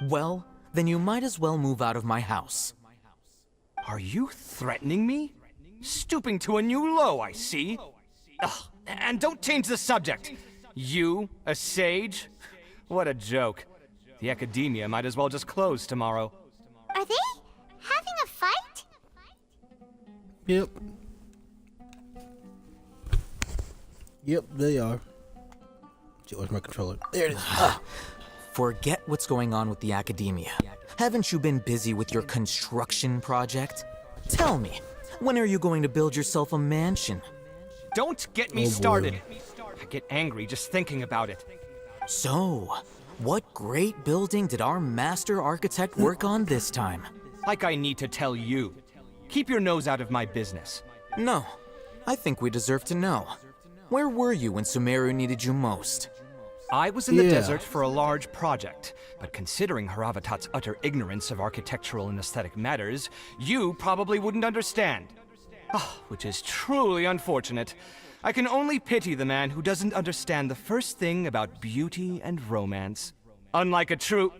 Well, then you might as well move out of my house. Are you threatening me? Stooping to a new low, I see. Ugh, and don't change the subject. You, a sage? What a joke. The academia might as well just close tomorrow. Are they having a fight? Yep. Yep, they are. Where's my controller? There it is. Forget what's going on with the academia. Haven't you been busy with your construction project? Tell me, when are you going to build yourself a mansion? Don't get me started. I get angry just thinking about it. So, what great building did our master architect work on this time? Like I need to tell you. Keep your nose out of my business. No, I think we deserve to know. Where were you when Sumeru needed you most? I was in the desert for a large project, but considering Haravatat's utter ignorance of architectural and aesthetic matters, you probably wouldn't understand. Which is truly unfortunate. I can only pity the man who doesn't understand the first thing about beauty and romance. Unlike a true...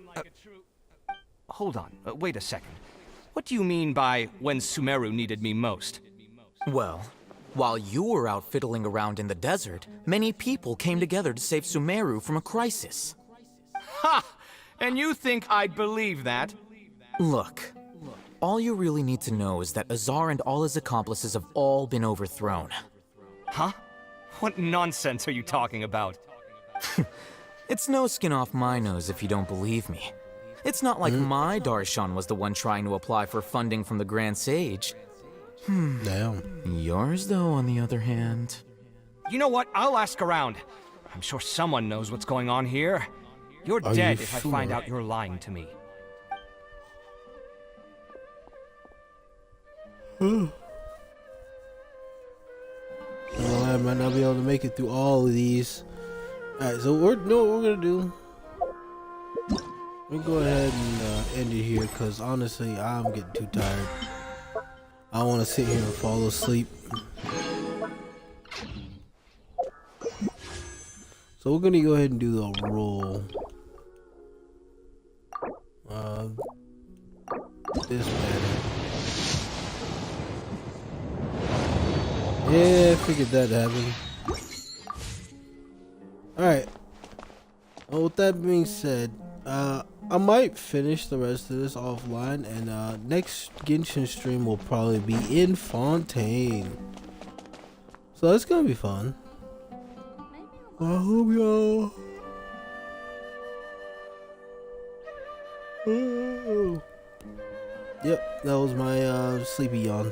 hold on, wait a second. What do you mean by when Sumeru needed me most? Well, while you were out fiddling around in the desert, many people came together to save Sumeru from a crisis. Ha! And you think I'd believe that? Look, all you really need to know is that Azar and all his accomplices have all been overthrown. Huh? What nonsense are you talking about? It's no skin off my nose if you don't believe me. It's not like my Darshan was the one trying to apply for funding from the Grand Sage. Damn. Yours, though, on the other hand... You know what? I'll ask around. I'm sure someone knows what's going on here. You're dead if I find out you're lying to me. Well, I might not be able to make it through all of these. Alright, so what we're gonna do. We'll go ahead and end it here, because honestly, I'm getting too tired. I want to sit here and fall asleep. So we're gonna go ahead and do the roll. This matter. Yeah, I figured that happened. Alright. Well, with that being said, I might finish the rest of this offline, and next Genshin stream will probably be in Fontaine. So that's gonna be fun. I hope y'all. Yep, that was my sleepy yawn.